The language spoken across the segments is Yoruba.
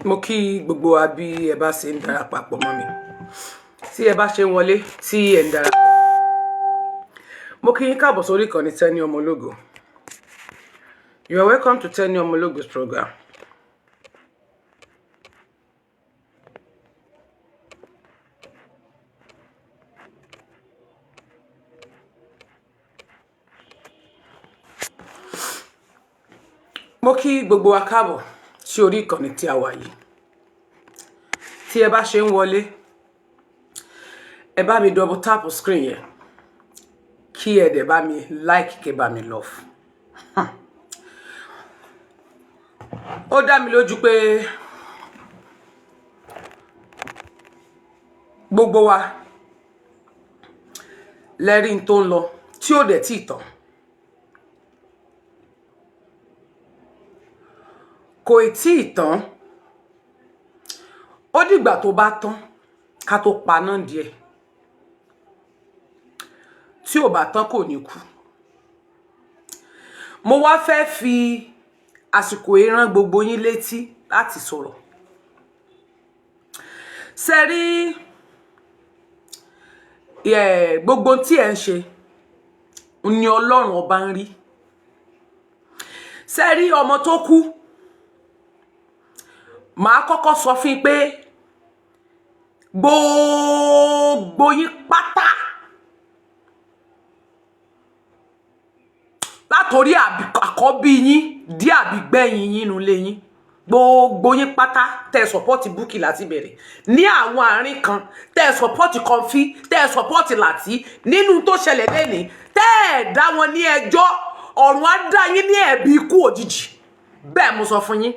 Mo kí gbogbo wa bí ẹ bá ṣe ń darapọ̀ mọ́ mi. Tí ẹ bá ṣe wọlé tí ẹ ń darapọ̀. Mo kí yín káàbọ̀ sórí ìkànnì Tenny Ọmọlógo. You are welcome to Tenny Ọmọlógo's program. Mo kí gbogbo wa káàbọ̀ sí orí ìkànnì tí a wà yìí. Tí ẹ bá ṣe ń wọlé, ẹ bá mi double tap screen yẹn. Kí ẹ dẹ̀ bá mi like, kẹ́ bá mi love. Ó dá mi lójú pé gbogbo wa lẹ́rìí tó ń lọ tí ó dẹ̀ tí tán. Kò tí tán. Ó dìgbà tó bá tán ká tó paná díẹ̀. Tí ò bá tán kò ní kú. Mo wá fẹ́ fi àsìkò ìran gbogbo yín létí láti sọ̀rọ̀. Ṣé rí gbogbo tí ẹ ń ṣe ni Ọlọ́run ọba ń rí. Ṣé rí ọmọ tó kú, màá kọ́kọ́ sọ fún yín pé gbogbo yín pátá látorí àkọ́bí yín dí àbígbẹ̀yìn yín nínú ilé yín, gbogbo yín pátá tẹ́ support Bukky láti bẹ̀rẹ̀. Ní àwọn àárín kan tẹ́ support Comfy, tẹ́ support Lati nínú tó ṣẹlẹ̀ lẹ́ni, tẹ́ dá wọn ní ẹjọ́, ọ̀run á dá yín ní ẹ̀bi ikú òjijì. Bẹ́ẹ̀ mo sọ fún yín.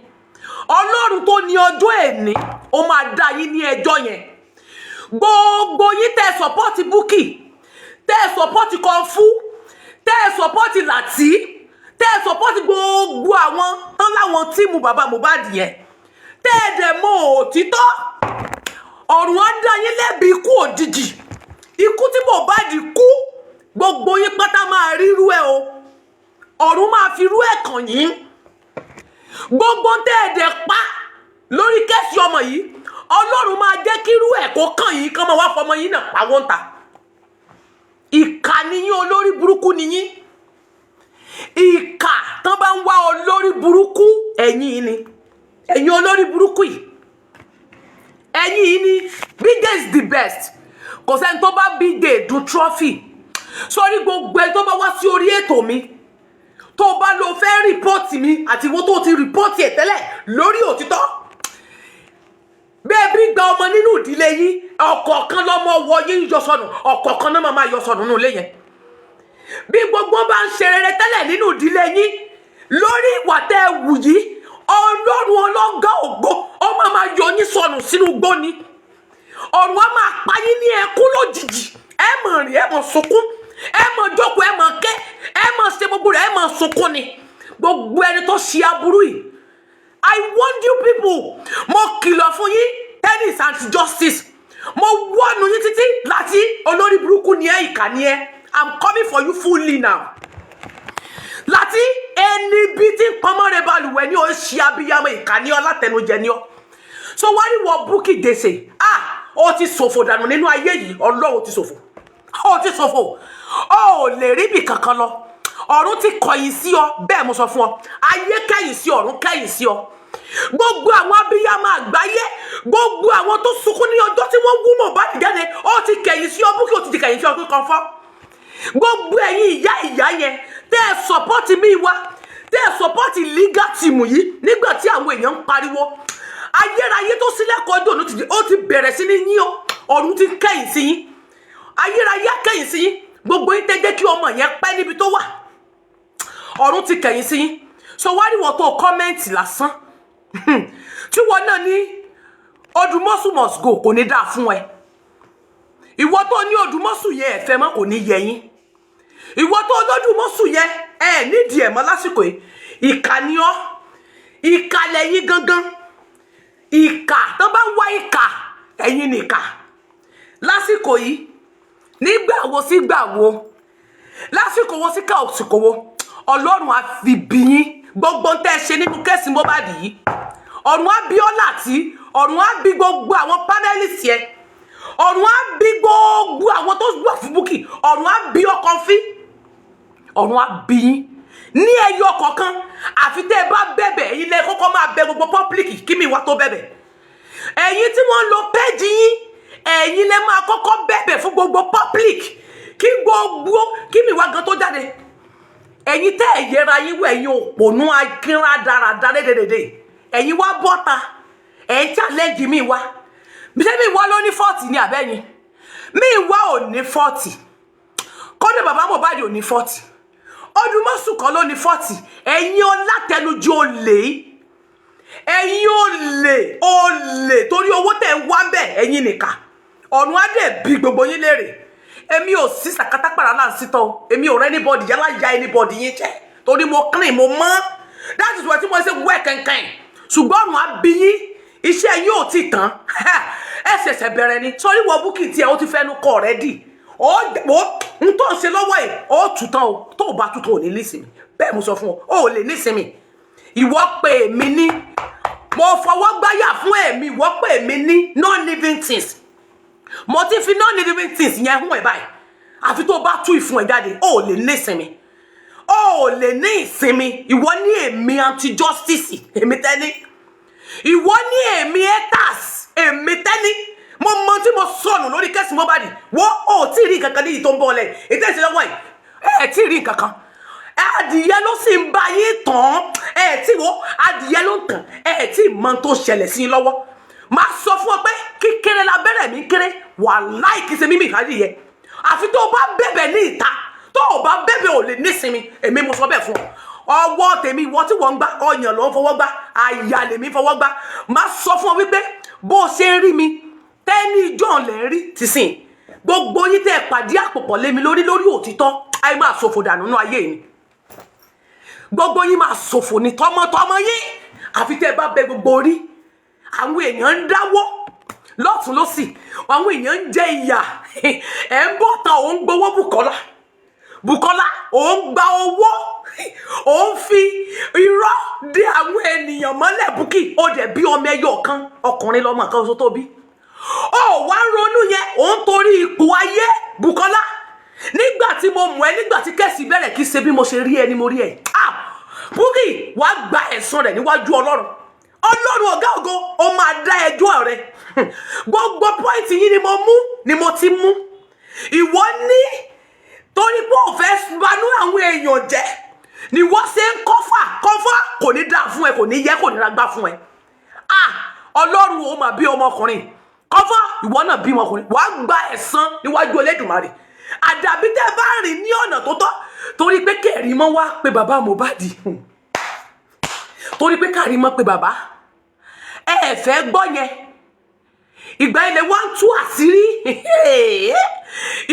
Ọlọ́run tó ní ọjọ́ ẹni, ó máa dá yín ní ẹjọ́ yẹn. Gbogbo yín tẹ́ support Bukky, tẹ́ support Comfy, tẹ́ support Lati, tẹ́ support gbogbo àwọn tán láwọn tíìmù bàbá Mohbad yẹn, tẹ́ dẹ̀ mọ̀ òtítọ́, ọ̀run á dá yín lẹ́bi ikú òjijì. Ikú tí Mohbad kú, gbogbo yín pátá máa rírú ẹ̀ o. Ọ̀run máa fi rú ẹ̀ kàn yín. Gbogbo tẹ́ dẹ̀ pa lórí kẹ́sì ọmọ yìí, Ọlọ́run máa jẹ́ kí irú ẹ̀ kó kàn yín kán máa wá fọmọ yín náà pa wọ́n ta. Ìkà ni yín, olórí burúkú ni yín. Ìkà tán bá ń wá olórí burúkú, ẹ̀yin ni. Ẹ̀yin olórí burúkú yìí. Ẹ̀yin ni. Bígè is the best. Kò sẹ́ni tó bá Bígè dùn trophy. Sórí gbogbo ẹ tó bá wá sí orí ètò mi, tó bá lọ fẹ́ rìpọ́ọ̀tì mi àti ìwọ tó ti rìpọ́ọ̀tì ẹ̀ tẹ́lẹ̀ lórí òtítọ́. Bẹ́ẹ̀ bí gba ọmọ nínú ìdílé yín, ọ̀kọ̀ọ̀kan lọ́mọ wọ yín yọ sọnù, ọ̀kọ̀ọ̀kan náà máa yọ sọnù nínú ilé yẹn. Bí gbogbo bá ń ṣe rere tẹ́lẹ̀ nínú ìdílé yín, lórí ìwà tẹ́ ẹ wù yìí, Ọlọ́run ọlọ́gá ògo, ó máa yọ yín sọnù sínú igbó ni. Ọ̀run á máa pa yín ní ẹkún lójijì. Ẹ mọ̀ rìn, ẹ mọ̀ sunkún, ẹ mọ̀ jókòó, ẹ mọ̀ ké, ẹ mọ̀ ṣe gbogbo rẹ̀, ẹ mọ̀ sunkún ni. Gbogbo ẹni tó ṣe aburú yìí, I warn you people. Mo kìlọ̀ fún yín, Tenny is anti-justice. Mo wọ́nu yín títí Lati, olórí burúkú ni ẹ, ìkà ni ẹ. I'm coming for you fully now. Lati, ẹni bí tí pamọ́ rẹ̀ balùwẹ̀ ni ó ṣe abiyamọ, ìkà ni ọ, látẹnujẹ ni ọ. So wá ní wọ Bukky dèsè. Ó ti ṣòfò dànù nínú ayé yìí, Ọlọ́run ti ṣòfò. Ó ti ṣòfò. Ó lè rí bí kankan lọ. Ọ̀run ti kọ̀yìn sí ọ, bẹ́ẹ̀ mo sọ fún ọ. Ayé kẹ́yìn sí ọ̀run kẹ́yìn sí ọ. Gbogbo àwọn abiyamọ àgbáyé, gbogbo àwọn tó sunkún ní ọjọ́ tí wọ́n wú Mohbad jáde, ó ti kẹ̀yìn sí ọ, Bukky ó ti kẹ̀yìn sí ọ pé kan fọ́. Gbogbo ẹ̀yin ìyá yẹn, tẹ́ ẹ support Muyiwa, tẹ́ ẹ support legal team yìí nígbà tí àwọn èèyàn ń pariwo. Ayérayé tó sílẹ̀kọ́ ọdún ó ti bẹ̀rẹ̀ sí ní yín o. Ọ̀run ti kẹ̀yìn sí yín. Ayérayé kẹ̀yìn sí yín. Gbogbo yín tẹ́ jẹ́ kí ọmọ yẹn pẹ́ níbi tó wà. Ọ̀run ti kẹ̀yìn sí yín. So wá rí wọ́n tó kọ́mẹ́ǹtì lásán. Tí wọ́n náà ní Odumosu must go, kò ní dáa fún ẹ. Ìwọ tó ní Odumosu yẹn ẹ̀fẹ́ mọ́ kò ní yẹ yín. Ìwọ tó Odumosu yẹn nídìí ẹ̀ mọ́ lásìkò yìí. Ìkà ni ọ́. Ìkà lẹ́yìn gangan. Ìkà tó bá ń wá ìkà, ẹ̀yin ni ìkà. Lásìkò yìí, nígbà wo sí gbà wo, lásìkò wo sí ká òsìkò wo, Ọlọ́run á fi bí yín gbogbo tẹ́ ṣe nínú kéèsì Mohbad yìí. Ọ̀run á bí ọ́ láti, ọ̀run á bí gbogbo àwọn panelists yẹn. Ọ̀run á bí gbogbo àwọn tó gbà fún Bukky. Ọ̀run á bí ọkàn fí. Ọ̀run á bí yín ní ẹyọ kọ̀ọ̀kan. Àfi tẹ́ bá bẹ̀bẹ̀ ẹ̀yin lẹ kọ́kọ́ máa bẹ gbogbo public kí mi wá tó bẹ̀bẹ̀. Ẹ̀yin tí wọ́n lo page yín, ẹ̀yin lẹ máa kọ́kọ́ bẹ̀bẹ̀ fún gbogbo public kí gbogbo kí mi wá gan tó jáde. Ẹ̀yin tẹ́ ẹ̀yẹra yín wọ ẹ̀yin òpònú akínra dáradára dédédé. Ẹ̀yin wá bọ́ta ẹ̀ challenge mi wá. Ṣé mi wá ló ní 40 ní àbẹ́yìn? Mi wá ò ní 40. Kọ́dé bàbá Mohbad ò ní 40. Odumosu kan ló ní 40. Ẹ̀yin ọlátẹnujẹ olè. Ẹ̀yin olè torí owó tẹ́ ń wá ńbẹ̀ ẹ̀yin nìkà. Ọ̀run á dẹ̀ bí gbogbo yín lérè. Èmi ò sí sàkátàpàrà náà sítọ́. Èmi ò rẹ́ anybody yálà ya anybody yín jẹ́. Torí mo clean mo mọ́. That is why tí mo ṣe wẹ́ kankan. Ṣùgbọ́n ọ̀run á bí yín. Iṣẹ́ yín ò tí tán. Ẹ ṣẹ̀ṣẹ̀ bẹ̀rẹ̀ ni. Sórí wọ Bukky tí ẹ ó ti fẹ́nu kọ already. Ó ń tó ń ṣe lọ́wọ́ ẹ̀. Ó tù tán o. Tó bá tù tán ò ní nísìmí. Bẹ́ẹ̀ mo sọ fún ọ. Ó lè nísìmí. Ìwọ pè mí ní. Mo fọwọ́ gbáyà fún ẹ̀mí. Ìwọ pè mí ní non-living things. Mo ti fi non-living things yẹn hún ẹ̀ báyìí. Àfi tó bá tú ìfún ẹ̀ jáde. Ó lè nísìmí. Ó lè ní ìsinmi. Ìwọ ní èmi anti-justice. Èmi tẹ́ni. Ìwọ ní èmi haters. Èmi tẹ́ni. Mo mọ tí mo sọnù lórí kéèsì Mohbad. Wọ́n ò tí rí nǹkankan níyì tó ń bọ̀ lẹ̀. Ètò ìṣẹ́ lọ́wọ́ yìí. Ẹ tí rí nǹkankan. Adìyẹ ló sì ń bá yín tàn. Ẹ tí wo adìyẹ ló ń tàn. Ẹ tí mọ tó ṣẹlẹ̀ sí lọ́wọ́. Máa sọ fún ọ pé kíkéré lábẹ́rẹ́ mi kéré. Wàláhì kìí ṣe mímì adìyẹ. Àfi tó bá bẹ̀bẹ̀ ní ìta. Tó bá bẹ̀bẹ̀ ò lè nísinmi. Èmi mo sọ bẹ́ẹ̀ fún ọ. Ọwọ́ tèmi ìwọ tí wọ́n ń gbá ọyàn ló ń fọwọ́ gbá. Àyà lèmi fọwọ́ gbá. Máa sọ fún ọ wípé bó ṣe rí mi tẹ́ni John lẹ́ rí ti sìn. Gbogbo yín tẹ́ pàdé àpòpọ̀ lé mi lórí òtítọ́. Ayé máa ṣòfò dànù nínú ayé mi. Gbogbo yín máa ṣòfò ní tọmọtọmọ yín. Àfi tẹ́ bá bẹ gbogbo orí. Àwọn èèyàn ń dáwọ́ lọ́tún lọ́sì. Àwọn èèyàn ń jẹ ìyà. Ẹ̀ ń bọ̀ ta òun gbowó Bùkọ́lá òun gba owó. Òun fi irọ́ dé àwọn ènìyàn mọ́lẹ̀ Bukky. Ó dẹ̀ bí ọmọ ẹyọ kan ọkùnrin lọ́mọ kan ṣoṣo tó bí. Ó wá ronú yẹn òun torí ipò ayé Bùkọ́lá. Nígbà tí mo mọ̀ ẹ́ nígbà tí kẹ́sì bẹ̀rẹ̀ kí ṣe bí mo ṣe rí ẹ ni mo rí ẹ. Bukky wá gba ẹ̀san rẹ̀ níwájú Ọlọ́run. Ọlọ́run ọ̀gá ògo ó máa dá ẹjọ́ rẹ̀. Gbogbo pọ́ìntì yín ni mo ti mú. Ìwọ ní torí pé ò fẹ́ banú àwọn èèyàn jẹ́ ni wọ́n ṣe ń kọ́fà kò ní dá fún ẹ kò ní yẹ kò ní ragbá fún ẹ. Ọlọ́run ó máa bí ọmọkùnrin kọ́fà ìwọ náà bí ọmọkùnrin wàá gba ẹ̀san níwájú Olódùmarè. Àdàbí tẹ́ bá rìn ní ọ̀nà tó tọ́ torí pé Kẹ̀rímọ́ wá pé bàbá Mohbad. Torí pé Kẹ̀rímọ́ pé bàbá. Ẹ fẹ́ gbọ́ yẹn. Ìgbà ilẹ̀ wá ń tú àṣírí.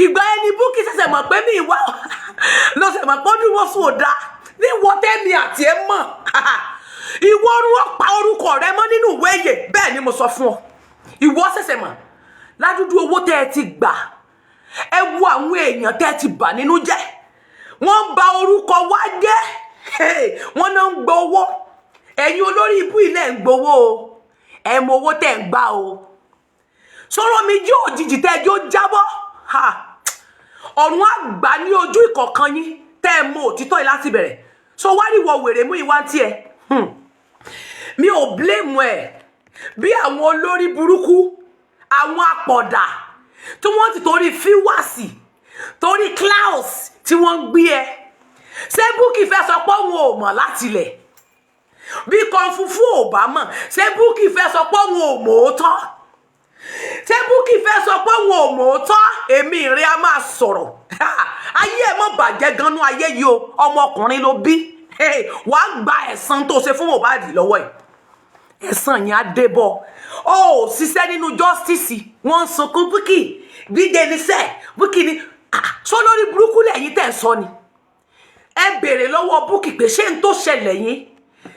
Ìgbà ẹni Bukky ṣẹ̀ṣẹ̀ mọ̀ pé mi ìwà lọ́sẹ̀ mọ̀ pé Odumosu ò dáa ní wọ́tẹ́mi àti ẹ mọ̀. Ìwọ orúkọ pa orúkọ rẹ mọ́ nínú ìwé ìyè bẹ́ẹ̀ ni mo sọ fún ọ. Ìwọ ṣẹ̀ṣẹ̀ mọ̀ ládùúdú owó tẹ́ ẹ ti gbà. Ẹ wo àwọn èèyàn tẹ́ ẹ ti bà nínú jẹ́. Wọ́n ń ba orúkọ wa jẹ́. Wọ́n náà ń gbowó. Ẹ̀yin olórí ibú ilẹ̀ ń gbowó o. Ẹ mọ owó tẹ́ ń gbà o. Sọ̀rọ̀ mi jẹ́ òjijì tẹ́ ẹjọ́ jábọ́. Ọ̀run àgbà ní ojú ìkọ̀kan yín tẹ́ ẹ mọ òtítọ́ yìí láti bẹ̀rẹ̀. So wá rí wọ wèrè Muyiwa tí ẹ. Mi ò blame ẹ. Bí àwọn olórí burúkú, àwọn àpọ̀dà tí wọ́n ti torí fíwàsì, torí clouds tí wọ́n ń gbé ẹ. Ṣé Bukky fẹ́ sọ pé òun ò mọ̀ láti ilẹ̀? Bí kan funfun ò bá mọ̀, ṣé Bukky fẹ́ sọ pé òun ò mọ̀ ó tọ́? Ṣé Bukky fẹ́ sọ pé òun ò mọ̀ ó tọ́? Èmi ìrìn a máa sọ̀rọ̀. Ayé ẹ̀ mọ̀ bàjẹ́ gan-an ayé yìí o, ọmọkùnrin ló bí. Wàá gba ẹ̀san tó ṣe fún Mohbad lọ́wọ́ ẹ̀. Ẹ̀san yẹn á dé bọ̀. Ó ṣiṣẹ́ nínú justice. Wọ́n ń sunkún Bukky. Dídé ní sẹ́, Bukky ni. Sọ lórí burúkú lẹ́yìn tẹ̀ sọ ni. Ẹ béèrè lọ́wọ́ Bukky pé ṣé n tó ṣẹlẹ̀ yín?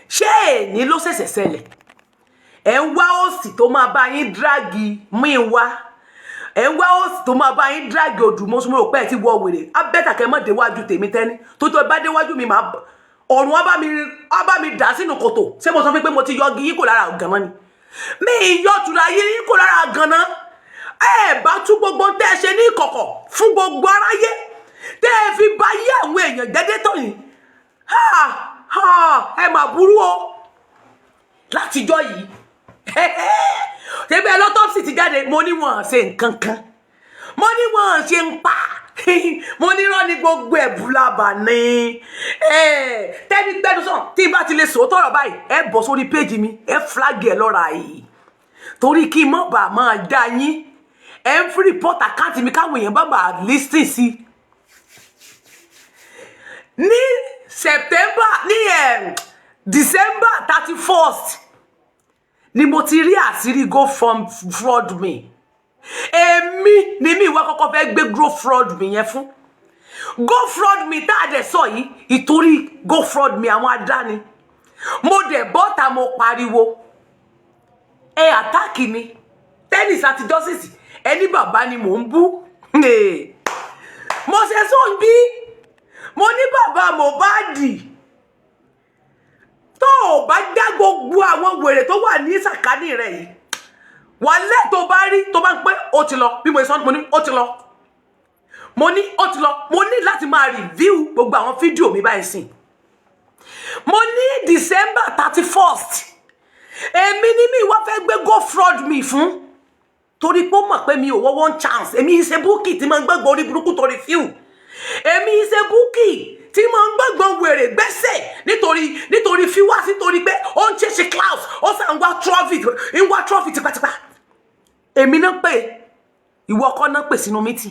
Ṣé èyí ló ṣẹ̀ṣẹ̀ ṣẹlẹ̀? Ẹ ń wá òsì tó máa bá yín dráàgì Muyiwa. ẹ ń wá ó tó máa bá yín drag Odumosu mo rò pé ẹ ti wọ wèrè á bẹ́tà kẹ́ mọ́ déwájú tèmi tẹ́ni tó tó bá déwájú mi máa ọ̀run á bá mi dà sínú kòtò ṣé mo sọ pé mo ti yọgi yín kò lára ganan ni mi yọ tura yín kò lára ganan ẹ bá tú gbogbo tẹ́ ẹ ṣe ní ìkọ̀kọ̀ fún gbogbo aráyé tẹ́ ẹ fi bá yé àwọn èèyàn jẹ́dẹ́ tọ̀ yìí ẹ mà burú o látijọ́ yìí tẹ́bẹ̀ lọ́tọ́psì ti jáde mo ní wọn ṣe nǹkan kan mo ní wọn ṣe ń pa mo ní rán ní gbogbo ẹ̀bùlábà ní tẹ́ni gbẹ́nu sàn tí bá ti lè sòótọ́ ọ̀rọ̀ báyìí ẹ bọ̀ sórí péjì mi ẹ flag ẹ lọ́ra yìí torí kí n mọ̀ bá máa dá yín ẹ ń fi report àkáǹtì mi káwọn èèyàn bá máa listing sí ní September ní December 31st ni mo ti rí àṣírí go from fraud me èmi ni mi ìwà kọ́kọ́ fẹ́ gbé go fraud me yẹn fún go fraud me tá a dẹ̀ sọ yìí ìtorí go fraud me àwọn adáni mo dẹ̀ bọ́ta mo pariwo ẹ àtáàkì mi tennis àti justice ẹni bàbá ni mò ń bú mo ṣe sọ bí mo ní bàbá Mohbad tó o bá dá gbogbo àwọn wèrè tó wà ní sàkání rẹ yìí wàlẹ́ tó bá rí tó bá ń pẹ́ ó ti lọ bí mo sọ mo ní ó ti lọ mo ní ó ti lọ mo ní láti máa review gbogbo àwọn fídíò mi báyìí sìn mo ní December 31st èmi ní mi wá fẹ́ gbé go fraud mi fún torí pé ó mọ̀ pé mi ò wọ́ one chance èmi ṣe Bukky tí mo ń gbẹ́gbọ́ orí burúkú torí fíù èmi ṣe Bukky tí mo ń gbẹ́gbọ́ wèrè gbẹ́sẹ̀ nítorí fíwá nítorí pé ó ń ṣe claus ó sàn ń wá trophy tipátipá èmi náà pé ìwọ ọkọ náà pè sínú mítì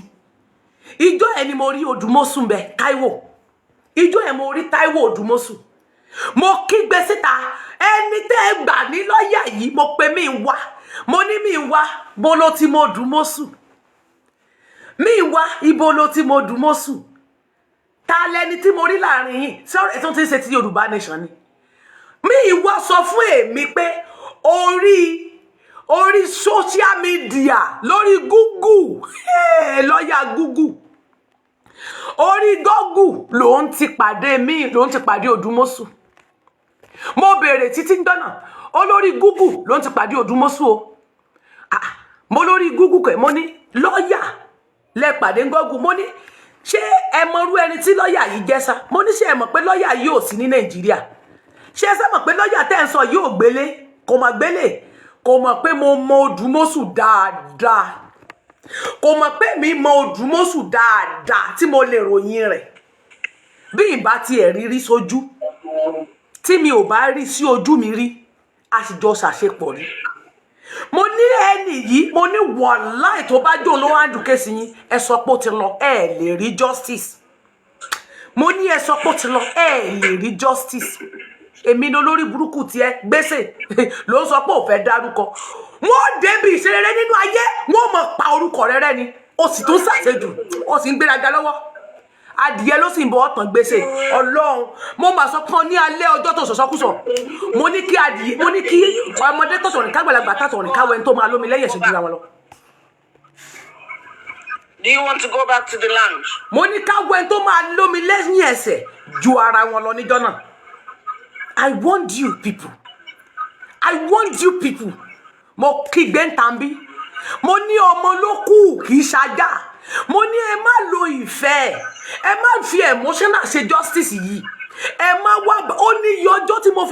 ìjọ ẹ ni mo rí Odumosu ń bẹ Táíwò ìjọ ẹ mo rí Táíwò Odumosu mo kígbe síta ẹni tẹ́ ẹ gbà ní lọ́ọ̀yà yìí mo pe mi wá mo ní mi wá bó ló ti mo Odumosu mi wá ibo ló ti mo Odumosu ta lẹni tí mo rí láàrin yìí sọ̀rọ̀ ètò tí ń ṣe ti Yorùbá nation ni mi wá sọ fún èmi pé orí social media lórí Google lọ́ọ̀yà Google orí Google ló ń ti pàdé Odumosu mo béèrè títí ndọ́nà olórí Google ló ń ti pàdé Odumosu o mo lórí Google kẹ mo ní lọ́ọ̀yà lẹ pàdé Google mo ní ṣé ẹ mọrú ẹni tí lọ́ọ̀yà yìí jẹ́ sá mo ní ṣé ẹ mọ̀ pé lọ́ọ̀yà yìí ò sí ní Nàìjíríà ṣé ẹ sá mọ̀ pé lọ́ọ̀yà tẹ́ ń sọ yìí ò gbélé kò mọ̀ gbélé kò mọ̀ pé mo mọ Odumosu dáadáa kò mọ̀ pé mi mọ Odumosu dáadáa tí mo lè ròyìn rẹ̀ bí ìbá ti ẹ̀ rírí sójú tí mi ò bá rí sí ojú mi rí a sì jọ ṣàṣepọ̀ rí mo ní ẹni yìí mo ní wàláì tó bá jò ló wá dùn kéṣì yín ẹ sọ pé ó ti lọ ẹ lè rí justice mo ní ẹ sọ pé ó ti lọ ẹ lè rí justice èmi ní olórí burúkú tiẹ̀ gbèsè ló ń sọ pé ò fẹ́ dárúkọ wọn débi ìṣeré nínú ayé wọn mọ pa orúkọ rẹ ni ó sì tún ṣàṣejù ó sì ń gbéraga lọ́wọ́ adìyẹ ló sì ń bọ ọtàn gbèsè Ọlọ́run mo máa sọ pọn ní alẹ́ ọjọ́ tó sọsọkúsọ mo ní kí ọmọdé tó sọ̀rọ̀ kágbàlagbà tó sọ̀rọ̀ káwẹ tó máa lómi lẹ́yìn ẹsẹ jura wọn lọ. Do you want to go back to the lounge? mo ní káwẹ tó máa lómi lẹ́yìn ẹsẹ ju ara wọn lọ níjọ́ náà. I want you people mo kígbe ń tàn bí mo ní ọmọ ló kù kì í ṣajá mo ní ẹ má lo ìfẹ́ ẹ má fi emotional ṣe justice yìí ẹ má wá ó ní iye ọjọ́ tí mo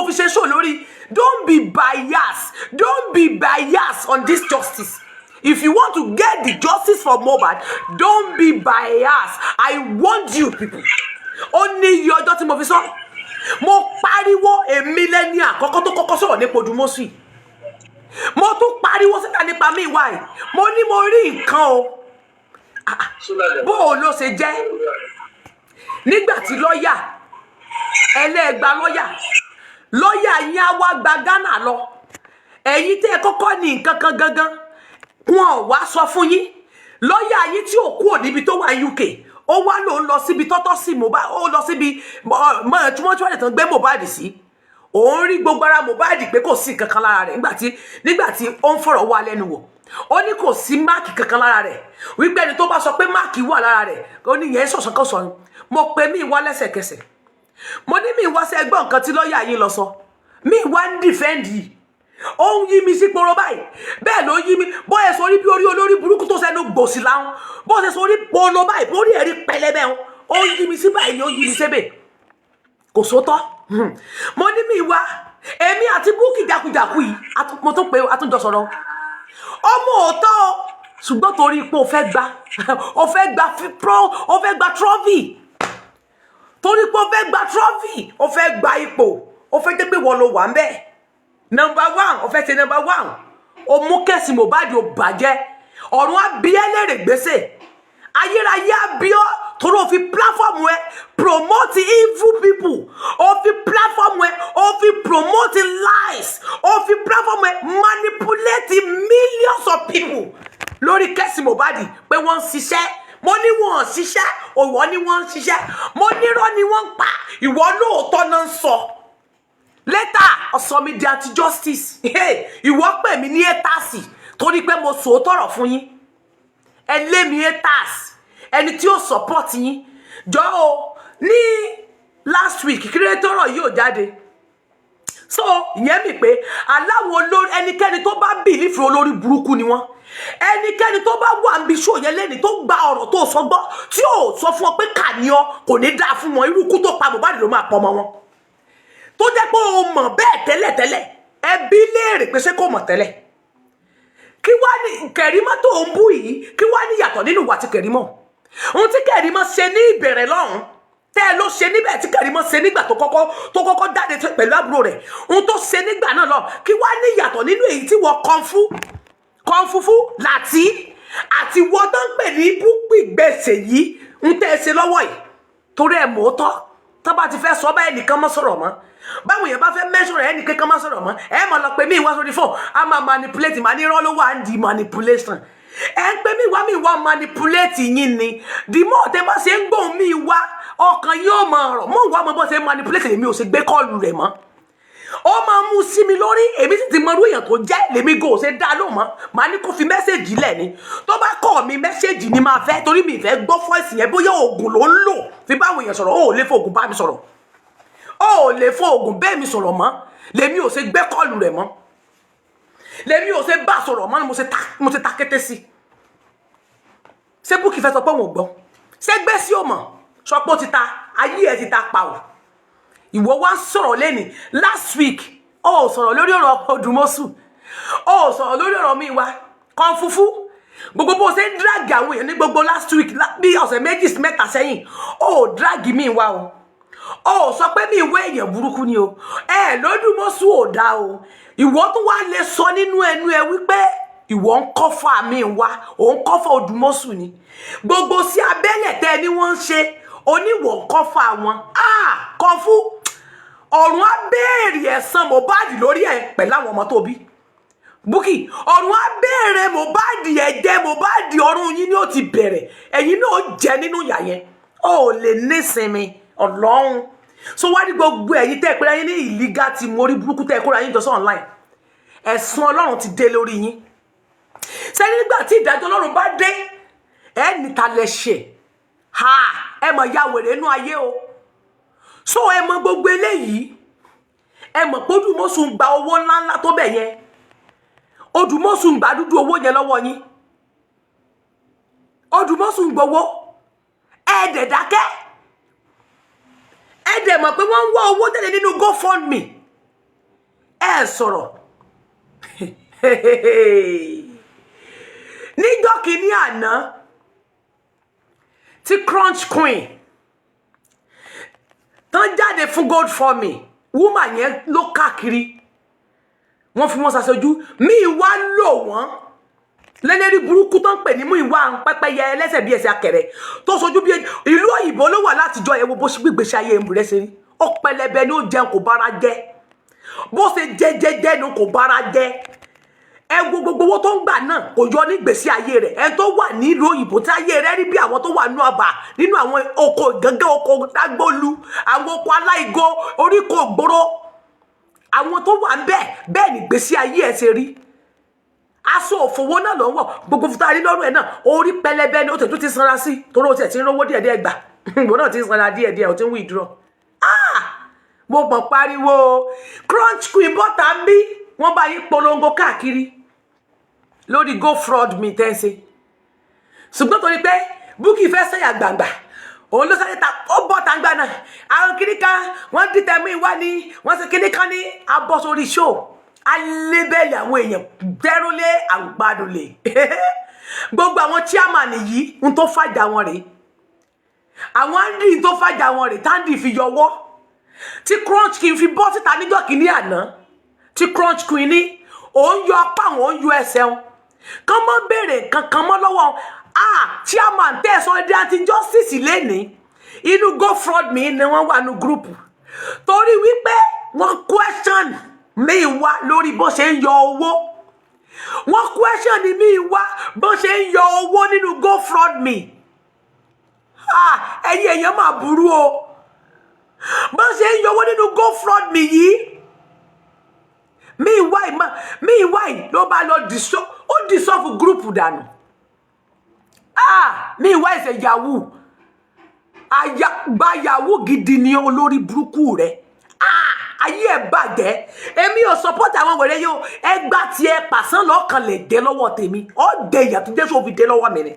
fi ṣe show lórí don't be biased on this justice if you want to get the justice for Mohbad don't be biased I want you people ó ní iye ọjọ́ tí mo fi sọ mo pariwo èmi lẹ́ni àkọ́kọ́ tó kọ́kọ́ sọ̀rọ̀ nípa Odumosu yìí mo tún pariwo síta nípa mi wáyé mo ní mo rí nǹkan o bó o ló ṣe jẹ́ nígbà tí lọ́ọ̀yà ẹlẹ́gbà lọ́ọ̀yà yín á wá gba Ghana lọ ẹ̀yin tẹ́ ẹ kọ́kọ́ ní nǹkan kan gangan wọn ò wá sọ fún yín lọ́ọ̀yà yín tí ò kúrò níbi tó wà UK ó wá lòun lọ síbi tọ́tọ́ sí Mohbad ó lọ síbi tí wọ́n lè tán gbé Mohbad sí òun rí gbogbo ara Mohbad pé kò sí nǹkan kan lára rẹ̀ nígbà tí ó ń fọ̀rọ̀ wá lẹ́nu wò ó ní kò sí máàkì kankan lára rẹ̀ wípé ẹni tó bá sọ pé máàkì wà lára rẹ̀ ó ní yẹn sọ̀sọ̀ kan sọ mo pe Muyiwa lẹ́sẹ̀kẹsẹ̀ mo ní Muyiwa ṣe gbọ́ nǹkan tí lọ́ọ̀yà yín lọ sọ Muyiwa ń dìfẹ́ǹdì ó ń yí mi sí poro báyìí bẹ́ẹ̀ ló yí mi bó ṣe sọ rí bí orí olórí burúkú tó sẹ́nu gbòsì láwọn bó ṣe sọ rí polo báyìí bó rí ẹ̀rí pẹlẹbẹ ó ń yí mi sí báyìí ni ó yí mi sébè kò sótọ́ mo ní Muyiwa èmi àti Bukky jákujàku yìí mo tún pé àtúnjọ sọ̀rọ̀ ọmọ òótọ́ ṣùgbọ́n torí pé ó fẹ́ gba trophy torí pé ó fẹ́ gba trophy ó fẹ́ gba ipò ó fẹ́ jẹ́ pé wọ́n ló wà ń bẹ́ẹ̀ number one ó fẹ́ ṣe number one ó mú kẹ́sì Mohbad ó bàjẹ́ ọ̀run abíyẹ́ lèrè gbèsè ayérayé abíọ́ torí ó fi platform ẹ promote evil people ó fi platform ẹ ó fi promote lies ó fi platform ẹ manipulate millions of people lórí kẹ́sì Mohbad pé wọ́n ń ṣiṣẹ́ mo ní wọn ò ṣiṣẹ́ ìwọ ni wọ́n ń ṣiṣẹ́ mo nírọ́ ni wọ́n ń pa ìwọ lóòótọ́ náà ń sọ lẹ́tà ọ̀sọ́mi di anti justice ìwọ pè mí ní ẹ́tàsì torí pé mo sòótọ́ ọ̀rọ̀ fún yín ẹ lé mi ẹ́tàsì ẹni tí ó support yín jọ o ní last week kírétọ́rọ̀ yóò jáde so ìyẹn mi pé aláwọ̀ olórí ẹnikẹ́ni tó bá bìlífì olórí burúkú ni wọ́n ẹnikẹ́ni tó bá wà níbi iṣó yẹn lẹ́ni tó gba ọ̀rọ̀ tó sọ gbọ́ tí ò sọ fún ọ pé kàníọ́ kò ní dáa fún wọn irú ikú tó pa Mohbad ló máa pọ̀ mọ́ wọn tó jẹ́ pé o mọ̀ bẹ́ẹ̀ tẹ́lẹ̀tẹ́lẹ̀ ẹbí léèrè pé ṣé kò mọ̀ tẹ́lẹ̀ kí wá ní Kẹ̀rímọ́ tó ń bú yìí kí wá ní yàtọ̀ nínú ìwà tí Kẹ̀rímọ́ ohun tí Kẹ̀rímọ́ ṣe ní ìbẹ̀rẹ̀ lọ́hùn tẹ́ ẹ ló ṣe níbẹ̀ tí Kẹ̀rímọ́ ṣe nígbà tó kọ́kọ́ jáde pẹ̀lú àbúrò rẹ̀ ohun tó ṣe nígbà náà lọ kí wá ní yàtọ̀ nínú èyí tí wọ́n kan fúfú láti àti wọ́n tó ń pè ní Bukky gbèsè yìí ń tẹ́ ẹ ṣe lọ́wọ́ yìí torí ẹ̀ mọ́tọ́ tó bá ti fẹ́ sọ báyìí nìkan mọ́ sọ̀rọ̀ mọ́ báwo yẹn bá fẹ́ mẹ́sọ̀rọ̀ ẹ̀ nìkan kan mọ́ sọ̀rọ̀ mọ́ ẹ mọ̀ lọ pé Muyiwa sórí fún a máa manipulate máa ní irọ́ ló wà ń di manipulation ẹ ń pé Muyiwa manipulate yín ni the more tẹ bá ṣe ń gbóhùn Muyiwa ọkàn yóò mọ ọ̀rọ̀ mọ̀ wá mọ bó ṣe manipulate èmi ò ṣe gbé kọ́ọ̀lù rẹ̀ mọ́ ó máa mú sí mi lórí èmi sì ti mọ irú èèyàn tó jẹ́ lèmi gò ṣe dá lóhùn mọ́ màá ní kó fi mẹ́sẹ̀gì lẹ̀ ni tó bá kọ́ mi mẹ́sẹ̀gì ni máa fẹ́ torí mi ìfẹ́ gbọ́ fọ́ọ̀sì yẹn bóyá oògùn ló ń lò fi báwọn èèyàn sọ̀rọ̀ ó lè fọ oògùn bá mi sọ̀rọ̀ ó lè fọ oògùn bẹ́ẹ̀ mi sọ̀rọ̀ mọ́ lèmi ò ṣe gbé kọ́ọ̀lù rẹ̀ mọ́ lèmi ò ṣe bá sọ̀rọ̀ mọ́ ni mo ṣe ta kété sí ṣé Bukky fẹ́ sọ pé òun ò gbọ́ ṣé gbé sí òmọ̀ sọpọ̀ ti ta ayé ẹ̀ ti ta pa ò ìwọ wá sọ̀rọ̀ lẹ́ni last week ó sọ̀rọ̀ lórí ọ̀rọ̀ Odumosu ó sọ̀rọ̀ lórí ọ̀rọ̀ Muyiwa kan fúfú gbogbo bó ṣe ń drag àwọn èèyàn ní gbogbo last week bí ọ̀sẹ̀ méjì mẹ́ta sẹ́yìn ó drag Muyiwa o ó sọ pé Muyiwa èèyàn burúkú ni o l'Odumosu ò dá o ìwọ tún wá lè sọ nínú ẹnu ẹ wípé ìwọ ń kọ́fà Muyiwa ò ń kọ́fà Odumosu ni gbogbo sí abẹ́lẹ̀ tẹ́ ni wọ́n ń ṣe oníwọ̀ ń kọ́fà wọn kan fún ọ̀run á béèrè ẹ̀san Mohbad lórí ẹ̀ pẹ̀lú àwọn ọmọ tó bí Bukky ọ̀run á béèrè Mohbad ẹ̀jẹ̀ Mohbad ọ̀run yín ni ó ti bẹ̀rẹ̀ ẹ̀yin náà ó jẹ́ nínú ìyà yẹn ó lè nísinmi Ọlọ́run so wá ní gbogbo ẹ̀yin tẹ́ ìpínlẹ̀ yín ní ìlígá ti mórí burúkú tẹ́ ìkóra yín jọsọ online ẹ̀san Ọlọ́run ti dé lórí yín sẹ́ni nígbà tí ìdájọ́ Ọlọ́run bá dé ẹ̀ níta lẹ ṣe ẹ mọ̀ ya wèrè inú ayé o so ẹ mọ̀ gbogbo eléyìí ẹ mọ̀ pé Odumosu ń gba owó ńláńlá tó bẹ̀ yẹn Odumosu ń gba dúdú owó yẹn lọ́wọ́ yín Odumosu ń gbowó ẹ̀ẹ́dẹ̀ dákẹ́ ẹ̀ẹ́dẹ̀ mọ̀ pé wọ́n ń wá owó tẹ́lẹ̀ nínú GoFundMe ẹ̀ sọ̀rọ̀ níjọ́ kìíní àná tí crunch queen tán jáde fún GoFundMe woman yẹn ló káàkiri wọ́n fi wọ́n ṣàṣojú Muyiwa lò wọ́n lẹ́lẹ́rí burúkú tó ń pè ní Muyiwa pẹ́pẹ́yẹ ẹlẹ́sẹ̀ bí ẹsẹ̀ akẹrẹ tó sojú bí ìlú òyìnbó ló wà látijọ́ ẹ wo bó ṣe gbégbèsè ayé rẹ̀ ṣe rí ó pẹlẹbẹ ní ó jẹun kò bára jẹ bó ṣe jẹjẹjẹ ní kò bára jẹ ẹ gbogbo owó tó ń gbà náà kò yọ ní gbèsè ayé rẹ̀ ẹ tó wà nílùú òyìnbó tí ayé rẹ̀ rí bí àwọn tó wà nínú ọba nínú àwọn oko gángan oko dágbólu àwọn oko aláìgó oríko ògbóró àwọn tó wà ń bẹ́ẹ̀ ní gbèsè ayé ẹ ṣe rí aṣọ òfòwò náà ló ń wọ̀ gbogbo fúta rí lọ́rùn ẹ̀ náà orí pẹlẹbẹ ni ó tẹ̀ tó ti sanra sí torí ó tẹ̀ ti ń rówó díẹ̀díẹ̀ gbà ìgbò náà ti ń sanra díẹ̀díẹ̀ ó ti ń withdraw mo mọ̀ pariwo crunch queen bọ́tà ń bí wọ́n bá yín polongo káàkiri lórí go fraud mi tẹ́sí ṣùgbọ́n torí pé Bukky fẹ́ sẹ́yà gbàngbà òun ló sáré ta ó bọ́ tàǹgbà náà àwọn kìnnì kan wọ́n dìtẹ̀ mí wá ní wọ́n sì kìnnì kan ní abọ́ sórí show alébẹ̀lì àwọn èèyàn dẹ́rọ́lé àgbàdùlé gbogbo àwọn chairman yìí ń tó fàjà wọn rèé àwọn andy tó fàjà wọn rèé tandy fi yọwọ́ tí crunch queen fi bọ́ síta níjọ́ kìíní àná tí crunch queen ní òun yọ apá àwọn òun yọ ẹsẹ̀ wọn kán mọ́ béèrè kankan mọ́ lọ́wọ́ chairman tẹ̀sán ẹdí àti justice lẹ́ni inú go fraud mi ni wọ́n wà ní gúrùpù torí wípé wọ́n question mi wá lórí bó ṣe ń yọ owó wọ́n question mi wá bó ṣe ń yọ owó nínú go fraud mi ẹ̀yin èèyàn máa burú o bó ṣe ń yọ owó nínú go fraud mi yìí mi wá ló bá lọ dissolve gúrùpù dànù mi wá ìṣe yahoo gba yahoo gidi ni olórí burúkú rẹ ayé ẹ bàjẹ́ èmi ò support àwọn wèrè yìí o ẹgbà tí ẹ pàṣán lọ́kàn lè dé lọ́wọ́ tèmi ó dé ìyà tó jẹ́ sọ fi dé lọ́wọ́ mi ni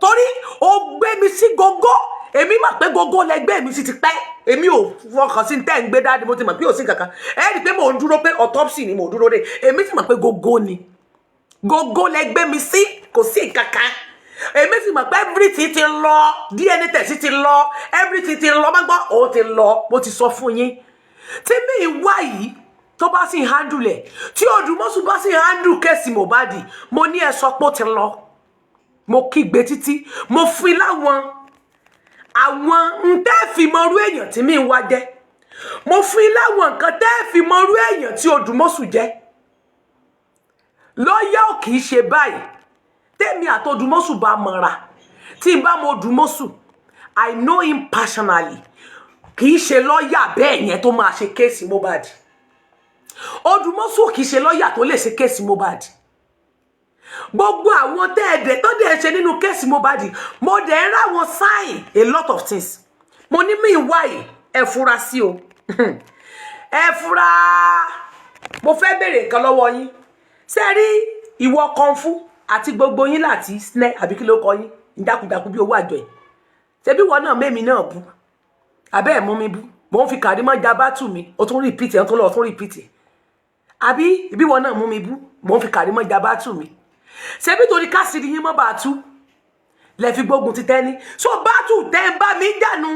torí ó gbé mi sí gógó èmi mọ̀ pé gógó lẹgbẹ́ mi sì ti pẹ́ èmi ò fọkàn sí tẹ́ ń gbé dáadé mo ti mọ̀ pé ò sí kankan ẹ rí i pé mò ń dúró pé autopsy ni mò ń dúró dé èmi sì mọ̀ pé gógó ni gógó lẹgbẹ́ mi sí kò sí kankan èmi sì mọ̀ pé everything ti lọ DNA test ti lọ everything ti lọ má gbọ́ ó ti lọ mo ti sọ fún yín tí mi wá yìí tó bá sì handle ẹ̀ tí Odumosu bá sì handle kéèsì Mohbad mo ní ẹ sọ pé ó ti lọ mo kígbe títí mo fi láwọn ń tẹ́ fi mọrú èèyàn tí mi wá jẹ́ mo fi láwọn nǹkan tẹ́ fi mọrú èèyàn tí Odumosu jẹ́ lọ́yà ò kì í ṣe báyìí tèmi àti Odumosu bá mọ̀ra tí n bá mọ Odumosu I know him personally kì í ṣe lọ́yà bẹ́ẹ̀ yẹn tó máa ṣe kéèsì Mohbad Odumosu kì í ṣe lọ́yà tó lè ṣe kéèsì Mohbad gbogbo àwọn tẹ́ẹ̀dẹ̀ tó dẹ̀ ṣe nínú kéèsì Mohbad mo dẹ̀ ń ráwọn sign a lot of things mo ní mí wáyé ẹ fura sí o ẹ fura mo fẹ́ béèrè nǹkan lọ́wọ́ yín ṣé rí ìwọ Kọ́ńfù àti gbogbo yín láti snẹ́ àbí kí ló kọ yín ìdákùdákù bí owó àjọ ẹ̀ ṣebí wọn náà mẹ́mi náà bú abẹ́ ẹ̀ mú mi bú mò ń fi Kàrímọ́ ja bátù mi ó tún repeat ẹ̀ ó tún lọ tún repeat ẹ̀ àbí ìbí wọn náà mú mi bú mò ń fi Kàrímọ́ ja bátù mi ṣebí torí kásìrì yín mọ́ bá tú lẹ fi gbógun ti tẹ́ni so bátù tẹ́ ń bá mi jànú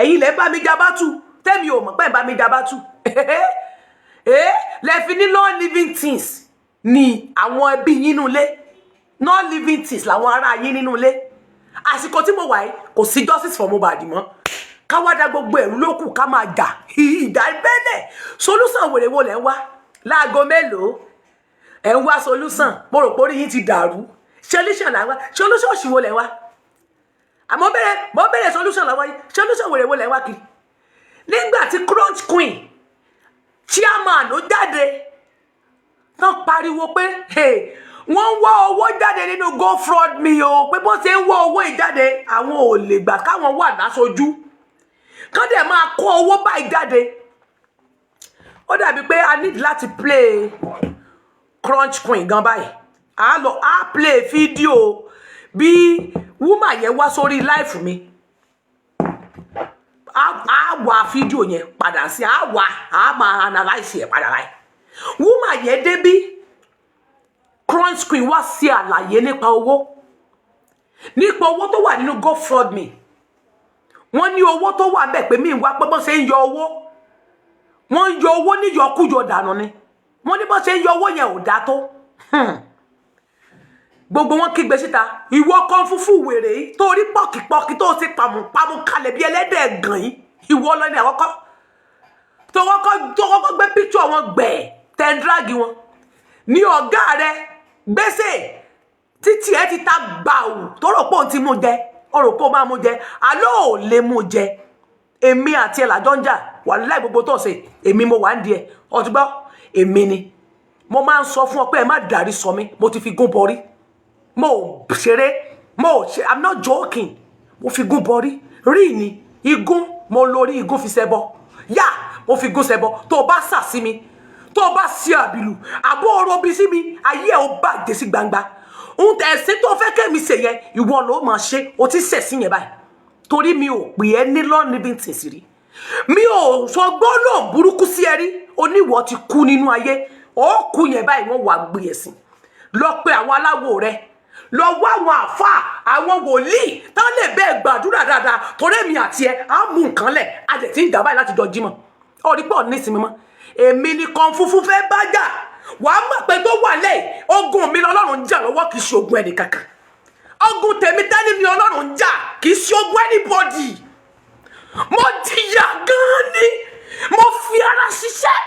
ẹ̀yin lẹ́ bá mi ja bátù tẹ́mi ò mọ̀ pé ń bá mi ja bátù lẹ fi ní non living things ni àwọn ẹbí yín nínú ilé non living things làwọn ará yín nínú ilé àsìkò tí mo wà yìí kò sí justice for Mohbad mọ́ ká wá dá gbogbo ẹ̀rú lókù ká máa jà ìdá ìbẹ́lẹ̀ solution wèrè wo lẹ́ ń wá láago mélòó ẹ̀ ń wá solution mo rò pé orí yín ti dàrú solution là ń wá solution òsì wo lẹ́ ń wá àmọ́ mo bẹ̀rẹ̀ solution lọ́wọ́ yìí solution wèrè wo lẹ́ ń wá kiri nígbà tí crunch queen chairman ó jáde tán pariwo pé wọ́n ń wá owó jáde nínú go fraud mi o pé bó ṣe ń wá owó ìjáde àwọn ò lè gbà káwọn wà láṣojú kán dẹ̀ máa kó owó báyìí jáde ó dàbí pé a need láti play crunch queen gan báyìí a play fídíò bí woman yẹn wá sórí life mi a wá fídíò yẹn padà sí a máa analyse ẹ̀ padà láì woman yẹn débí crunch queen wá sí àlàyé nípa owó tó wà nínú go fraud me wọ́n ní owó tó wà ńbẹ̀ pé mi wá pé bọ́n ṣe ń yọ owó wọ́n ń yọ owó níyọkúyọ dànù ni wọ́n ní bọ́n ṣe ń yọ owó yẹn ò dá tó gbogbo wọn kígbe síta ìwọ kan fúnfún wèrè yìí tó rí pọ̀kìpọ̀kì tó ti pàmùpàmù kalẹ̀ bí ẹlẹ́dẹ̀ gàn yìí ìwọ lọ ní àkọ́kọ́ tó kọ́kọ́ gbé píkṣọ̀ wọn gbẹ̀ tẹ̀ dráàgì wọn ní ọ̀gá rẹ gbèsè títí ẹ ti ta gbàù tó rò pé òun ti mú jẹ ó rò pé ó máa mú jẹ àlọ́ ò lè mú jẹ èmi àti ẹ̀ làjọ ń jà wà láì gbogbo tó ṣe èmi mo wà ń di ẹ̀ ọtí gbọ́ èmi ni mo máa ń sọ fún ọ pé ẹ má darí sọ mí mo ti fi gún bọrí mo ṣeré I'm not joking mo fi gún bọrí rí ni igún mo lórí igún fi ṣẹbọ yá mo fi gún ṣẹbọ tó bá sà sí mi tó bá sí àbìlù àbó orobi sí mi ayé ẹ ó bàjẹ́ sí gbangba ohun ẹ̀sìn tó fẹ́ kẹ́mi ṣe yẹn ìwọ ló máa ṣe o ti ṣẹ̀ sí yẹn báyìí torí mi ò pè ẹ́ ní living things rí mi ò sọ gbọ́dọ̀ burúkú sí ẹ rí oníwọ̀ ti kú nínú ayé ó kú yẹn báyìí wọ́n wà gbé ẹ̀sìn lọ pé àwọn aláwo rẹ lọ wá àwọn àfáà àwọn wòlíì tán lè bẹ́ẹ̀ gbàdúrà dáadáa torí èmi àti ẹ á mú nǹkan lẹ̀ a jẹ̀ tí ń jà báyìí láti jọ jímọ̀ ó rí pọ̀ nísìnyí mọ́ èmi ni kan funfun fẹ́ bá jà wàá mọ̀ pé tó wà lẹ́yìn ogun mi lọ́lọ́run ń jà lọ́wọ́ kì í ṣe ogun ẹnì kankan ogun tèmi tẹ́lẹ̀ mi ọlọ́run ń jà kì í ṣe ogun anybody mo jìyà gan-an ni mo fi ara ṣiṣẹ́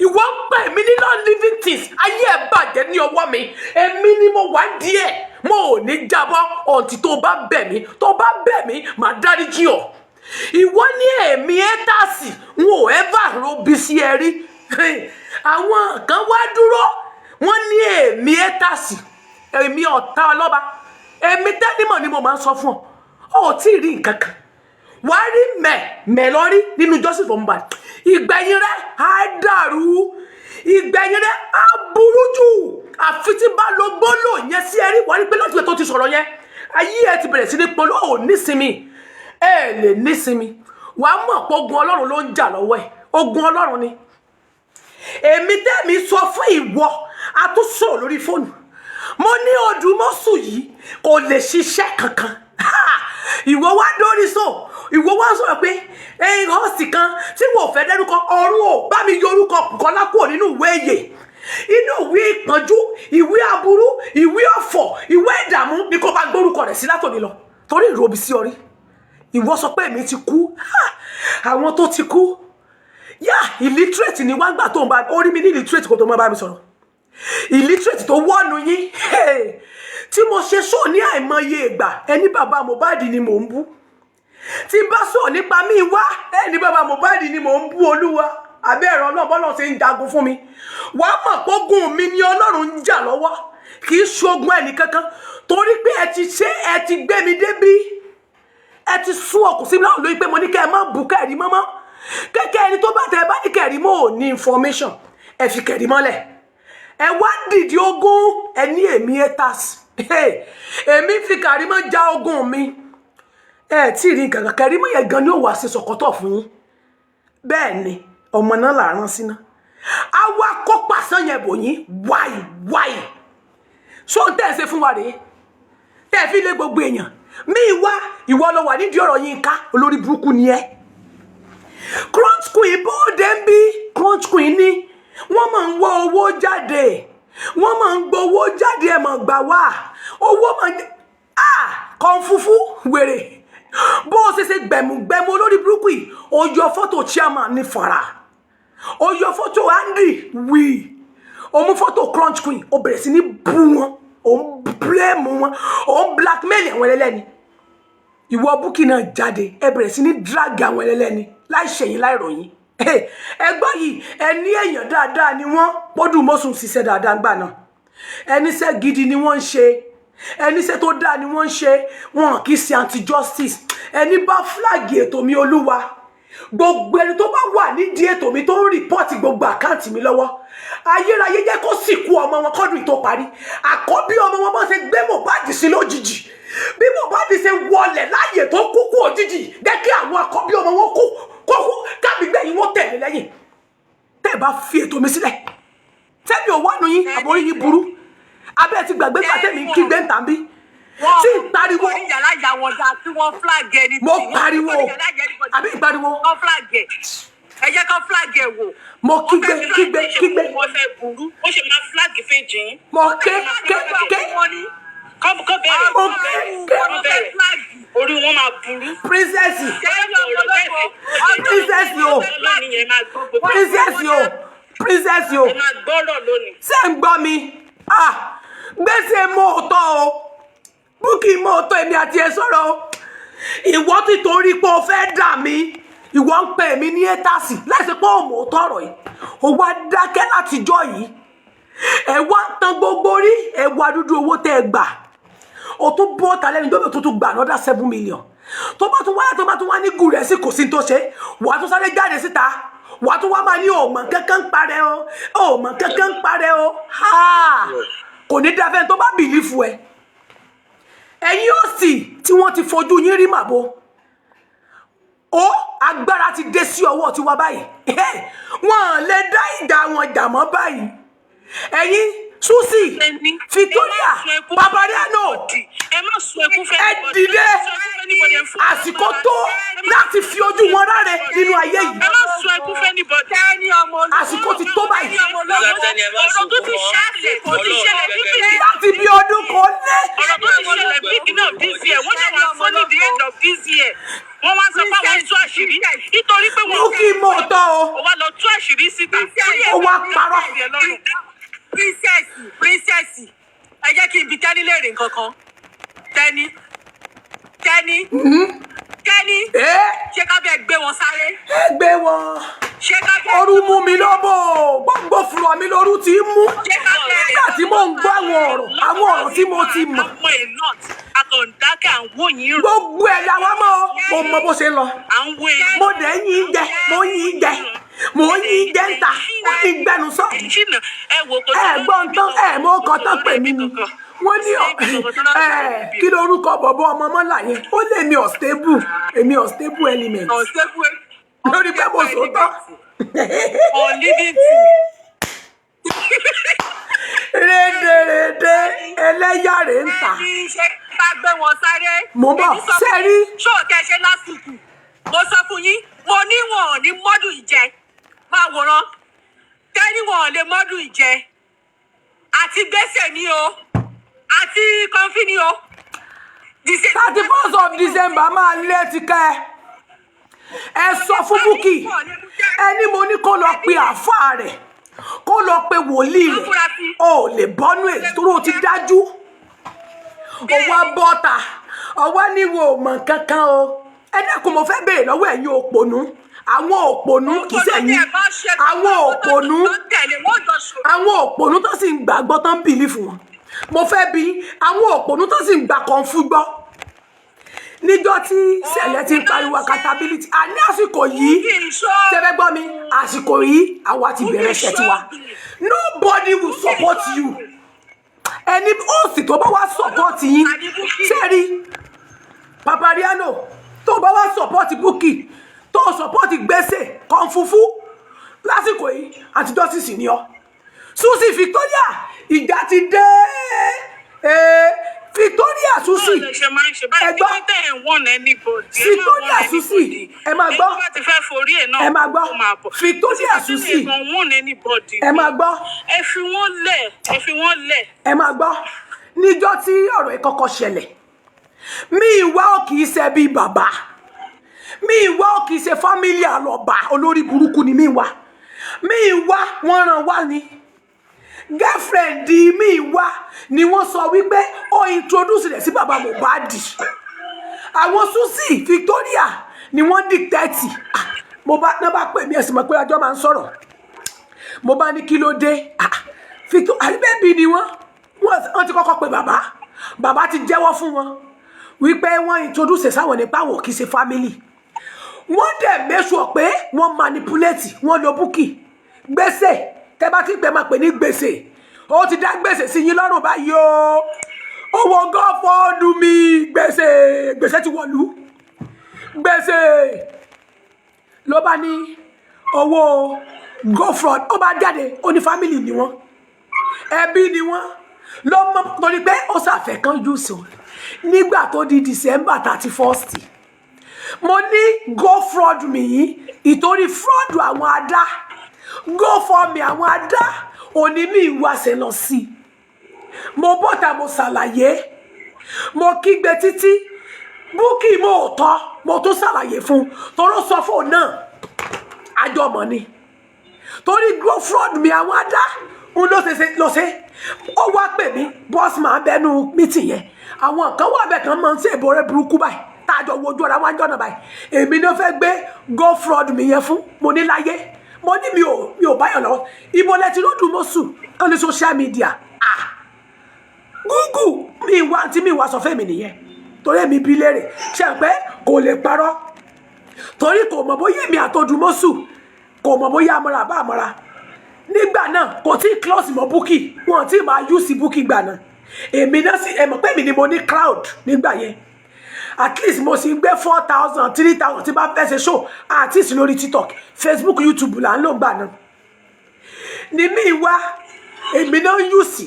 ìwọ ń pè mí ní non-living things ayé ẹ̀ bàjẹ́ ní ọwọ́ mi èmi ni mo wà díẹ̀ mo ò ní jábọ́ ọ̀ǹtí tó bá bẹ̀ mí màá dáríjì ọ́ ìwọ ní èmi ẹ́tàsì n ò ẹ́fà robi sí ẹ rí àwọn kan wá dúró wọ́n ní èmi ẹ́tàsì èmi ọ̀tá ọlọ́ba èmi tẹ́límọ̀ ni mo máa ń sọ fún ọ ò tí ì rí nǹkan kan wà á rí mẹ́lọ́rí nínú Joseph ọmọba ìgbẹ̀yìn rẹ̀ á dàrú ìgbẹ̀yìn rẹ̀ á burú jù àfi tí bá lo gbólò yẹn sí ẹ rí wà á rí pé lọ́tìlẹ̀ tó ti sọ̀rọ̀ yẹn ayé ẹ ti bẹ̀rẹ̀ sí ní polo ò nísinmi ẹ lè nísinmi wà á mọ̀ pé ogun Ọlọ́run ló ń jà lọ́wọ́ ẹ̀ ogun Ọlọ́run ni èmi tẹ́mi sọ fún ìwọ àtúnṣe lórí fóònù mo ní Odumosu yìí kò lè ṣiṣẹ́ kankan ìwọ wá dórí so ìwọ wá sọ̀rọ̀ pé ẹ̀yìn ọ̀sìn kan tí wọ́n fẹ́ dẹ́rúkọ ọ̀run ò bá mi yọ orúkọ Bùkọ́lá kúrò nínú ìwé èyè inú ìwé ìpọ́njú ìwé aburú ìwé ọ̀fọ̀ ìwé ìdààmú ni kò bá gbórúkọ rẹ̀ sí látòní lọ torí ìròbí sí orí ìwọ sọ pé èmi ti kú àwọn tó ti kú yá illiterate ni wá gbà tó ń bá orí mi ní illiterate kò tó máa bá mi sọ̀rọ̀ illiterate tó wọ́nu yín tí mo ṣe sọ ní àìmọye ìgbà ẹni bàbá Mohbad ni mò ń bú tí bá sọ nípa mi wá ẹni bàbá Mohbad ni mò ń bú Olúwa abẹ́ ẹ̀rọ náà bọ́lọ̀ ṣe ń jagun fún mi wà á mọ̀ pógun mi ni Ọlọ́run ń jà lọ́wọ́ kì í ṣogun ẹnì kankan torí pé ẹ ti ṣe ẹ ti gbé mi débí ẹ ti sún ọkùn sí mi náà lórí pé mo ní kẹ́ ẹ má bù kẹ́ẹ̀rí mọ́mọ́ kẹ́kẹ́ ẹni tó bá tẹ ẹ bá ní kẹ́ẹ̀rí mọ́ ò ní information ẹ fi kẹ́ẹ̀rí mọ́lẹ̀ ẹ wá dìde ogun ẹ ní èmi haters èmi fi Kàrímọ́ já ogun mi ẹ tí ì rí nǹkan kan Kàrímọ́ yẹn gan ni ó wà sí sọ̀kọ́tọ̀ fún yín bẹ́ẹ̀ ni ọmọ náà là rán síná àwa kó pàṣán yẹn bò yín wáì so tẹ́ ẹ ṣe fún wa rèé tẹ́ ẹ fi lé gbogbo èèyàn mi wá ìwọ ló wà nídìí ọ̀rọ̀ yín ká olórí burúkú ni ẹ crunch queen bóde ń bí crunch queen ni wọ́n máa ń wọ owó jáde wọ́n máa ń gbowó jáde ẹ̀ mọ̀ gbà wá owó máa ń kan fúfú wèrè bó o ṣe gbẹ̀mùgbẹ̀mù olórí burúkú yìí ó yọ fọ́tò chairman ní fara ó yọ fọ́tò Andy wí ó mú fọ́tò crunch queen ó bẹ̀rẹ̀ sí ní bú wọn ó ń blame wọn ó ń blackmail àwọn ẹlẹ́ni ìwọ Bukky náà jáde ẹ bẹ̀rẹ̀ sí ní drag àwọn ẹlẹ́ni láì ṣẹ̀yìn láì ròyìn ẹgbọ́n yìí ẹni èèyàn dáadáa ni wọ́n Odumosu ṣiṣẹ́ dáadáa gbà náà ẹniṣẹ́ gidi ni wọ́n ń ṣe ẹniṣẹ́ tó dáa ni wọ́n ń ṣe wọn kì í ṣe anti-justice ẹni bá fúláàgì ètò mi Olúwa gbogbo ẹni tó bá wà nídìí ètò mi tó ń rìpọ́ọ̀tì gbogbo àkáǹtì mi lọ́wọ́ ayérayé jẹ́ kó sìnkú ọmọ wọn kọ́dún tó parí àkọ́bí ọmọ wọn bá ṣe gbé Mohbad sí lójijì bí Mohbad ṣe wọlẹ̀ láàyè tó kúkú òjijì jẹ́ kí àwọn àkọ́bí ọmọ wọn kókó kábígbé yìí wọ́n tẹ̀lé lẹ́yìn tẹ́ ẹ bá fi ètò mi sílẹ̀ tẹ́mi ò wánu yín àbórí yín burú abẹ́ ti gbàgbé pàtẹ́mi kí gbé ń tàbí tí ń pariwo mo pariwo àbí ìpariwo ẹ jẹ́ ká flag ẹ̀ wò. mo kígbe. wọ́n fẹ́ burú ó ṣe máa flag fèjì yín. mo ké. kọ́ bẹ̀rẹ̀ flag orí wọn máa burú. princess o ẹ máa gbọ́rọ̀ lónìí. ṣé ń gbọ́ mi gbèsè mọ́ọ̀tọ́ o Bukky mọ́ọ̀tọ́ èmi àti ẹ sọ̀rọ̀ o ìwọ ti torí pé o fẹ́ dà mí ìwọ ń pè mí ní ẹ́tàsì láìsí pé òmò tọrọ yìí o wá dákẹ́ látijọ́ yìí ẹ wá tán gbogbo rí ẹ wá dúdú owó tẹ́ ẹ gbà o tún bọ́ ta lẹ́nu tó tún gbà another 7 million tó bá tún wá ní gùrẹ́ sí kò sí tó ṣe wàá tún sáré jáde síta wàá tún wá máa ní òmò kankan parẹ́ o òmò kankan parẹ́ o kò ní dáfẹ́ tó bá bìlífù ẹ ẹ̀yin ó sì tí wọ́n ti fojú yín rí màbo ó agbára ti dé sí ọwọ́ tiwa báyìí wọ́n lè dá ìjà wọn jà mọ́ báyìí ẹ̀yin Susi Victoria Babariano ẹ dìde àsìkò tó láti fi ojú wọn ráre nínú ayé yìí àsìkò ti tó báyìí láti bí ọdún kan lé. wọ́n wá sọ pé àwọn tú àṣírí nítorí pé wọ́n Bukky mọ̀ tọ́ o wá lọ tú àṣírí síta ó wá parọ́. princess ẹ jẹ́ kí n bi Tẹ́ni léèrè nǹkan kan Tẹ́ni ṣé ká bẹ́ẹ̀ gbé wọn sáré. ẹ gbé wọn ṣé ká bẹ́ẹ̀ ooru mú mi lọ́bọ̀ gbogbo fúlọ̀ mi lóru ti mú nígbà tí mò ń gbọ́ àwọn ọ̀rọ̀ tí mo ti mọ̀ àkàndákẹ́ à ń wò yín rò. gbogbo ẹ̀ làwọn mo mọ bó ṣe ń lọ à ń wò yín. mo dẹ̀ yín jẹ mo yín jẹ ń ta wọ́n ti gbẹnu sọ ẹ gbọ́n tán ẹ mọ ọkọ̀ tán pè mí ni wọ́n ní kí lorúkọ bọ̀bọ̀ ọmọ mọ́là yẹn ó lè mi unstable element lórí pé mo sọ tán rédèrèdè ẹlẹ́yàrá ń ta ká gbé wọn sáré. mo bọ̀ sẹ́rí. ṣó kẹ́ ṣe lásìkò mo sọ fún yín mo ní wọn ò ní mọ́dù ìjẹ máa wòran Tẹ́ni wọn ò lè mọ́dù ìjẹ àti gbèsè ni o àti kọ́ńfì ni o. 31st of December máa lé ti kẹ́ ẹ sọ fún Bukky ẹni mo ní kó lọ pe àáfàá rẹ̀ kó lọ pe wòlíì rẹ̀ o lè bọ́nú èyí tó ló ti dájú ọwọ́ bọ́ta ọwọ́ níwò mọ̀ kankan o ẹ dẹ́kun mo fẹ́ béèrè lọ́wọ́ ẹ̀yin òpònú àwọn òpònú kì í sẹ́yìn àwọn òpònú tó sì ń gbàgbọ́ tó ń bìlífù wọn mo fẹ́ bi àwọn òpònú tó sì ń gbà kan fún gbọ́ níjọ́ tí ṣẹlẹ̀ ti ń pariwo accountability àní àsìkò yìí tẹ́fẹ́ gbọ́ mi àsìkò yìí àwa ti bẹ̀rẹ̀ ṣẹ́ tiwa nobody will support you ẹni ó sì tó bá wá support yín sẹ́rí Babariano tó bá wá support Bukky tó support gbèsè kan fufu lásìkò yìí àtijọ́ sì sì ní ọ Susi Victoria ìjà ti dé Victoria Susi ẹ gbọ́ Victoria Susi ẹ máa gbọ́ ẹ máa gbọ́ Victoria Susi ẹ máa gbọ́ ẹ fi wọ́n lẹ̀ ẹ máa gbọ́ níjọ́ tí ọ̀rọ̀ ẹ kọ́kọ́ ṣẹlẹ̀ Muyiwa ò kì í ṣe bí bàbá Muyiwa ò kì í ṣe fámílì àlọ́ba olórí burúkú ni Muyiwa wọ́n ràn wá ni girlfriend Muyiwa ni wọ́n sọ wípé ó introduce rẹ̀ sí bàbá Mohbad àwọn Susi Victoria ni wọ́n dictate mo bá náà bá pè mí ẹ̀sìn mọ̀ pé ọjọ́ máa ń sọ̀rọ̀ mo bá ní kí ló dé àríbẹ́bí ni wọ́n ti kọ́kọ́ pe bàbá ti jẹ́wọ́ fún wọn wípé wọ́n introduce sáwọn nípa àwọn kì í ṣe family wọ́n dẹ̀ make sure pé wọ́n manipulate wọ́n lo Bukky gbèsè tẹ́ bá ti pẹ́ máa pè ní gbèsè ó ti dá gbèsè sí yín lọ́rùn báyìí o owó gọ́fọ́ọ̀dù mi gbèsè ti wọ̀lú gbèsè ló bá ní owó gofraud ó bá jáde ó ní family ni wọ́n ẹbí ni wọ́n ló mọ̀ torí pé ó ṣàfẹ́ kan jù sùn nígbà tó di December 31st mo ní gofraud mi yìí ìtorí fraud àwọn adá gofraud mi àwọn adá òní mi wá ṣe lọ sí mo bọ́ta mo ṣàlàyé mo kígbe títí Bukky mo tọ́ mo tún ṣàlàyé fún toró sọ fún náà àjọmọ̀ ni torí gofraud mi àwọn adá ń ló ṣe ó wá pè mí boss máa bẹnu meeting yẹn àwọn kan wà bẹ́ẹ̀ kan máa ń ṣe ìbọ̀rẹ́ burúkú báyìí tájọ wojú ọ̀rá wájú ọ̀nà báyìí èmi ló fẹ́ gbé gofraud mi yẹn fún mo ní láyé mo ní mi ò báyọ̀ lọ́wọ́ ibo lẹ ti Odumosu on the social media Google mi wá tí mi wá sọ fẹ́ mi nìyẹn torí mi bí lérè ṣe pé kò lè parọ́ torí kò mọ̀ bóyá èmi àti Odumosu kò mọ̀ bóyá amọ̀ra bá amọ̀ra nígbà náà kò tí close mọ́ Bukky wọn tí máa use Bukky gbà náà èmi náà sì ẹ mọ̀ pé mi ni mo ní crowd nígbà yẹn at least mo sì gbé 4,000 3,000 tí bá fẹ́ ṣe show artist lórí TikTok Facebook YouTube là ń lò gbà náà ni mi wá èmi náà use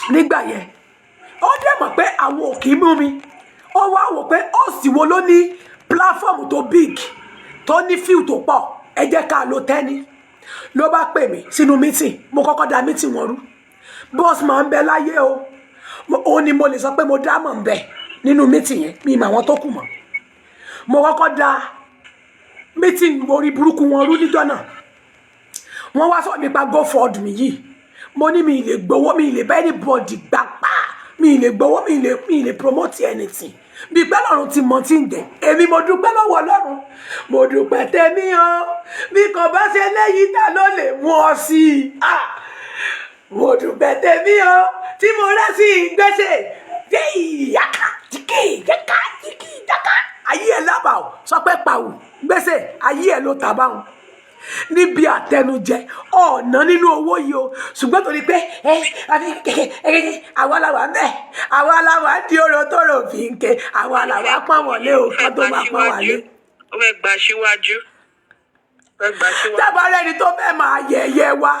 nígbà yẹn ó dẹ̀ mọ̀ pé àwọn ò kì í mú mi ó wá wò pé ó sì wo ló ní platform tó big tó ní fíù tó pọ̀ ẹ jẹ́ ká lo tẹ́ni ló bá pè mí sínú meeting mo kọ́kọ́ da meeting wọn rú boss máa ń bẹ láyé o ó ní mo lè sọ pé mo dá mọ̀ ń bẹ nínú meeting yẹn mi mà wọn tó kù mọ́ mo kọ́kọ́ da meeting orí burúkú wọn rú níjọ́ náà wọ́n wá sọ nípa go forward mi yìí mo ní mi lè gbowó mi lè bá anybody gbà pa mi lè gbowó mi lè promote anything bí pẹ́ lọ́run ti mọ̀ tí ń dẹ̀ èmi mo dúpẹ́ lọ́wọ́ Ọlọ́run mo dúpẹ́ tèmi o bí kò bá ṣe léyìí ta ló lè mú ọ sí i mo dúpẹ́ tèmi o tí mo rẹ́ sí ìgbésẹ̀ dé ìyàkà tìkì ìjàkà ayé ẹ̀ lábà ò sọ pé pàwù gbèsè ayé ẹ̀ ló tàbá ò níbi àtẹnujẹ ọ̀nà nínú owó yìí o ṣùgbọ́n torí pé àwa làwà ń bẹ̀ àwa làwà ń di oró tó rò fi ń ké àwa làwà pọ́n wọlé o ká tó máa pọ́n wọlé. ó fẹ́ gbà síwájú. dábàá rẹ́ni tó fẹ́ máa yẹ̀yẹ́ wa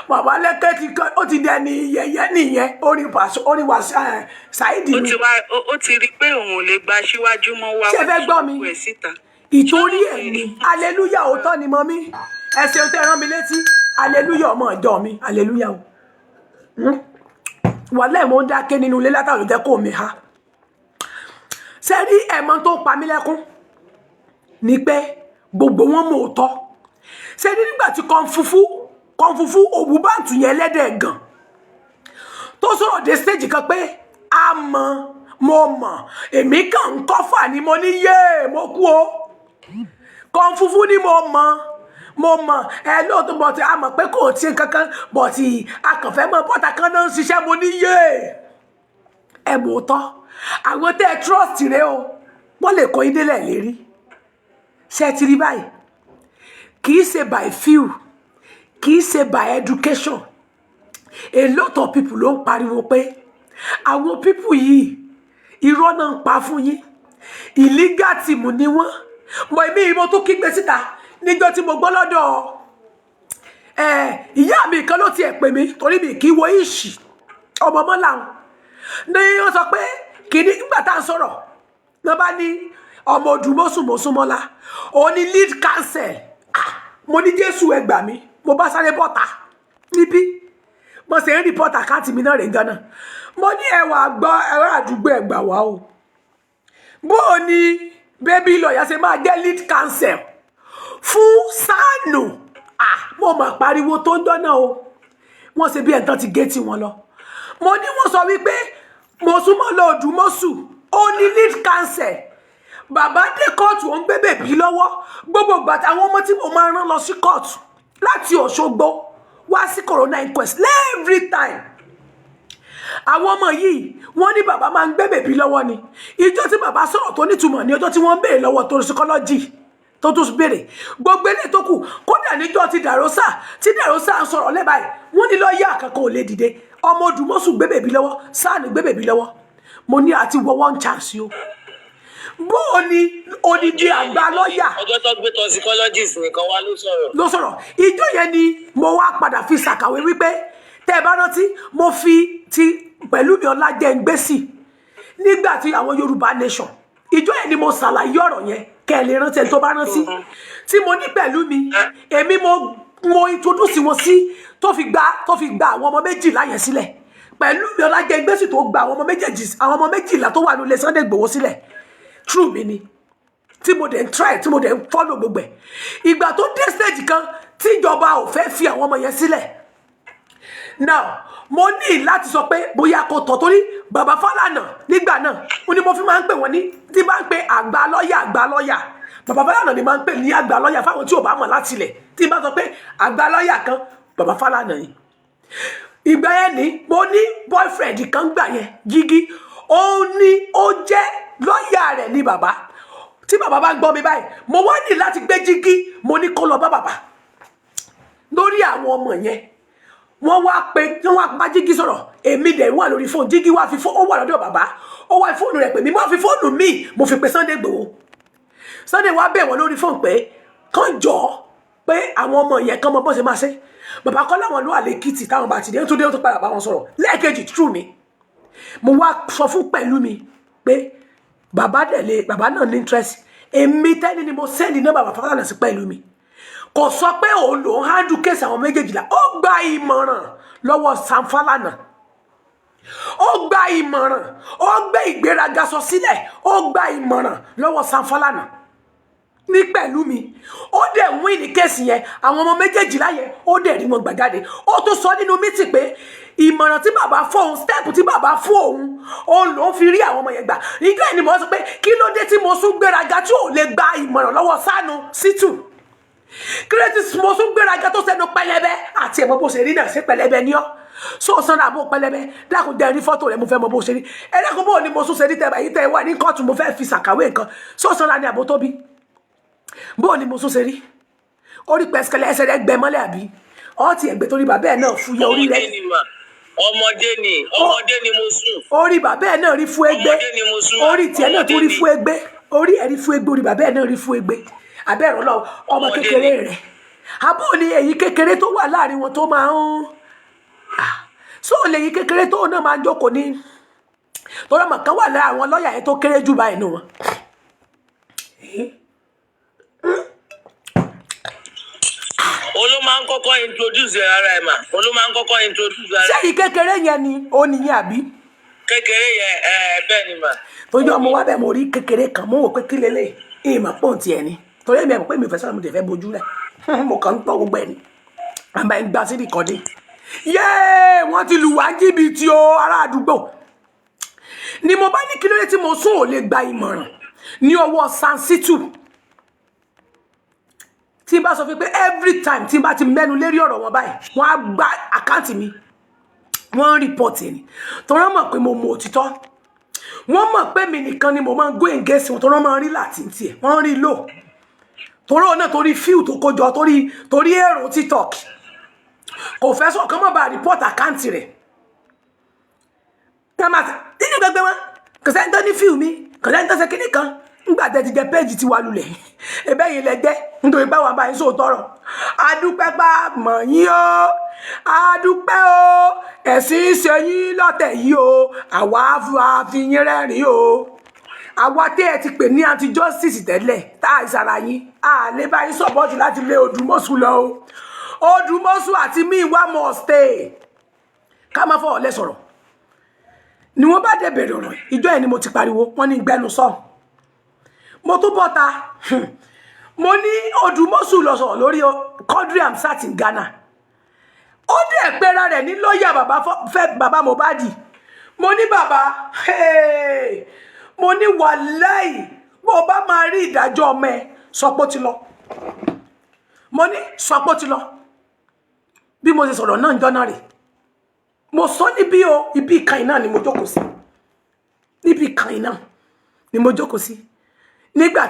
bàbá lẹ́kẹ́ ó ti dẹni yẹ̀yẹ́ nìyẹn orin wa ṣáìdì ni. ó ti rí i pé òun ò lè gbà síwájú mọ́ wá ṣé fẹ́ gbọ́ mi ìtorí ẹ̀ ni aleluya òótọ́ ni mọ́ mi ẹ ṣeun tẹ́ rán mi létí aleluya ọmọ ìjọ mi aleluya o wàlẹ́ mo ń dáké nínú ilé látàrí jẹ́ kó mi ha ṣe rí ẹ̀mọ́ tó pa mí lẹ́kún ni pé gbogbo wọn mọ̀ òótọ́ ṣe rí nígbà tí kọ́ńfúfú òwú báǹtù yẹn lẹ́dẹ̀ gan tó sọ̀rọ̀ dé stage kan pé a mọ̀ mo mọ̀ èmi kàn ń kọ́fà ni mo ní yé mo kú o kọ́ńfúfú ni mo mọ̀ ẹ lóòótọ́ bọ̀tì a mọ̀ pé kò tí kankan bọ̀tì akànfẹ́ mọ̀ bọ́tà kan náà ń ṣiṣẹ́ mo ní yé ẹ mọ̀ tọ́ àwọn tẹ́ ẹ trust rẹ o wọ́n lè kọ́ idé lẹ̀ lérí ṣe ti rí báyìí kì í ṣe by few kì í ṣe by education a lot of people ló ń pariwo pé àwọn people yìí irọ́ náà ń pa fún yín illegal team ni wọ́n mọ̀ èmi ìmọ̀ tó kígbe síta níjọ́ tí mo gbọ́ lọ́dọ̀ ìyá mi kan ló tiẹ̀ pè mí torí mi kì í wo ìṣì ọmọ mọ́ làwọn ní wọ́n sọ pé kìíní nígbà tá à ń sọ̀rọ̀ náà bá ní ọmọ Odumosu mọ́súnmọ́lá òun ni lead counsel mo ní Jésù ẹ gbà mí mo bá sáré bọ́ta níbí mo sì ń report àkáǹtì mi náà rè gan náà mo ní ẹwà gbọ́ ẹ̀rọ àdúgbò ẹ̀gbà wá o bó o ní baby lawyer ṣe máa jẹ́ lead counsel fún Sàánù mo mà pariwo tó ń dọ́nà o wọ́n ṣe bí ẹ̀tàn ti gé tí wọn lọ mo ní wọ́n sọ wípé mọ́súnmọ́lá Odumosu ó ní lead counsel bàbá dé kóòtù ó ń gbé bèbí lọ́wọ́ gbogbo gbàtà àwọn ọmọ tí mo máa rán lọ sí kóòtù láti Òṣogbo wá sí corona inquest every time àwọn ọmọ yìí wọ́n ní bàbá máa ń gbé bèbí lọ́wọ́ ni ìjọ tí bàbá sọ̀rọ̀ tó nítumọ̀ ní ọjọ́ tí wọ́n béèrè lọ́wọ́ toxicology tó tún béèrè gbogbo ilé tó kù kódà níjọ́ ti Darosa ń sọ̀rọ̀ lẹ́bàá wọ́n ní lọ́ọ́yà àkàkọ́ ò lè dìde ọmọ Odumosu gbé bèbí lọ́wọ́ Sàánù gbé bèbí lọ́wọ́ mo ní àti wọ one chance yo bó o ní odidi àgbà lọ́ọ̀yà. ọjọ́ tó gbé toxicologist nìkan wá ló sọ̀rọ̀. ìjọ yẹn ni mo wá padà fi ṣàkàwé wípé tẹ́ ẹ bá rántí mo fi ti Pẹ̀lúmi Ọlájẹ́ngbésì nígbà tí àwọn Yorùbá nation ìjọ yẹn ni mo ṣàlàyé ọ̀rọ̀ yẹn kẹ́ ẹ lè rántí ẹni tó bá rántí tí mo ní Pẹ̀lúmi èmi mo introduce wọn sí tó fi gba àwọn ọmọ méjìlá yẹn sílẹ̀ Pẹ̀lúmi Ọlájẹ́ngbésì tó gba àwọn ọmọ méjìlá tó wà nílé Sunday Igboho sílẹ̀ true mi ni tí mo dẹ̀ ń try tí mo dẹ̀ ń follow gbogbo ẹ̀ ìgbà tó dé stage kan tí ìjọba ò fẹ́ fi àwọn ọmọ yẹn sílẹ̀ now mo ní láti sọ pé bóyá kò tọ̀ torí bàbá Fálànà nígbà náà ó ní mo fi máa ń pè wọ́n ní tí bá ń pe àgbà lọ́ọ̀yà bàbá Fálànà ni máa ń pè ní àgbà lọ́ọ̀yà fáwọn tí ò bá mọ̀ láti ilẹ̀ tí bá sọ pé àgbà lọ́ọ̀yà kan bàbá Fálànà yìí ìgbà yẹn ni mo ní boyfriend kan gbà yẹn Jígí ó ní ó jẹ́ lọ́ọ̀yà rẹ̀ ní bàbá tí bàbá bá gbọ́ mi báyìí mo wá ní láti gbé Jígí mo ní kó lọ bá bàbá lórí àwọn ọmọ yẹn wọ́n wá bá Jígí sọ̀rọ̀ èmi dẹ̀ wà lórí fóònù Jígí wá fi fóònù ó wà lọ́dọ̀ bàbá ó wá fóònù rẹ̀ pè mí mo fi fóònù mi mo fi pe Sunday Igboho Sunday wá bẹ̀ wọ́n lórí fóònù pé kán jọ pé àwọn ọmọ yẹn kán mọ bó ṣe máa ṣe bàbá kọ́ láwọn ló wà lẹ́kìtì táwọn bá ti dé tó dé tó padà bá wọn sọ̀rọ̀ lẹ́ẹ̀kejì true mi mo wá sọ fún pẹ̀lú mi pé bàbá náà ní interest èmi tẹ́lẹ̀ ni mo sẹ́ndì náà bàbá Fálànà sí pẹ̀lú mi kò sọ pé òun lòún handle case àwọn méjèèjìlá ó gba ìmọ̀ràn lọ́wọ́ Sam Fálànà ó gba ìmọ̀ràn ó gbé ìgbéraga sọ sílẹ̀ ó gba ìmọ̀ràn lọ́wọ́ Sam Fálànà ní pẹ̀lú mi ó dẹ̀ win ní kéèsì yẹn àwọn ọmọ méjèèjìlá yẹn ó dẹ̀ rí wọn gbà jáde ó tún sọ nínú mítì pé ìmọ̀ràn tí bàbá fún òun step tí bàbá fún òun ló fi rí àwọn ọmọ yẹn gbà ìgbà ẹni mo sọ pé kí ló dé tí mo sún gbéraga tí ò lè gba ìmọ̀ràn lọ́wọ́ Sànú Sítù kírẹ́tì mo sún gbéraga tó sẹ́nu pẹlẹbẹ àti ẹ̀mọ́ bó ṣe rí náà sí pẹlẹbẹ ní ọ́ so sanra àbò pẹlẹbẹ dákun dẹ rí fọ́tò rẹ mo fẹ́ mọ bó ṣe rí ẹlẹ́kùn bó ni mo sún ṣe rí tẹ́ báyìí tẹ́ wà ní kóòtù mo fẹ́ fi ṣàkàwé nǹkan so sanra ni àbò tóbi bó ni mo sún ṣe rí orí pẹ̀sìkẹlẹ̀ ẹsẹ̀ rẹ gbẹ mọ́lẹ̀ àbí ọtí ẹ̀gbẹ́ torí bàbá ẹ̀ náà fúyẹ́ orí rẹ ọmọdé ni mo sùn orí bàbá ẹ̀ náà rí fún ẹgbẹ́ orí tiẹ̀ náà tó rí fún ẹgbẹ́ orí ẹ̀ rí fún ẹgbẹ́ orí bàbá ẹ̀ náà rí fún ẹgbẹ́ abẹ́rún lọ ọmọ kékeré rẹ̀ abó ni èyí kékeré tó wà láàrin wọn tó máa ń so lèyí kékeré tó náà máa ń jókòó ní torí ọmọ kan wà lára àwọn lọ́ọ̀yà yẹn tó kéré jù báyìí nù wọn. olú máa ń kọ́kọ́ introduce ara ẹ̀ mà olú máa ń kọ́kọ́ introduce ara ẹ̀. sẹ́yìn kékeré yẹn ni ó nìyẹn àbí. kékeré yẹn bẹ́ẹ̀ ni mà. torí ọmọ wa bẹ́ẹ̀ mo rí kékeré kan mo wò pé kí lélẹ̀ ìmọ̀ pọ́ǹtì ẹ̀ ni torí èmi ẹ̀ mọ̀ pé mi ò fẹ́ sọ̀rọ̀ mo tẹ̀ fẹ́ bojú rẹ̀ mo kàn ń tọ́ gbogbo ẹ̀ ni àmọ́ ẹ̀ ń gba sí ìkọ́dé yéé wọ́n ti lù wá jìbìtì o ará àdúgbò ni mo bá ní kí ló dé tí mo sún ò lè gba ìmọ̀ràn ní ọwọ́ Sam Sítù tí n bá sọ fún pé every time tí n bá ti mẹ́nu lérí ọ̀rọ̀ wọn báyìí wọ́n á gba àkáǹtì mi wọ́n ń rìpọ́ọ̀tì ẹni torí wọ́n mọ̀ pé mo mọ òtítọ́ wọ́n mọ̀ pé mi nìkan ni mo máa ń go against wọn torí wọ́n máa ń rí láti tiẹ̀ wọ́n ń rí lò torí ọ̀nà torí fíù tó kójọ torí èrò TikTok kò fẹ́ sọ kán mọ̀ bá rìpọ́ọ̀tì àkáǹtì rẹ̀ nínú gbẹgbẹ wọn kò sẹ́ni tó ní fíù mi kò sẹ́ni tó ṣe kíní kan ngbà tẹ́ ti jẹ péjì ti wà lulẹ̀ ẹbẹ́ yìí lẹ́gbẹ́ nítorí pé àwọn àbáyé sóòtọ́rọ̀ adúpẹ́ pa mọ̀ yín o adúpẹ́ o ẹ̀sìn ṣe yín lọ́tẹ̀ yìí o àwa fi yín rẹ́rìn o àwa tí ẹ ti pè ní anti justice tẹ́lẹ̀ tá a ìsara yín a lè bá yín sọ̀bọ́ọ̀tì láti lé Odumosu lọ o Odumosu àti Muyiwa must stay ká má fọwọ́ lẹ́ sọ̀rọ̀ ni wọ́n bá dẹ̀ bẹ̀rẹ̀ ọ̀rọ̀ ìjọ ẹ̀ ni mo ti pariwo wọ́n ní gbẹnu sọ́ọ̀ mo tún bọ́ta mo ní Odumosu lọ sọ̀rọ̀ lórí Quadri Hamzat in Ghana ó dẹ̀ pera rẹ̀ ní lọ́ọ̀yà bàbá Mohbad mo ní bàbá mo ní wàláì bó bá máa rí ìdájọ́ ọmọ ẹ sọpọ́ ti lọ mo ní sọpọ́ ti lọ bí mo ṣe sọ̀rọ̀ náà ń jọ́nà rẹ̀ mo sọ níbí o ibi ìkànnì náà ni mo jókòó sí níbi ìkànnì náà ni mo jókòó sí nígbà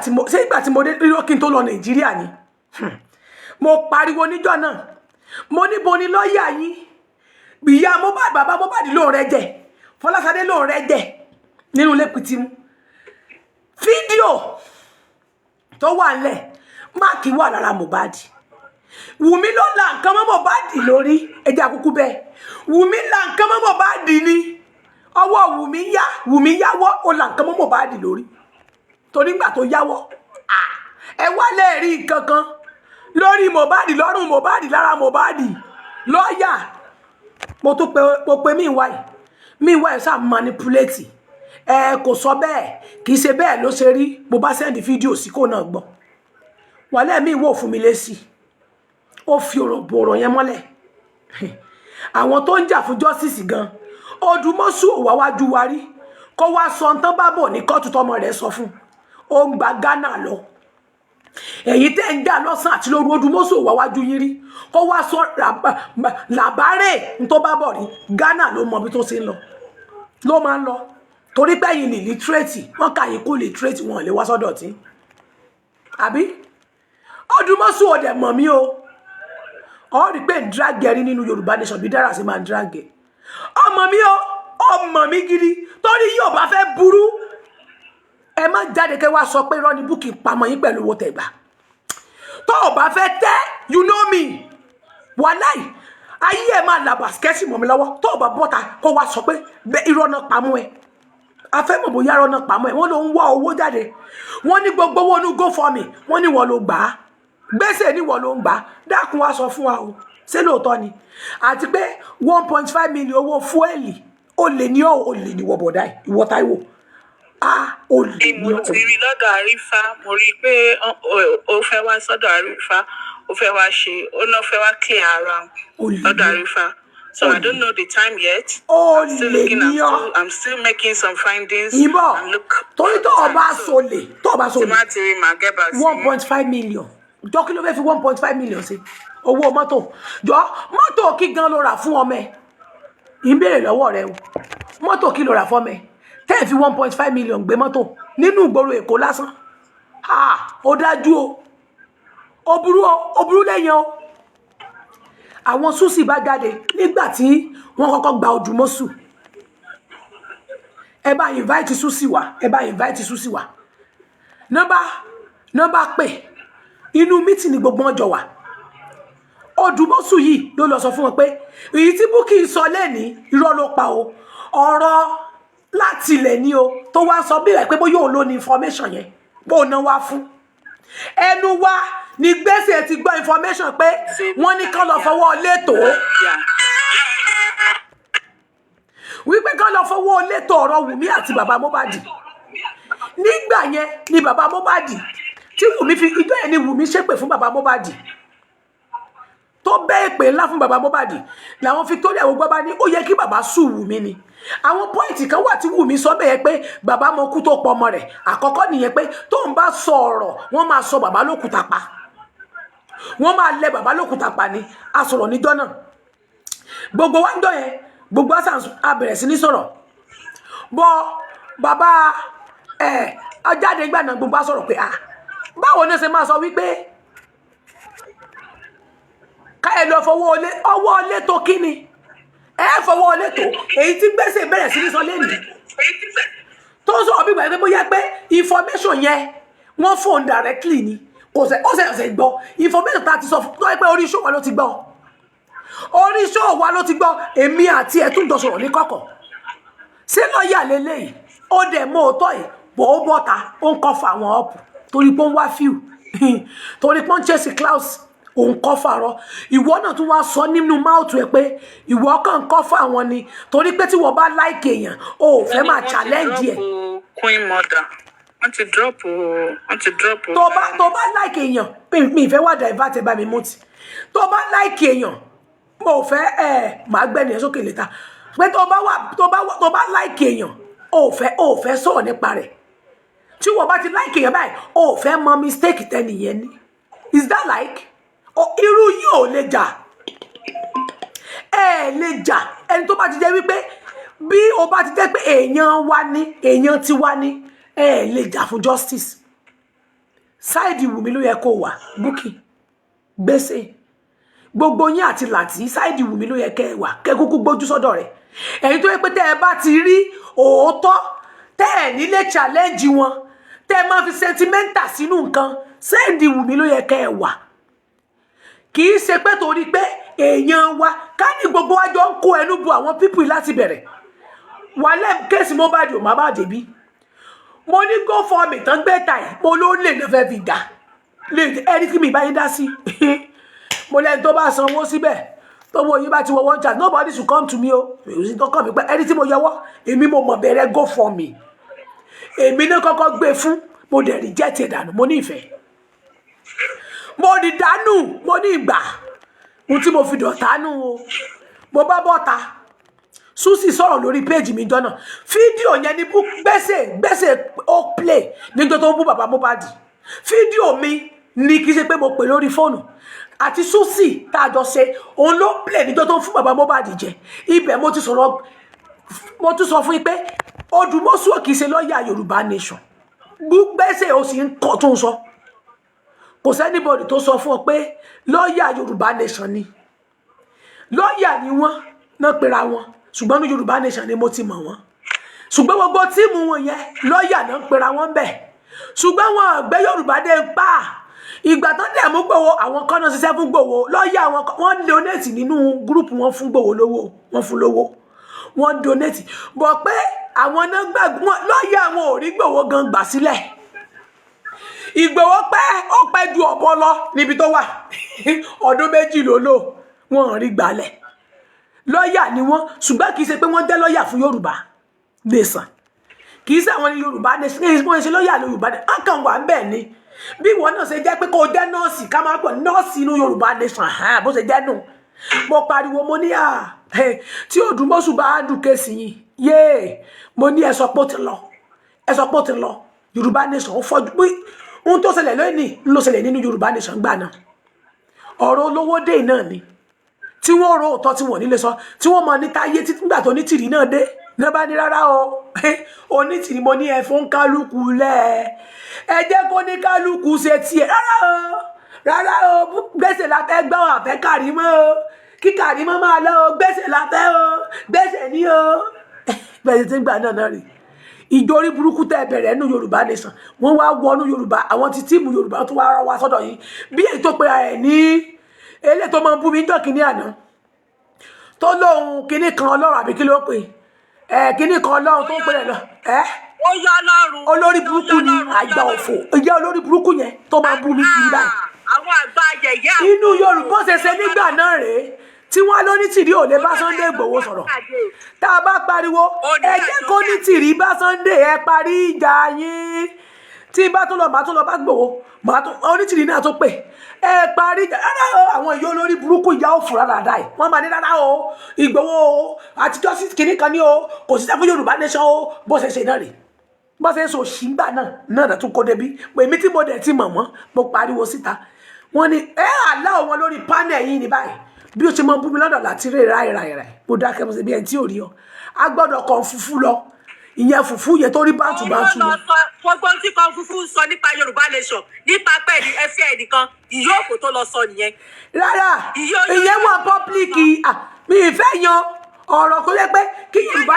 tí mo dé lórí kí n tó lọ Nàìjíríà ni mo pariwo níjọ́ náà mo ní bo ni lọ́ọ̀yà yín ìyá Mohbad bàbá Mohbad lóun rẹ jẹ Fọláṣadé lóun rẹ jẹ nínú lẹ́pìtì mu fídíò tó wà nílẹ̀ máàkì wà lára Mohbad Wùmí ló la nǹkan mọ́ Mohbad lórí ẹjẹ́ àkúkú bẹ́ẹ̀ Wùmí la nǹkan mọ́ Mohbad ní ọwọ́ Wùmí yáwọ́ ó la nǹkan mọ́ Mohbad lórí torí gbà tó yáwọ́ ẹ wá lẹ́ẹ̀rí kankan lórí Mohbad lọ́rùn Mohbad lára Mohbad lọ́ọ̀yà mo tó pe Muyiwa sá manipulate kò sọ bẹ́ẹ̀ kì í ṣe bẹ́ẹ̀ ló ṣe rí mo bá sẹ́ndì fídíò sí kò náà gbọ́ wàlẹ́ mi wò fún mi lésì ó fi ọ̀rọ̀ bọ̀rọ̀ yẹn mọ́lẹ̀ àwọn tó ń jà fún justice gan Odumosu ò wá wájú wa rí kó wá sọ tán bá bọ̀ ní kóòtù tọmọ rẹ̀ sọ fún ó ń gba Ghana lọ ẹ̀yin tẹ́ ń jà lọ́sàn àti lóru Odumosu wá wájú yín rí kó wá sọ làbárè tó bá bọ̀ rí Ghana ló mọ bí tó ṣe ń lọ ló máa ń lọ torí pé ẹ̀yin ní literate wọ́n kà yín kó literate wọn lè wá sọ́dọ̀ tí àbí Odumosu ò dẹ̀ mọ̀ mí o ọ rí pé ń drag ẹ̀rí nínú Yorùbá nation bí dára sí máa ń drag ẹ̀ ọmọ mi o ọmọ mi gidi torí yóò bá fẹ́ burú ẹ má jáde kẹ́ wá sọ pé irọ́ ni Bukky pamọ́ yín pẹ̀lú owó tẹ̀gbà tó o bá fẹ́ tẹ́ you know me wàláì ayé ẹ máa là bàskẹ́sì mọ́ mi lọ́wọ́ tó o bá bọ́ta kó wá sọ pé irọ́ náà pamọ́ ẹ afẹ́mọ̀ bóyá irọ́ náà pamọ́ ẹ wọ́n ló ń wá owó jáde wọ́n ní gbogbo owó ní go for me wọ́n ní wọ́n ló gbà á gbèsè ní wọ́n ló ń gbà á dákun wá sọ fún wa o ṣé lóòótọ́ ni àti pé 1.5 million owó fúẹ́lì ó lè ní wọ́ bọ̀dá ìwọ Táíwò ó lè ní mo ti rí lọ́dọ̀ Àrífà mo rí i pé ó fẹ́ wá sọ́dọ̀ Àrífà ó fẹ́ wá ṣe ó náà fẹ́ wá clear ara lọ́dọ̀ Àrífà. So I don't know the time yet. I'm still making some findings. And look. Torí tó o bá sọlẹ̀ 1.5 million. Jọ́ kí ló fẹ́ fi 1.5 million sí? Owó mọ́tò. Jọ́ mọ́tò kí gan ló rà fún ọmọ ẹ̀? Ìbéèrè lọ́wọ́ rẹ o. Mọ́tò kí ló rà fún ọmọ ẹ̀? Tẹ́ fi 1.5 million gbé mọ́tò nínú ìgboro Èkó lásán. Ó dájú o. Ó burú lẹ́yìn o. Àwọn Susi bá jáde nígbà tí wọ́n kọ́kọ́ gba Odumosu. Ẹ bá invite Susi wá. Nọ́bà pé inú meeting ni gbogbo wọn jọ wà. Odumosu yìí ló lọ sọ fún wọn pé èyí tí Bukky sọ lẹ́ni irọ́ ló pa o. Ọ̀rọ̀ láti ilẹ̀ ni o tó wá sọ bí rẹ̀ pé bóyá òun ló ní information yẹn bó ná wá fún. Ẹnu wa ni gbèsè ti gbọ́ information pé wọ́n ní kán lọ fọwọ́ létò wípé kán lọ fọwọ́ létò ọ̀rọ̀ Wùmí àti bàbá Mohbad nígbà yẹn ni bàbá Mohbad tí Wùmí fi ìjọ yẹn ni Wùmí ṣépè fún bàbá Mohbad tó bẹ́ èpè ńlá fún bàbá Mohbad làwọn Victoria gbogbo bá ní ó yẹ kí bàbá sùn Wùmí ni àwọn pọ́ìntì kan wà tí Wùmí sọ bẹ́ẹ̀ pé bàbá mọ kú tó pọ̀ ọmọ rẹ̀ àkọ́kọ́ nìyẹn pé tó ń bá sọ ọ̀rọ̀ wọ́n máa sọ bàbá lókùúta pa wọ́n máa lẹ bàbá lókùúta pa ni a sọ̀rọ̀ níjọ́ náà gbogbo wa ń jọ yẹn gbogbo a bẹ̀rẹ̀ sí ní sọ̀rọ̀ bọ́ bàbá ọjáde ìgbà náà gbogbo a sọ̀rọ̀ pé báwo ni ó ṣe máa sọ wípé ká ẹ lọ fọwọ́ ọwọ́ ilé tó kí ni ẹ fọwọ́ ilé tó èyí tí gbèsè bẹ̀rẹ̀ sí ní sọ lẹ́nu tó sọ̀rọ̀ bí gbàgbé bóyá pé information yẹn wọ́n phone directly ni kò sẹ́ ọ̀sẹ̀ gbọ́ information tá a ti sọ fún pé orí show wa ló ti gbọ́ èmi àti ẹ̀ tún jọ sọ̀rọ̀ ní kọ̀kọ̀ ṣé lọ́ọ̀yà lélẹ́yìí ó dẹ̀ mọ́ òótọ́ yìí bò ó bọ́ta ó ń kọ́ fà wọ́n up torí pé ó ń wá fíù torí pé ó ń chase clouds òun kọ́ fàárọ̀ ìwọ náà tún wá sọ nínú máùtù ẹ pé ìwọ kàn ń kọ́ fún àwọn ni torí pé tí wọ́n bá láìkè èèyàn o ò fẹ́ máa challenge ẹ̀. Queen mother wọ́n ti drop. tó bá láìkè èèyàn mi ìfẹ́ wà divert ẹ bá mi mú ti tó bá láìkè èèyàn mo fẹ́ máa gbẹ́ni ẹ̀ sókè létà pé tó bá láìkè èèyàn o ò fẹ́ sọ̀rọ̀ nípa rẹ̀ tí wọ́n bá ti láìkè èèyàn báyìí o ò fẹ́ mọ mistake tẹ́nìyẹn ni is that like? Irú yìí ò lè jà lè jà ẹni tó bá ti jẹ́ wípé bí o bá ti jẹ́ pé èèyàn ti wá ní lè jà fún justice sáìdì Wùmí ló yẹ kó wà Bukky gbèsè gbogbo yín àti Làtí sáìdì Wùmí ló yẹ kẹ́ wà kẹ́ kúkú gbójú sọ́dọ̀ rẹ̀ ẹ̀yin tó yẹ pé tẹ́ ẹ bá ti rí òótọ́ tẹ́ ẹ nílé challenge wọn tẹ́ ẹ máa fi sentimental sínú nǹkan sáìdì Wùmí ló yẹ kẹ́ wà kì í ṣe pé torí pé èèyàn wa ká ní gbogbo wa jọ ń kó ẹnu bu àwọn pípù láti bẹ̀rẹ̀ wà lẹ́m kéèsì Mohbad ò má bá débi mo ní go for me tán gbé ta ẹ̀ mo ló lè lọ́fẹ́ fi dà lè ẹni kí mi bá yín dá sí mo lẹ́ni tó bá sanwó síbẹ̀ tó wo yín bá ti wọ one chance nobody should come to me o èyí tó kàn mí pé ẹni tí mo yọwọ́ èmi mo mọ̀ bẹ̀rẹ̀ go for me èmi náà kọ́kọ́ gbé fún mo dẹ̀ reject ìdànù mo ní ìfẹ́ mo di dànù mo ní ìgbà ohun tí mo fi dọ̀tánù o mo bá bọ́ta Susi sọ̀rọ̀ lórí péjì mi jọ́nà fídíò yẹn ní gbèsè ó play níjọ́ tó ń bú bàbá Mohbad fídíò mi ní kí ṣe pé mo pè lórí fóònù àti Susi tá a jọ ṣe òun ló play níjọ́ tó ń fún bàbá Mohbad jẹ ibẹ̀ mo ti sọ̀rọ̀ mo tún sọ fún yín pé Odumosu kì í ṣe lọ́ọ̀yà Yorùbá nation gbẹ́sẹ̀ ó sì ń kọ́ tó ń sọ kò sẹ́nibọ̀dì tó sọ fún ọ pé lọ́ọ̀yà Yorùbá nation ni lọ́ọ̀yà ni wọ́n náà pera wọn ṣùgbọ́n ní Yorùbá nation ni mo ti mọ̀ wọ́n ṣùgbọ́n gbogbo tíìmù wọn yẹn lọ́ọ̀yà náà pera wọn bẹ̀ ṣùgbọ́n wọn gbé Yorùbá dé ń pa ìgbà tán dẹ̀ mú Gbòho àwọn kan náà ṣiṣẹ́ fún Gbòho lọ́ọ̀yà wọn donate nínú gúrùpù wọn fún Gbòho lówó wọn fún lówó wọn donate bọ̀ pé àwọn náà gbàgbọ́ lọ́ọ̀yà àwọn ò rí Gbòho gan gbà sílẹ̀ Ìgbòho pẹ́ ju ọ̀bọ lọ níbi tó wà ọdún 2 ló lò wọn ò rí gbalẹ̀ lọ́ọ̀yà ni wọ́n ṣùgbọ́n kì í ṣe pé wọ́n jẹ́ lọ́ọ̀yà fún Yorùbá nation kì í ṣe àwọn Yorùbá nation kì í ṣe lọ́ọ̀yà Yorùbá nation wọ́n kàn wà ń bẹ̀ ni bí ìwọ náà ṣe jẹ́ pé kó o jẹ́ nọ́ọ̀sì ká máa pọ̀ nọ́ọ̀sì inú Yorùbá nation bó ṣe jẹ́ nù mo pariwo mo ní tí Odumosu bá dùn kéèsì yìí yéè mo ní ẹ sọ pé ó ti lọ Yorùbá nation ó fọ́jú pé ohun tó ṣẹlẹ̀ lónìí ló ṣẹlẹ̀ nínú Yorùbá nation gbà náà ọ̀rọ̀ olówó dé náà ni tí wọ́n ro òótọ́ tí wọ́n nílé sọ tí wọ́n mọ ní táyé nígbà tó ní tìrì náà dé náà bá ní rárá o onítìrì mo ní ẹ fún kálukú lẹ̀ ẹ jẹ́ kó ní kálukú ṣe tiẹ̀ rárá o gbèsè la fẹ́ gbọ́ àfẹ́ Kàrímọ́ o kí Kàrímọ́ máa lọ o gbèsè la fẹ́ o gbèsè ní o bẹ́ẹ̀ tí ń gbà náà rí ìjọrí burúkú tẹ́ bẹ̀rẹ̀ nínú Yorùbá nation wọ́n wá wọnú Yorùbá àwọn ti tíìmù Yorùbá tó wá wá sọ́dọ̀ yìí bí èyí tó pe ẹ̀ ní ele tó máa ń bú mi jọ́ kínní àná tó lóhun kínní kan Ọlọ́run àbí kí ló pè kínní kan Ọlọ́run tó ń pè lọ ó yọ Ọlọ́run olórí burúkú ni àgbà òfò ìjẹ́ olórí burúkú yẹn tó máa ń bú mi kiri báyìí àwọn àgbà ayẹyẹ inú Yorùbá ṣẹṣẹ nígbà náà rèé tí wọ́n ló ní tìrí ò lè bá Sunday Igboho sọ̀rọ̀ tá a bá pariwo ẹ jẹ́ kó ní tìrí bá Sunday ẹ parí ìjà yín tí bá tún lọ bá Igboho onítìrí náà tó pè ẹ parí ìjà rárá o àwọn ìyá olórí burúkú ìyá òfò rárá dáì wọ́n máa ní rárá o Igboho o àtijọ́ sí kìnnì kan ní o kò sí sẹ́fún Yorùbá nation o bó ṣe ṣe náà rè bó ṣe ń sọ ṣìgbà náà tún kó débi pé èmi tí mo dẹ̀ ti mọ̀ wọ́n mo pariwo síta wọ́n ní àlá wọn lórí panel yìí ní báyìí bí o ṣe mọ bú mi lọ́dọ̀ láti rí ráìráìráì mo dákẹ́ mo ṣe bí ẹni tí ò rí ọ a gbọ́dọ̀ kan fùfú lọ ìyẹn fùfú yẹn tó rí bántúbántú lọ. gbogbo tí kan fùfú sọ nípa Yorùbá nation nípa pẹ́ẹ́lí ẹfẹ́ ẹnìkan ìyóòkù tó lọ sọ nìyẹn. rárá ìyẹn wà pọ́blíkì mi ìfẹ́ yan ọ̀rọ̀ kó lé pé kí Yorùbá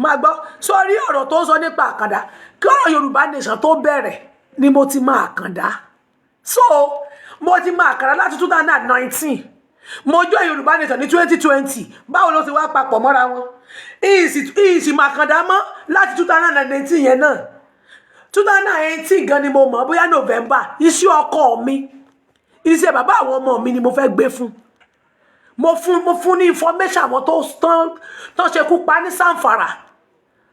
máa gbọ́ sórí ọ̀rọ̀ tó ń sọ nípa Àkàndá kí ọ̀rọ̀ Yorùbá nation tó bẹ̀rẹ̀ ni mo ti máa Àkàndá so mo ti máa Àkàndá láti 2019 mo jọ Yorùbá nation ní 2020 báwo ló ti wá papọ̀ mọ́ra wọn ìsì Àkàndá mọ́ láti 2019 yẹn náà 2018 gan ni mo mọ̀ bóyá November iṣẹ́ ọkọ mi iṣẹ́ bàbá àwọn ọmọ mi ni mo fẹ́ gbé fún mo fún ní information àwọn tó ṣekú pa ní Zamfara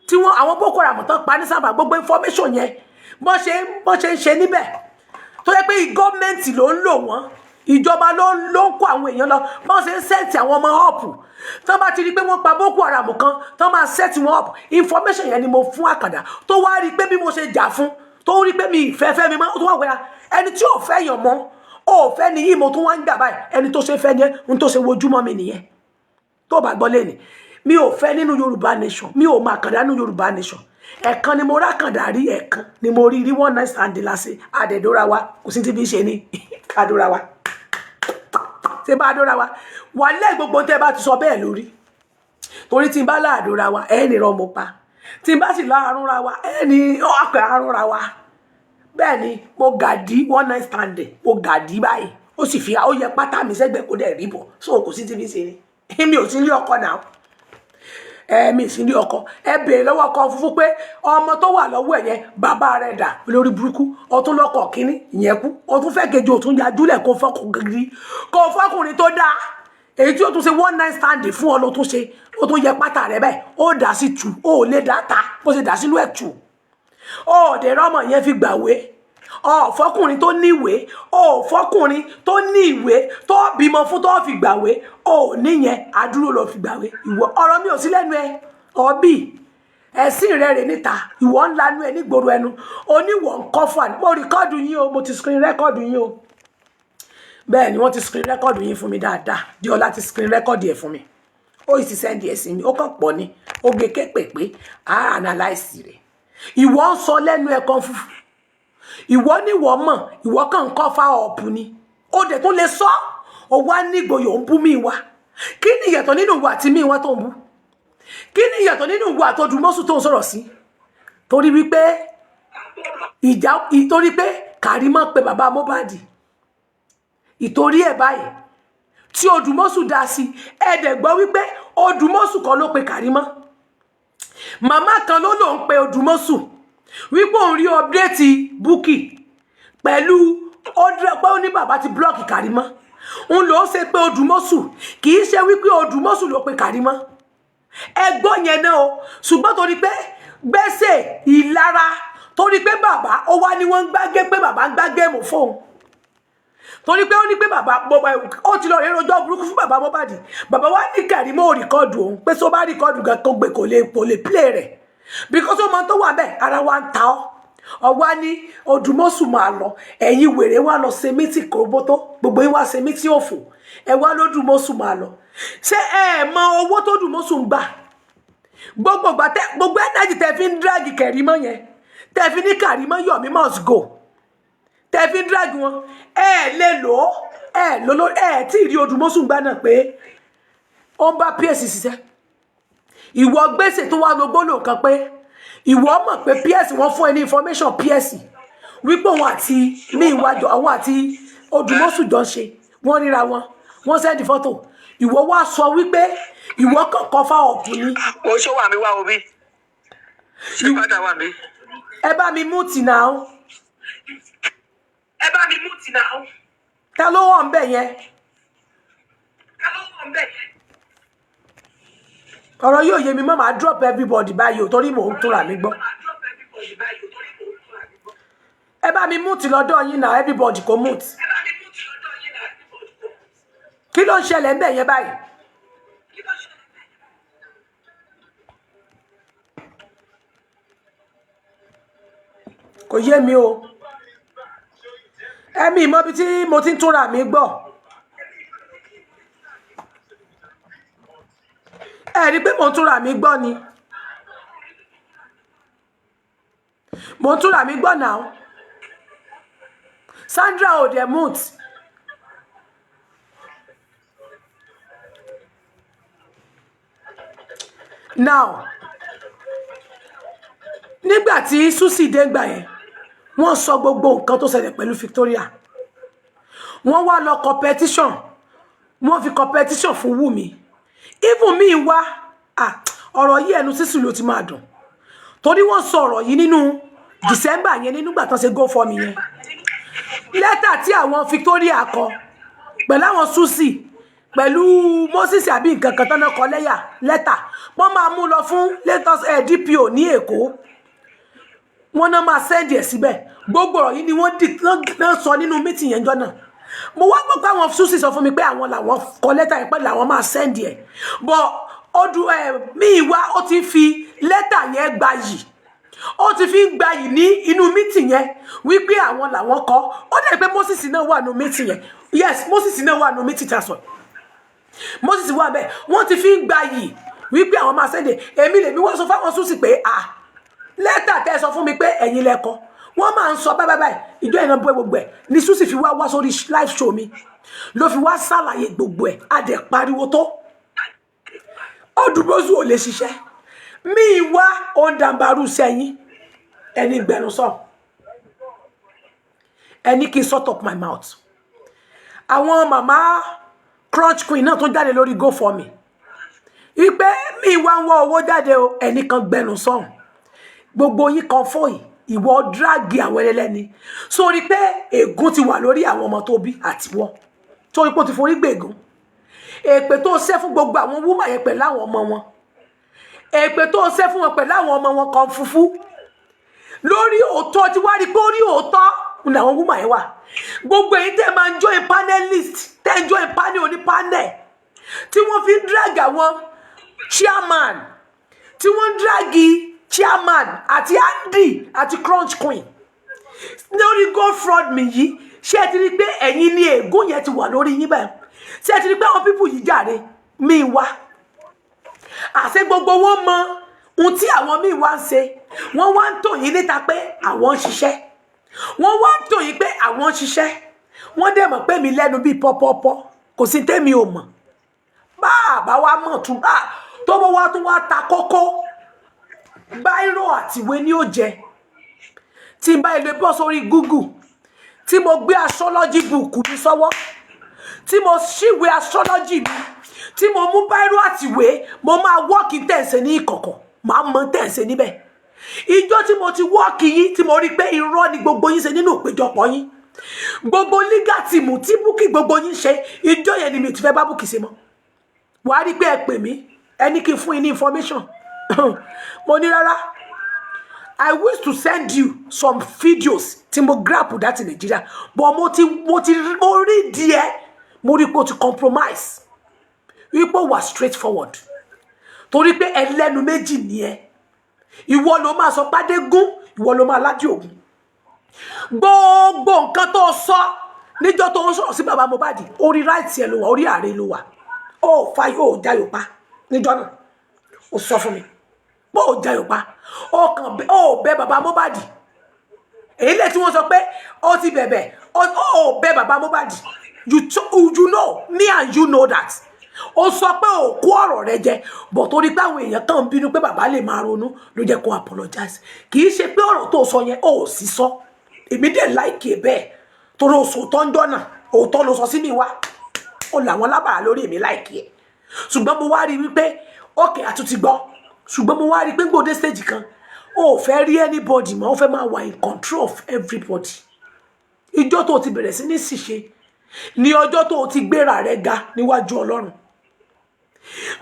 tí wọ́n àwọn Boko Haram tán pa ní Zamfara gbogbo information yẹn bọ́n ṣe ń ṣe níbẹ̀ tó yẹ pé gọ́ọ̀mẹ̀ntì ló ń lò wọ́n ìjọba ló ń kó àwọn èèyàn lọ bọ́n ṣe ń sẹ́ẹ̀tì àwọn ọmọ ọ̀pù tán bá ti rí pé wọ́n pa Boko Haram kan tán máa sẹ́ẹ̀tì wọn ọ̀pù information yẹn ni mo fún Àkàndá tó wá rí pé bí mo ṣe jà fún tó rí pé mi ìfẹ́ mi máa tó wà wẹ́ra ẹni tí ò fẹ́ yàn mọ́ ò fẹ́ ni yìí mo tún wá ń gbà báyìí ẹni tó ṣe fẹ́ ni ohun tó ṣe wojúmọ́ mi nìyẹn tó bá gbọ́ lẹ́nu mi ò fẹ́ nínú Yorùbá nation mi ò máa Àkàndá nínú Yorùbá nation ẹ̀kan ni mo rákàndá rí ẹ̀kan ni mo rí one night stand lásì àdẹ̀dọ́ra wa kò sí ti bí ṣe ní kádọ́ra wa ṣe bá dọ́ra wa wà lẹ́ gbogbo tẹ́ bá ti sọ bẹ́ẹ̀ lórí torí tí n bá láàdọ́ra wa ẹ̀ ní rọmọ pa tí n bá sì láàrúnra wa ẹ̀ ní ọkọ̀ àrúnra wa bẹ́ẹ̀ ni mo gàdí one night stand mo gàdí báyìí ó sì fi ó yẹ pátá mi sẹ́gbẹ̀ẹ́ kó dẹ̀ rí bọ̀ so kò sí ti bí ṣe ní mi ò sí ní ọkọ náà mi sì ní ọkọ ẹ bèèrè lọ́wọ́ ọkọ fúnfún pé ọmọ tó wà lọ́wọ́ ẹ̀ yẹn bàbá rẹ̀ dà lórí burúkú ọtún lọ́kọ̀ kínní ìyẹn kú ọtún fẹ́ kejì òtún yajúlẹ̀ kó fọkùn gidi kó fọkùnrin tó dáa èyí tí ó tún ṣe one night stand fún ọ ló tún ṣe ó tún yẹ pátá rẹ̀ bẹ́ẹ̀ ó dà sí tù ó lè dá ta bó ṣe dà sínú ẹ̀ tù ó dẹ̀ rọ́mọ yẹn fi gbàwé fọkùnrin tó níwèé fọkùnrin tó ní ìwé tó bímọ fún tó fi gbàwé níyẹn àdúró lọ fi gbàwé ìwọ ọ̀rọ̀ mi ò sí lẹ́nu ẹ ọbí ẹ̀sìn rẹ̀ rè níta ìwọ ńlá nú ẹ nígboro ẹnu oníwọ̀ ń kọ́ fún àná mo rìkọ́ọ̀dù yín o mo ti screen record yín o bẹ́ẹ̀ ni wọ́n ti screen record yín fún mi dáadáa di ọlá ti screen record ẹ̀ fún mi ó sì sẹ́ndì ẹ̀ sí mi ó kàn pọ̀ ni ó gé képèpé á analyse rẹ̀ ìwọ ń sọ lẹ́nu ẹ̀ kan fúfú ìwọ níwọ̀ mọ̀ ìwọ kàn ń kọ́ fá ọ̀pù ni ó dẹ̀ tún lè sọ ó wá nígboyò ń bú mi wá kí ni ìyàtọ̀ nínú ìwà àti mi wá tó ń bú kí ni ìyàtọ̀ nínú ìwà àtọdùmọ́sù tó ń sọ̀rọ̀ sí torí wípé ìtorí pé Kàrímọ́ pé bàbá Mohbad ìtorí ẹ̀ báyìí tí Odumosu dá sí ẹ̀ẹ́dẹ̀ gbọ́ wípé Odumosu kan ló pe Kàrímọ́ màmá kan ló lòun pe Odumosu wípé òun rí update Bukky pẹ̀lú pé ó ní bàbá ti blọ́ọ̀kì Kàrímọ́ òun ló ṣe pé Odumosu kì í ṣe wípé Odumosu ló pe Kàrímọ́ ẹgbọ́n yẹn náà o ṣùgbọ́n torí pé gbèsè ìlara torí pé bàbá ó wá ní wọ́n ń gbágé pé bàbá ń gbá géèmù fóun torí pé ó ní pé bàbá ó ti lọ rí rojọ́ burúkú fún bàbá Mohbad bàbá wa ní Kàrímọ́ ò rìkọ́ọ̀dù òun pé tó bá rìkọ́ọ̀dù gan tó gbé kò lè play rẹ̀ because ó mọ tó wà bẹ́ẹ̀ ara wa ń ta ọ́ ọwá ní Odumosu máa lọ ẹ̀yin wèrè wá lọ ṣe mítì kòróbótó gbogbo yín wá ṣe mítì òfò ẹ wá lódùmọ́sù máa lọ ṣé ẹ mọ owó tó dùmọ́sù ń gbà gbogbo ẹ̀dájì tẹ fi ń dráàgì Kàrímọ́ yẹn tẹ fi ní Kàrímọ́ Yomi must go tẹ fi ń dráàgì wọn ẹ lè lò ó ẹ tí ì rí Odumosu gbà náà pé ó ń bá PS ṣiṣẹ́ ìwọ gbèsè tó wà lógbólò kan pé ìwọ mọ̀ pé PS wọ́n fún ẹ ní information PS wípé òun àti ní ìwájọ àwọn àti Odumosu jọ ṣe wọ́n ríra wọ́n sẹ́ndì fọ́tò ìwọ wá sọ wípé ìwọ kàn kọ́ fá ọ̀pù ni. o ṣó wà mí wá omi ṣé padà wà mí. ẹ bá mi mú tì náà. ẹ bá mi mú tì náà. ta ló wọ̀ ń bẹ̀ yẹn. ọ̀rọ̀ yóò yé mi mọ́ màá drop everybody báyìí ò torí mò ń túnra mi gbọ́. ẹ bá mi mú tì lọ́dọ̀ yín náà everybody kò mú tì. kí ló ń ṣẹlẹ̀ ń bẹ̀ yẹn báyìí. kò yé mi o ẹ̀mí mọ́ bí tí mo ti ń túnra mi gbọ́. ẹ rí pé mo ń túnra mi gbọ́ ni mo ń túnra mi gbọ́ náà Sandra Odemut now nígbà tí Susi dé gbà yẹn wọ́n sọ gbogbo nǹkan tó ṣẹlẹ̀ pẹ̀lú Victoria wọ́n wá lọ competition wọ́n fi competition fún Wùmí even mi wá ọ̀rọ̀ yìí ẹnu sísù ló ti máa dùn torí wọ́n sọ ọ̀rọ̀ yìí nínú December yẹn nígbà tán ṣe go for me yẹn lẹ́tà tí àwọn Victoria kọ pẹ̀lú àwọn Susi pẹ̀lú Moses àbí nǹkan kan tán náà kọ lẹ́tà wọ́n máa mú lọ fún latest DPO ní Èkó wọ́n náà máa send ẹ̀ síbẹ̀ gbogbo ọ̀rọ̀ yìí ni wọ́n sọ nínú meeting yẹn jọ náà mo wá gbọ́ pé àwọn Susi sọ fún mi pé àwọn làwọn kọ lẹ́tà yẹn pẹ̀lú àwọn máa send ẹ̀ but Muyiwa ó ti fi lẹ́tà yẹn gbayì ó ti fi ń gbayì ní inú meeting yẹn wípé àwọn làwọn kọ ó dẹ̀ pé Moses náà wà nínú meeting yẹn yes Moses náà wà nínú meeting tasọ̀ Moses wà bẹ́ẹ̀ wọ́n ti fi ń gbayì wípé àwọn máa send ẹ̀ èmi lèmi wọ́n sọ fáwọn Susi pé lẹ́tà tẹ́ sọ fún mi pé ẹ̀yin lẹ́kọ́ wọ́n máa ń sọ báyìí ìjọ ìran bọ́ gbogbo ẹ̀ ní Susi fi wá sórí live show mi ló fi wá ṣàlàyé gbogbo ẹ̀ adẹ̀ pariwo tó Odumosu ò lè ṣiṣẹ́ Muyiwa ó ń dàmbàrú sẹ́yìn ẹni gbẹnusọ ẹni kí n shut up my mouth àwọn màmá crunch queen náà tó jáde lórí go for me wípé Muyiwa ń wọ owó jáde o ẹni kan gbẹnusọ gbogbo yín kan fòyì ìwọ dragi àwọn ẹlẹ́ni sórí pé ègún ti wà lórí àwọn ọmọ tó bí àtiwọ́ sórí pé ó ti forí gbègún èpè tó ṣẹ́ fún gbogbo àwọn wúmà yẹn pẹ̀lú àwọn ọmọ wọn èpè tó ṣẹ́ fún wọn pẹ̀lú àwọn ọmọ wọn kan fúfú lórí òótọ́ tí wá rí pé orí òótọ́ ní àwọn wúmà yẹn wà gbogbo èyí tẹ́ máa ń join panelist tẹ́ ń join panel oní panel tí wọ́n fi ń drag àwọn chairman tí wọ́n ń dragi chairman àti Andy àti crunch queen lórí gold fraud mi yìí ṣé ẹ ti rí pé ẹ̀yin ni ègún yẹn ti wà lórí yín báyìí ṣé ẹ ti rí pé àwọn pípù yìí jàre mi wá àṣẹ gbogbo wọn mọ ohun tí àwọn míì wá ń ṣe wọ́n wá ń tò yín níta pé àwọn ń ṣiṣẹ́ wọ́n wá ń tò yín pé àwọn ń ṣiṣẹ́ wọ́n dẹ̀ mọ̀ pé mi lẹ́nu bíi pọ́pọ́pọ́ kò sí tèmi ò mọ̀ bá wa mọ̀ tún tó bá wá tún wá ta kókó báírò àtìwé ni ó jẹ tí n bá ilé bọ́ sórí Google tí mo gbé astrology book mi sọ́wọ́ tí mo ṣíwé astrology mi tí mo mú báírò àtìwé mo máa wọ́ọ̀kì tẹ̀sẹ̀ ní ìkọ̀kọ̀ máa mọ tẹ̀sẹ̀ níbẹ̀ ìjọ tí mo ti wọ́ọ̀kì yín tí mo rí pé irọ́ ni gbogbo yín ṣe nínú ìpéjọpọ̀ yín gbogbo legal team tí Bukky gbogbo yín ṣe ìjọ yẹn ni mi ti fẹ́ bá Bukky ṣe mọ́ wàá rí pé ẹ pè mí ẹni kí n fún yín ní information mo ní rárá I wish to send you some videos tí mo grab that in Nigeria but mo rí díẹ̀ mo rí pé o ti compromise wípé o wà straightforward torí pé ẹlẹ́nu méjì ni ẹ ìwọ ló máa sọ pàdé gún ìwọ ló máa ládì ògùn gbogbo nǹkan tó sọ níjọ́ tó ń sọ̀rọ̀ sí bàbá Mohbad orí right ẹ ló wà orí ààrẹ ló wà ó fa yóò jayò pa níjọ́ náà ó sọ fún mi bó o jayò pa ó kàn ó bẹ bàbá Mohbad èyí lè tí wọ́n sọ pé ó ti bẹ̀bẹ̀ ó bẹ bàbá Mohbad you know me and you know that ó sọ pé ó kó ọ̀rọ̀ rẹ jẹ bọ̀ torí pé àwọn èèyàn kan ń bínú pé bàbá lè máa ronú ló jẹ́ kó apologize kì í ṣe pé ọ̀rọ̀ tó sọ yẹn ó sì sọ èmi dẹ̀ láìkè bẹ́ẹ̀ torí oṣù tó ń jọ́nà òótọ́ ló sọ sí mi wá ó làwọn lábàrá lórí èmi láìkè ẹ̀ ṣùgbọ́n mo wá rí wípé ókè àtúntì gbọ́ ṣùgbọ́n mo wá rí pé gbòdé stage kan ó fẹ́ rí anybody mọ́ ó fẹ́ máa wà in control of everybody ìjọ́ tó ti bẹ̀rẹ̀ sí ní ṣìṣe ní ọjọ́ tó ti gbéra rẹ̀ ga níwájú Ọlọ́run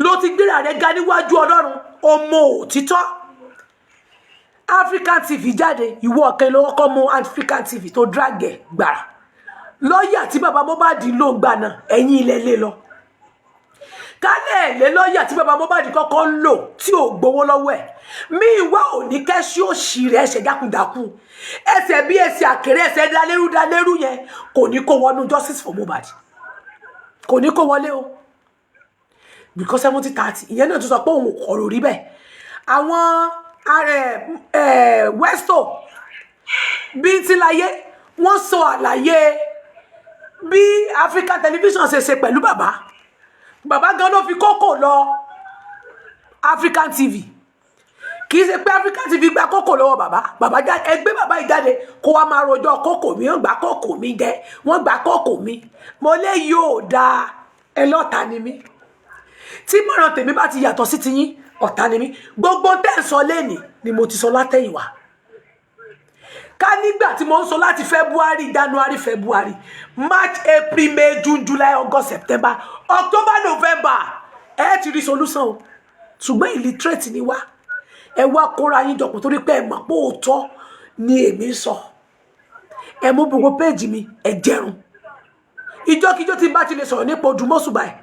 ló ti gbéra rẹ̀ ga níwájú Ọlọ́run ọmọ òtítọ́ African TV jáde ìwọ ọ̀kẹ́ lọ́wọ́ kọ́ mú African TV tó drag ẹ̀ gbàrà lọ́ọ̀yà tí bàbá Mohbad ló ń gbà náà ẹ̀yìn ilẹ̀ lé lọ kálẹ̀ lé lọ́ọ̀yà tí bàbá Mohbad kọ́kọ́ ń lò tí ò gbowó lọ́wọ́ ẹ̀ mí ìwá òní kẹ́sí òṣì rẹ̀ ẹsẹ̀ dákúdákú ẹsẹ̀ bí ẹsẹ̀ àkèrè ẹsẹ̀ dalérú yẹn kò ní kó wọnú justice for Mohbad kò ní kó wọlé o because 70-30 ìyẹn náà tún sọ pé òun ọ̀rọ̀ rí bẹ́ẹ̀ àwọn westo bí ti láyé wọ́n sọ àlàyé bí African television ṣe pẹ̀lú bàbá gan ló fi kókò lọ African TV kì í ṣe pé African TV gba kókò lọ́wọ́ bàbá jáde ẹgbẹ́ bàbá yìí jáde kó wá máa rojọ́ kókò mi wọ́n gbà kókò mi jẹ wọ́n gbà kókò mi mo lè yóò da ẹlọ́ta ni mí tí mọ̀ràn tèmi bá ti yàtọ̀ sí tiyín ọ̀tá ni mí gbogbo tẹ́ ń sọ lẹ́nìí ni mo ti sọ látẹ̀yìnwá ká nígbà tí mo ń sọ láti February January February March April May June July August September October November ẹ ti rí solution o ṣùgbọ́n illiterate ni wá ẹ wá kóra yín jọpọ̀ torí pé ẹ mọ̀ pé òótọ́ ni èmi ń sọ ẹ mú gbogbo péèjì mi ẹ jẹrun ìjọ́kíjọ́ tí bá ti lè sọ̀rọ̀ nípa Odumosu báyìí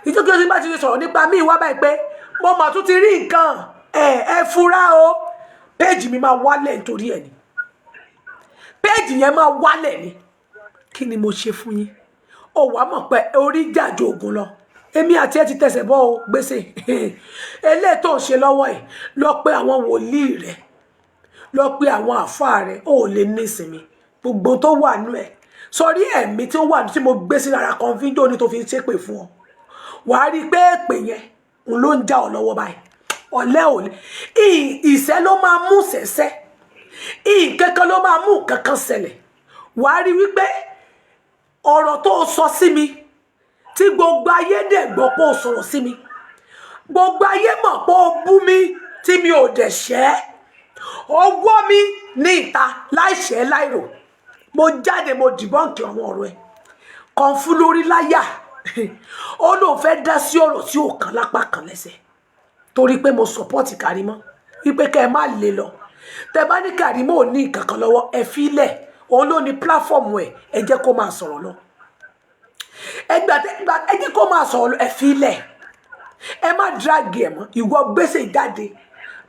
ìjọ́kíjọ́ tí bá ti lè sọ̀rọ̀ nípa mí wá báyìí pé mo mà tún ti rí nǹkan ẹ fura o péèjì mi máa wálẹ̀ nítorí ẹ̀ ni péèjì yẹn máa wálẹ̀ ni kí ni mo ṣe fún yín ó wàá mọ̀ pé orí jàjò ògùn lọ èmi àti ẹ ti tẹ̀sẹ̀ bọ́ o gbèsè eléyìí tó ń ṣe lọ́wọ́ ẹ̀ lọ pé àwọn wòlíì rẹ̀ lọ pé àwọn àfáà rẹ̀ ó lè ní ìsinmi gbogbo tó wà nú ẹ̀ sọrí ẹ̀mí tí ó wà tí mo gbé sí lára kan fídíò ní tó fi ń ṣépè fún ọ wàá rí pé èpè yẹn n ló ń já ọ lọ́wọ́ báyìí ọ̀lẹ́ ìṣẹ́ ló máa mú ṣẹ̀ṣẹ̀ ìkẹ́kẹ́ ló máa mú kankan ṣẹlẹ̀ wàá rí wípé ọ̀rọ̀ tó sọ sí mi tí gbogbo ayé dẹ̀ gbọ́ pé ó sọ̀rọ̀ sí mi gbogbo ayé mọ̀ pé ó bú mi tí mi ò dẹ̀ ṣẹ́ ó wọ́ mi ní ìta láìṣẹ́ láìrò mo jáde mo dìbọ́ǹkì àwọn ọ̀rọ̀ ẹ̀ kan fún lórí láyà ó lóun fẹ́ dá sí ọ̀rọ̀ tí ò kàn lápá kan lẹ́sẹ̀ torí pé mo sọpọ́ọ̀tì Karimo wípé kẹ́ ẹ má lè lọ tẹ bá ní Karimo ò ní nǹkan kan lọ́wọ́ ẹ fi lẹ̀ òun ló ní pílàfọ́ọ̀mù ẹ̀ ẹ jẹ́ kó máa sọ̀rọ̀ lọ ẹ jẹ́ kó máa sọ̀rọ̀ lọ ẹ fi lẹ̀ ẹ má dráàgì ẹ̀ mọ́ ìwọ gbèsè jáde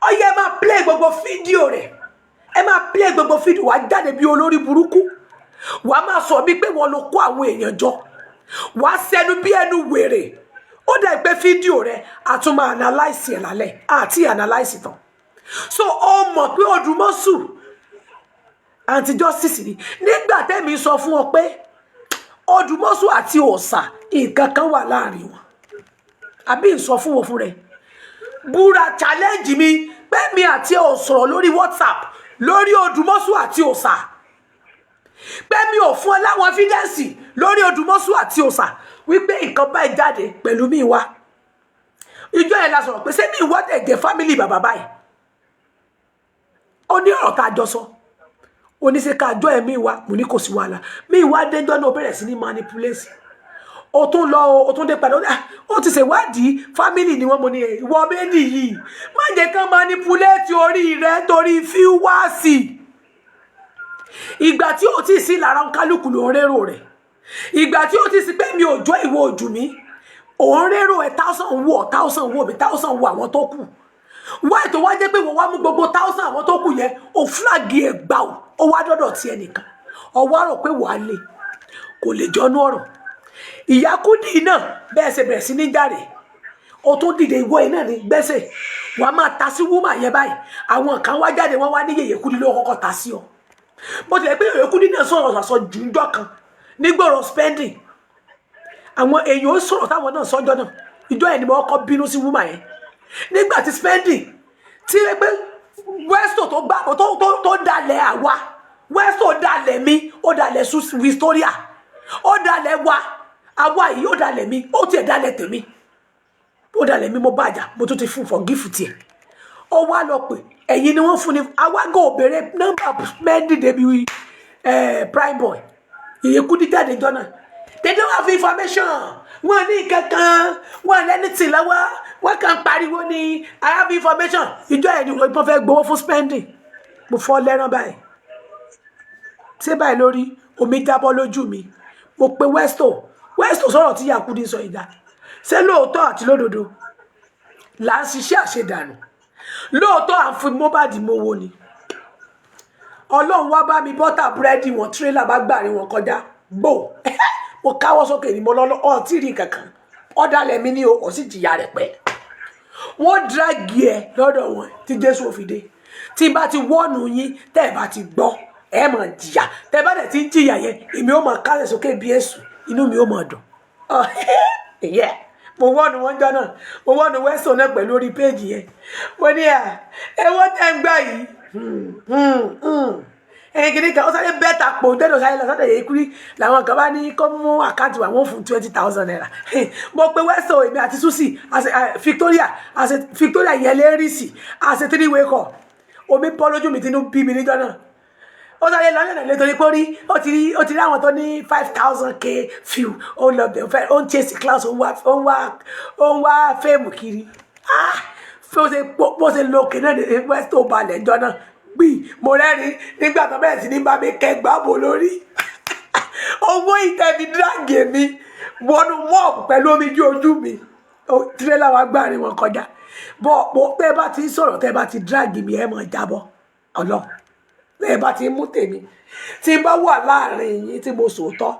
ó yẹ máa play gbogbo fídíò rẹ̀ ẹ máa play gbogbo fídíò wá jáde bí olórí burúkú wá máa sọ bí pé wọ́n ló kó àwọn èèyàn jọ wá sẹ́nu bí ẹnu wèrè ó dẹ̀ pé fídíò rẹ̀ a tún máa analyse ẹ̀ lálẹ́ àti analyse tán so ó mọ̀ pé Odumosu anti justice ni nígbà tẹ́mi sọ fún ọ pé Odumosu àti òòṣà nǹkan kan wà láàrin wọn àbí sọ fún wọn fún rẹ̀ búra challenge mi pé mi àti ò sọ̀rọ̀ lórí WhatsApp lórí Odumosu àti òòṣà pé mi ò fún ẹ láwọn evidence lórí Odumosu àti òòṣà wípé nǹkan báyìí jáde pẹ̀lú mi wá ìjọ yẹn la sọ̀rọ̀ pé ṣé mi ìwọ́dẹ̀ jẹ́ family bàbá báyìí ó ní ọ̀rọ̀ tá a jọ sọ ó ní ṣe ká jọ ẹ̀mí wa mo ní kò sí wàhálà mi ìwà déjọ́ náà bẹ̀rẹ̀ sí ní manipulate ó tún lọ ó tún dé padà ó ti ṣèwádìí family ni wọ́n mo ní ìwọ méjì yìí má jẹ́ kán manipulate orí rẹ torí fíwáàsì ìgbà tí ó ti sí lára kálukú ló ń rérò rẹ̀ ìgbà tí ó ti sí pé mi ò jọ ìwọ ojú mi òun rérò ẹ̀ 1,000 wò mi 1,000 wò àwọn tó kù wá ètò wá jẹ́ pé wọ́n wá mú gbogbo 1,000 àwọn tó kù yẹn ó flag ẹ̀ gbà ó wá dọ́dọ̀ tí ẹnìkan ọwọ́ àrò pé wàá lè kò lè jọ́nú ọ̀rọ̀ ìyá Kúdì náà bẹ́ẹ̀ ṣe bẹ̀rẹ̀ sí ní jàre ó tún dìde ìwọ yìí náà ní gbẹ́sẹ̀ wàá máa ta sí wúmà yẹn báyìí àwọn kan wá jáde wọ́n wá ní Yèyé Kúdì ló kọ́kọ́ ta sí ọ bó tilẹ̀ pé Yèyé Kúdì náà sọ̀rọ̀ sàṣọ jùjọ́ kan nígbòrò spending àwọn èèyàn ó sọ̀rọ̀ táwọn náà sọ́jọ́ náà ìjọ ẹ̀ ni mo kọ́ bínú sí wúmà yẹn nígbà tí spending tí ẹ pé Westo tó gbà tó dalẹ̀ àwa Westo dalẹ̀ mi ó dalẹ̀ Victoria ó dalẹ̀ wa àwa yìí ó dalẹ̀ mi ó tiẹ̀ dalẹ̀ tèmi ó dalẹ̀ mi mo bàjá mo tún ti fún forgive tiẹ̀ ó wá lọ pé ẹ̀yin ni wọ́n fún ni àwa gò bèrè nọ́mbà spending débi prime boy Yèyé Kúdì jáde jọ náà they don't have information wọn ní kankan wọn lẹni tí lọ́wọ́ wọn kàn pariwo ní I have information ìjọ ẹ̀ ni wọ́n fẹ́ gbowó fún spending mo fọ́ lẹ́rán báyìí ṣé báyìí lórí omi jábọ́ lójú mi mo pe Westo sọ̀rọ̀ tí Yèyé Kúdì sọ ìdá ṣé lóòótọ́ àti lódodo là ń ṣiṣẹ́ àṣedànù lóòótọ́ à ń fi Mohbad mowó ni Ọlọ́run wá bá mi bọ́tà búrẹ́dì wọn tírélà bá gbàrin wọn kọjá gbò mo káwọ́ sókè ní mo lọ́lọ́ ọ̀ tí rí kankan ọ̀dàlẹ̀ mi ní o sì jìyà rẹ̀ pẹ́ wọ́n dráàgì ẹ lọ́dọ̀ wọn tí Jésù ò fi dé tí bá ti wọ́ọ̀nù yín tẹ́ ẹ bá ti gbọ́ ẹ máa jìyà tẹ́ bá dẹ̀ ti ń jìyà yẹn èmi ó máa kálẹ̀ sókè bí èṣù inú mi ó máa dùn mo wọ́ọ̀nù wọn jọ náà mo wọ́ọ̀nù Westo náà pẹ̀lú orí péèjì yẹn mo ní ẹwọ́n tẹ́ ń gbà yìí ẹ̀yìn kìíní kan ó sáré bẹ́ẹ̀ta pò tẹ́lẹ̀ sáré lọ sọ́dọ̀ Yèyé Kúdì làwọn kan bá ní kó mú àkáǹtì wà wọ́n fún 20,000 naira mo pe Westo èmi àti Susi Victoria yẹn lè rí sí àṣẹ 3-way call omi bọ́ lójú mi tinú bí mi níjọ́ náà ó sáré lọ yẹn nítorí pé ó ti rí àwọn tó ní 5,000k view ó lọ bẹ̀ ó ń chase class ó ń wá fẹ́ẹ̀mù kiri bó ṣe lókè náà ní Westo balẹ̀ níjọ́ náà gbì mo rẹ́rìn nígbà tó bẹ̀rẹ̀ sí ní bá mi kẹgbà bò lórí owó ìtẹ̀mí dráàgì mi wọnú mọ́ọ̀pù pẹ̀lú omi jú ojú mi tírélà wa gbáàrin wọn kọjá bọ́ tẹ́ bá ti sọ̀rọ̀ tẹ́ bá ti dráàgì mi ẹ̀ mọ̀ jábọ́ ọlọ́ tẹ́ bá ti mú tèmi tí bá wà láàrin yín tí mo sòótọ́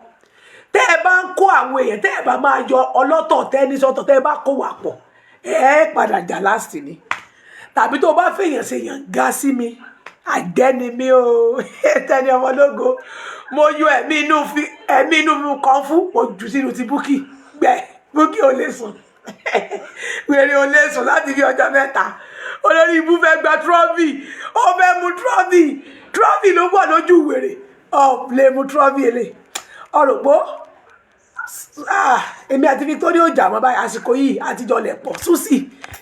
tẹ́ ẹ bá ń kó àwọn èèyàn tẹ́ ẹ bá máa yọ ọlọ́tọ̀ tẹ́ ní sọ́tọ̀ tẹ́ ẹ bá kó wà pọ̀ ẹ padà jà láti ni tàbí tó bá fèèyàn ṣèyàn ga sí mi àjẹni mi o tẹni ọmọlógo mo yọ ẹ̀mí inú kan fún ojú sínú ti Bukky gbẹ Bukky ò lè sùn wèrè ò lè sùn láti bí ọjọ́ mẹ́ta olórí ibú fẹ́ gba trọ́fì ó fẹ́ mu trọ́fì ló wà lójú wèrè lè mu trọ́fì èlé ọ̀rọ̀pọ̀ èmi àti Victoria ò jà mọ́ báyìí àsìkò yìí àtijọ́ lẹ̀ pọ̀ Susi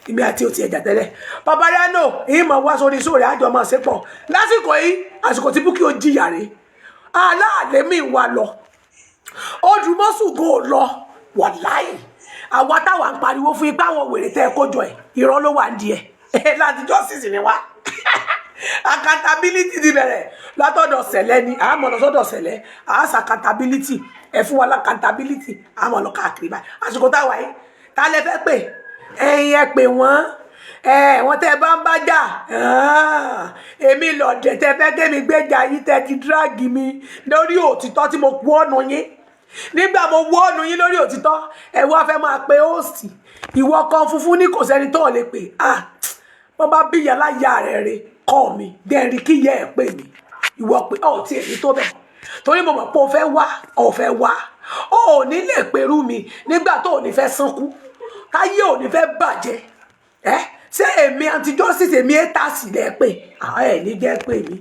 èmi àti òtí ẹ̀jà tẹ́lẹ̀ Babariano èyí máa wá sórí sóòrè àjọ máa ṣe pọ̀ lásìkò yìí àsìkò tí Bukky ò jìyà rè aláàlẹ́ mi wà lọ Odumosu go lọ wàláì àwa táwa ń pariwo fún ipá àwọn wèrè tẹ́ ẹ kójọ ẹ̀ irọ́ ló wà ń di ẹ̀ láti justice ni wá accountability ti bẹ̀rẹ̀ látọ̀dọ̀ sẹ̀lẹ̀ ni àmọ́ lọ sọ́dọ̀ sẹ̀lẹ̀ àásà accountability ẹ fún wa la accountability àmọ́ lọ káàkiri báyìí àsìkò táwa yìí ta lẹ fẹ́ pè ẹ̀yin ẹ pè wọ́n wọ́n tẹ́ bá ń bá jà èmi lọ̀dẹ̀ tẹ́ fẹ́ kémi gbéjà yín tẹ́ ti dírágì mi lórí òtítọ́ tí mo kú ọ̀nà yín nígbà mo wọ́ ọ̀nà yín lórí òtítọ́ ẹ wá fẹ́ máa pe host ìwọ kan funfun ní kò sẹ́ni tó lè pè wọ́n bá bí yàrá ìyá rẹ̀ kọ́ mi dẹ́rì kí yẹ ẹ̀ pè mí ìwọ pé tí èmi tó bẹ̀ torí mo mọ̀ pé o fẹ́ wá o ò ní lè pèrú mi nígbà tó ò ní fẹ́ sánkú táyé ò ní fẹ́ bàjẹ́ ṣé èmi anti justice èmi haters lẹ pé ẹ ní jẹ́ pé mi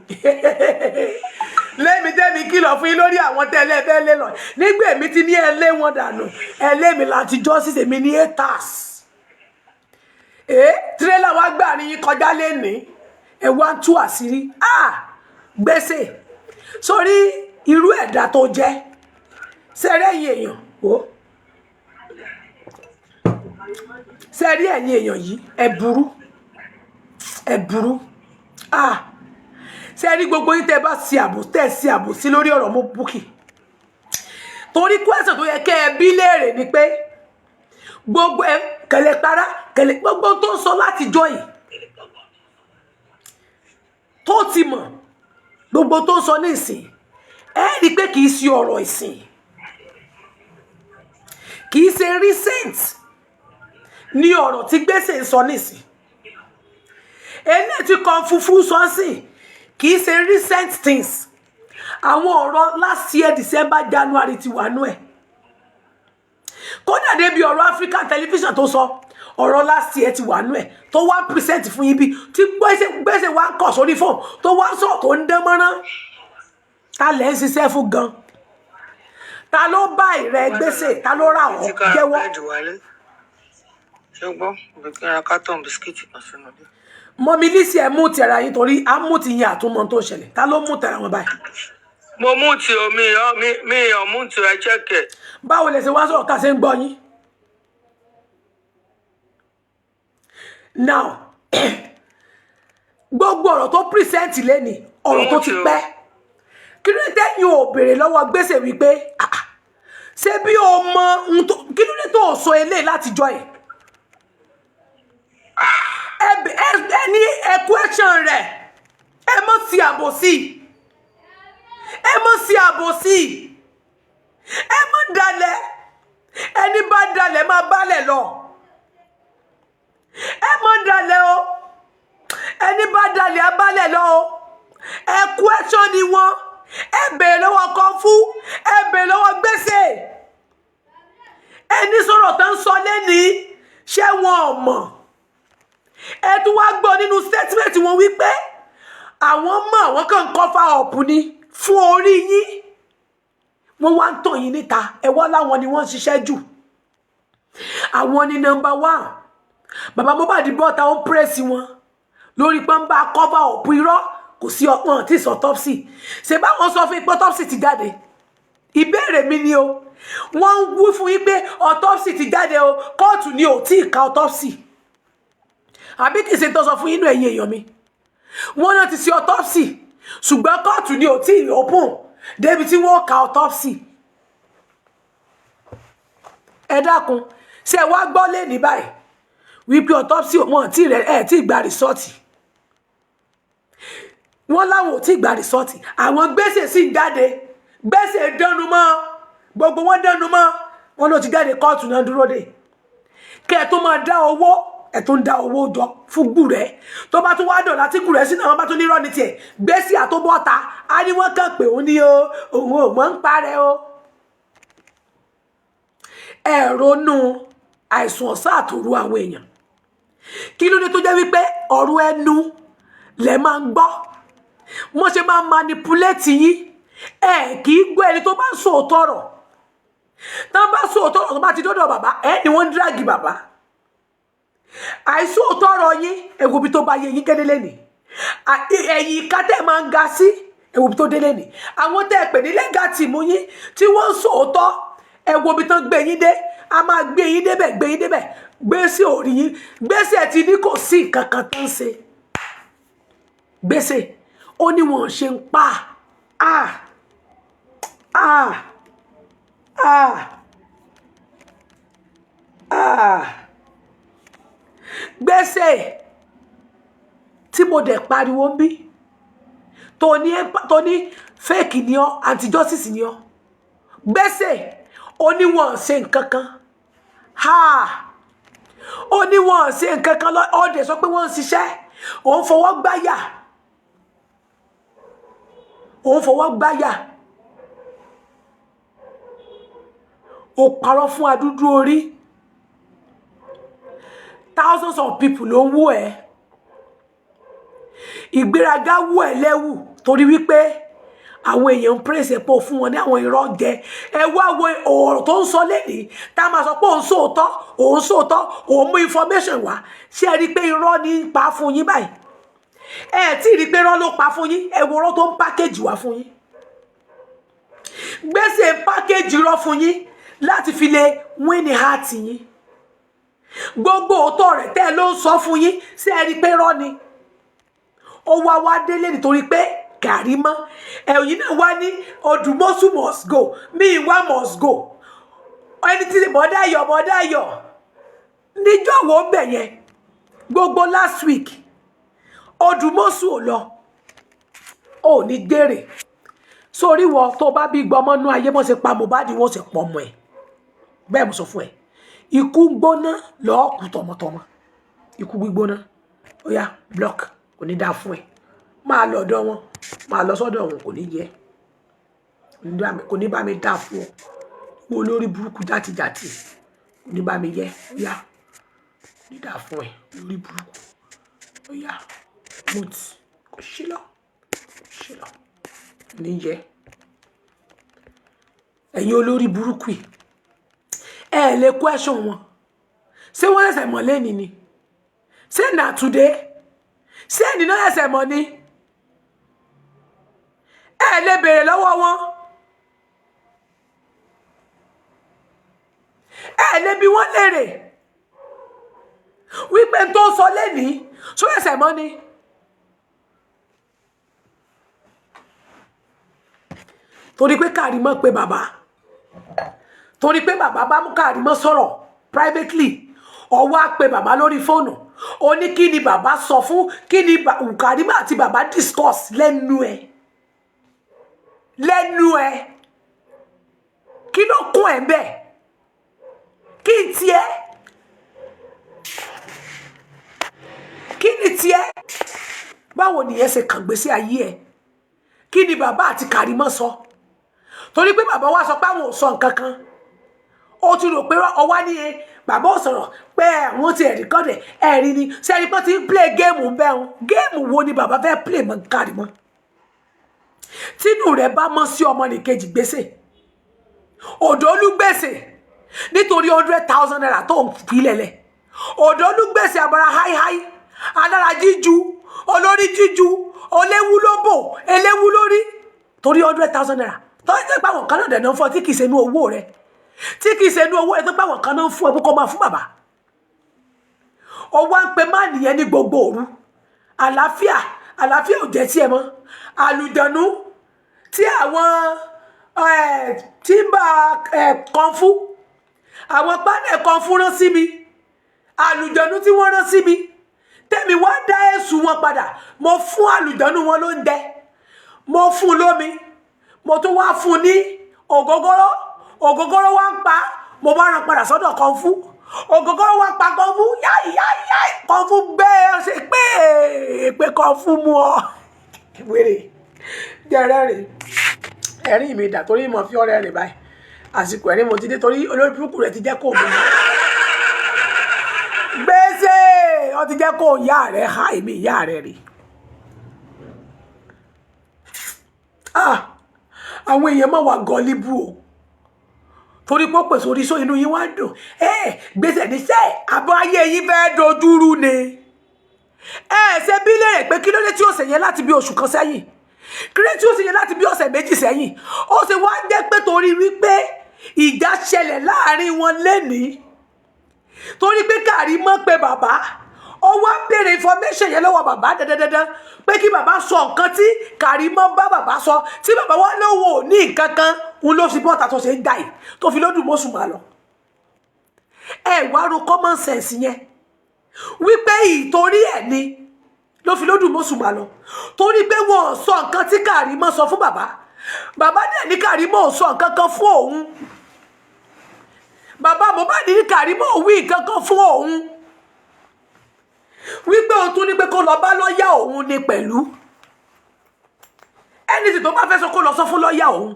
lẹ́mi tẹ́mi kìlọ̀ fún yín lórí àwọn tẹ́lẹ̀ fẹ́ lé lọ nígbà èmi ti ní ẹ lé wọn dànù ẹ lé mi lanti justice èmi ní haters tírélà wa gbà ní yín kọjá lẹ́ni ẹ wá ń tú àṣírí gbèsè sórí irú ẹ̀dá tó jẹ́ sẹ́rẹ́ yìí èèyàn sẹ́rí ẹ̀yin èèyàn yìí ẹ burú sẹ́rí gbogbo yín tẹ́ bá sí àbò sí lórí ọ̀rọ̀ mú Bukky torí kwẹ́sàn tó yẹ kẹ́ ẹ bí léèrè ni pé gbogbo ẹ kẹlẹ̀ para kẹlẹ̀ gbogbo tó ń sọ láti jọ yìí tó ti mọ̀ gbogbo tó ń sọ ní ìsìn ẹ rí i pé kì í ṣe ọ̀rọ̀ ìsìn kì í ṣe recent ní ọ̀rọ̀ tí gbèsè ń sọ nísìn eléyìí tí kan funfun sọ sí kì í ṣe recent things àwọn ọ̀rọ̀ last year December January ti wà nú ẹ̀ kódà débi ọ̀rọ̀ African television tó sọ ọ̀rọ̀ last year ti wà nú ẹ̀ tó wá present fún yín bí tí gbèsè wá ń kọ̀ sórí fóònù tó wá ń sọ tó ń dán mọ́rán ta lẹ́ ń ṣiṣẹ́ fún gan ta ló bá ìrẹ́ gbèsè ta ló rà ọ́ jẹ́wọ́. ṣùgbọ́n bìkínra kátọ́n bisikíìtì kan sínú ilé. mọ mi lísì ẹ mú tẹ̀ra yín torí á mú ti yín àtúmọ̀ tó ṣẹlẹ̀ ta ló mú tẹ̀ra wọn báyìí. mo mú ti omi ọ̀ mú ti ẹ chẹ́kẹ̀. báwo lè ṣe wá sọ̀rọ̀ ká ṣe ń gbọ́ yín. now gbogbo ọ̀rọ̀ tó pírísẹ́ǹtì lẹ́nìí ọ̀rọ̀ tó ti pẹ́ kí ló dé yín ò béèrè lọ́wọ́ gbèsè wípé ṣé bí o mọ kí ló dé tó sọ eléyìí láti jọ ẹ̀ ẹni question rẹ̀ ẹ mọ̀ sí àbòsí ẹ mọ̀ dalẹ̀ ẹni bá dalẹ̀ máa bálẹ̀ lọ ẹ mọ̀ dalẹ̀ o ẹni bá dalẹ̀ á bálẹ̀ lọ o ẹ question ni wọn ẹ bèèrè lọ́wọ́ kan fún ẹ bèèrè lọ́wọ́ gbèsè ẹni sọ̀rọ̀ tó ń sọ lẹ́ni ṣé wọn ò mọ̀ ẹ tún wá gbọ́ nínú statement wọn wípé àwọn kan cover up ni fún orí yín wọ́n wá ń tàn yín níta ẹ wá láwọn ni wọ́n ń ṣiṣẹ́ jù àwọn ni number 1 bàbá Mohbad bọ́ta ó ń pírẹ́sì wọn lórí pé ń bá cover up irọ́ kò sí ọpọ́n tí sọ autopsy ṣe báwọn sọ fún ipò autopsy ti jáde ìbéèrè mi ni o wọ́n ń wú fún yín pé autopsy ti jáde o kóòtù ni ò tí ì ka autopsy àbí kì í ṣe tó sọ fún yín nù ẹ̀yin èèyàn mi wọ́n náà ti ṣe autopsy ṣùgbọ́n kóòtù ni ò tí ì open débi tí wọ́n ka autopsy ẹ dákun ṣé wá gbọ́ lé ní báyìí wípé autopsy wọn tí ì gba rìsọ́ọ̀tì wọ́n láwọn ò tí ì gba rìsọ́ọ̀tì àwọn gbèsè sì ń jáde gbèsè dánu mọ́ gbogbo wọn dánu mọ́ wọn ló ti jáde kóòtù náà dúró dé kẹ́ ẹ tó máa dá owó ẹ tó ń dá owó jọ fún gbùrẹ́ tó bá tún wá dọ̀là tí gbùrẹ́ sínú àwọn bá tún nírọ̀ ní tiẹ̀ gbèsè àtọ́bọ̀ta á ní wọ́n kàn pé òun ní o òun ò mọ̀ ń parẹ́ o ẹ ronú àìsàn ọ̀sán àtòru àwọn èèyàn kí ló dé tó jẹ́ wípé ọ̀rọ̀ ẹnu lẹ máa ń gbọ́ wọ́n ṣe máa manipulate yín ẹ kì í gbọ́ ẹni tó bá ń sòótọ́ ọ̀rọ̀ tó bá sòótọ́ ọ̀rọ̀ tó bá ti dọ́dọ̀ bàbá ẹ ni wọ́n ń dráàgì bàbá àìsòótọ́ ọ̀rọ̀ yín ewu bí tó bá yẹ yín kédélé ni ẹ̀yìn ìka tẹ́ máa ń ga sí ewu bí tó délé ni àwọn tẹ́ ẹ pè ní lẹ́gàtì mú yín tí wọ́n ń sòótọ́ ewu bí tán gbé yín dé a máa gbé yín débẹ̀ gbèsè orí yín gbèsè ti ní kò sí nǹkan kan tó ń ṣe gbèsè ó ní wọn ṣe ń pa gbèsè tí mo dẹ̀ pariwo ń bí tó ní fake ni ọ́ anti justice ni ọ́ gbèsè ó ní wọ́n ṣe nǹkan kan ó ní wọ́n ṣe nǹkan kan ọ̀dẹ̀ sọ pé wọ́n ń ṣiṣẹ́ òun fọwọ́ gbáyà ó parọ́ fún adúdú orí thousands of people ló ń wò ẹ́ ìgbéraga wò ẹ́ lẹ́wù torí wípé àwọn èèyàn ń praise ẹ̀ pọ̀ fún wọn ní àwọn irọ́ jẹ ẹ wá wo ọ̀rọ̀ tó ń sọ lẹ́nìí tá a máa sọ pé òun sóòótọ́ òun mú information wá ṣé ẹ rí i pé irọ́ ní pa fún yín báyìí ẹ tí ì rí i pé irọ́ ló pa fún yín ẹ wo irọ́ tó ń package wá fún yín gbèsè package irọ́ fún yín láti fi lè win ní heart yín gbogbo òótọ́ rẹ̀ tẹ́ ló ń sọ fún yín ṣé ẹ rí i pé irọ́ ni ó wá délé nítorí pé Karimo ẹ̀yin náà wá ní Odumosu must go Muyiwa must go ẹni tí bọ́dáyọ̀ níjọ́ wo bẹ̀ yẹn gbogbo last week Odumosu ò lọ ò ní gbèrè sórí wọ tó bá bí gbọmọ nú ayé mọ́ ṣe pa Mohbad wọ́n ṣe pọ̀ mọ́ ẹ̀ bẹ́ẹ̀ mo sọ fún ẹ ikú gbóná lọ́ọ́ kú tọmọtọmọ ikú gbígbóná ó yá block kò ní dáa fún ẹ máa lọ ọ̀dọ̀ wọn máa lọ sọ́dọ̀ wọn kò ní jẹ kò ní bá mi dá fún ọ wo lórí burúkú játijàti kò ní bá mi yẹ ó yá ní dá fún ẹ lórí burúkú ó yá mọtì kò ṣe lọ ní jẹ ẹ̀yin olórí burúkú yìí ẹ lè question wọn ṣé wọ́n ṣẹ̀ṣẹ̀ mọ̀ lẹ́ni ni ṣé na today ṣé ẹni náà ṣẹ̀ṣẹ̀ mọ̀ ni ẹ lè béèrè lọ́wọ́ wọn ẹ lè bi wọ́n léèrè wípé tó sọ lẹ́ni ṣó ṣẹ̀ṣẹ̀ mọ̀ ni torí pé Karimo pé bàbá torí pé bàbá bá mú Karimo sọ̀rọ̀ privately ó wá pé bàbá lórí fóònù ó ní kí ni bàbá sọ fún kí ni Karimo àti bàbá discuss lẹ́nu ẹ̀ kí ló kún ẹ̀ bẹ́ẹ̀ kí n tiẹ̀ kí ni tiẹ̀ báwo nìyẹn ṣe kàn gbèsè ayé ẹ̀ kí ni bàbá àti Karimo sọ torí pé bàbá wa sọ pé àwọn ò sọ nǹkan kan ó ti rò pé ọwá ní bàbá ò sọ̀rọ̀ pé àwọn ti ẹ̀rí kọ́dẹ̀ ẹ̀rí ni ṣe ẹni pé ti ń play géèmù bẹ́ẹ̀ géèmù wo ni bàbá fẹ́ play mọ́ Karimo tínú rẹ̀ bá mọ́ sí ọmọ nìkejì gbèsè òdòlú gbèsè nítorí 100,000 naira tó ń fi lẹ̀lẹ̀ òdòlú gbèsè àbára háíháí alára jíju olórí jíju oléwu lóbò eléwu lórí torí 100,000 naira tó ń tẹ́ pàwọn kan náà dẹ̀ náà fún ọ tí kìí ṣe inú owó rẹ̀ tí kìí ṣe inú owó rẹ̀ tó pàwọn kan náà fún ẹ kó máa fún bàbá ó wá ń pe má nìyẹn ní gbogbo òru àlàáfíà ò jẹ́ tí ẹ mọ́ àlùjànnú tí àwọn tí ń bá kan fún àwọn pánẹ̀ kan fún rán sí mi àlùjànnú tí wọ́n rán sí mi tẹ́mi wá dá èṣù wọn padà mo fún àlùjànnú wọn lóúnjẹ mo fún lómi mo tún wá fún ní ògógóró wá ń pa mo bá rán padà sọ́dọ̀ kan fún ògógóró wá ń pa kan fún yáì kan fún gbé ṣe pé kan fún mu ọ wèrè jẹrẹ rè ẹ̀rín mi dà torí mo fi ọ̀rẹ́ rẹ̀ báyìí àsìkò ẹ̀rín mo ti dé torí olórí burúkú rẹ̀ ti jẹ́ kó mi gbèsè ó ti jẹ́ kó ìyá rẹ̀ ha èmi ìyá rẹ̀ rè àwọn èèyàn máa wà gọlíbù o torí pé ó pèsè orí só inú yín wá dùn gbèsè níṣẹ́ àbọ̀ ayé yín fẹ́ dojúrú ni ṣe bí léèrè pé kí ló dé tí ó ṣe yẹn láti bí oṣù kan sẹ́yìn kí ló dé tí ó ṣe yẹn láti bí ọ̀sẹ̀ méjì sẹ́yìn ó ṣe wá jẹ́ pé torí wípé ìjà ṣẹlẹ̀ láàrin wọn lénìí torí pé Karimo pé bàbá ó wá béèrè information yẹn lọ́wọ́ bàbá dandandandan pé kí bàbá sọ nǹkan tí Karimo bá bàbá sọ tí bàbá wá lówó ní nǹkan kan ń lọ sí bọ́ta tó ṣe ń dà yìí tó fi l'Odumosu máa lọ ẹ wá ro common sense yẹn wípé ìtorí ẹ̀ ni ló fi l'Odumosu máa lọ torí pé wọn ò sọ nǹkan tí Karimo sọ fún bàbá bàbá dẹ̀ ní Karimo ò sọ nǹkan kan fún òun bàbá Mohbad ní Karimo ò wí nǹkan kan fún òun wípé òun tún ní pé kó lọ bá lọ́ọ̀yà òun ní pẹ̀lú ẹni tí tó bá fẹ́ sọ kó lọ sọ fún lọ́ọ̀yà òun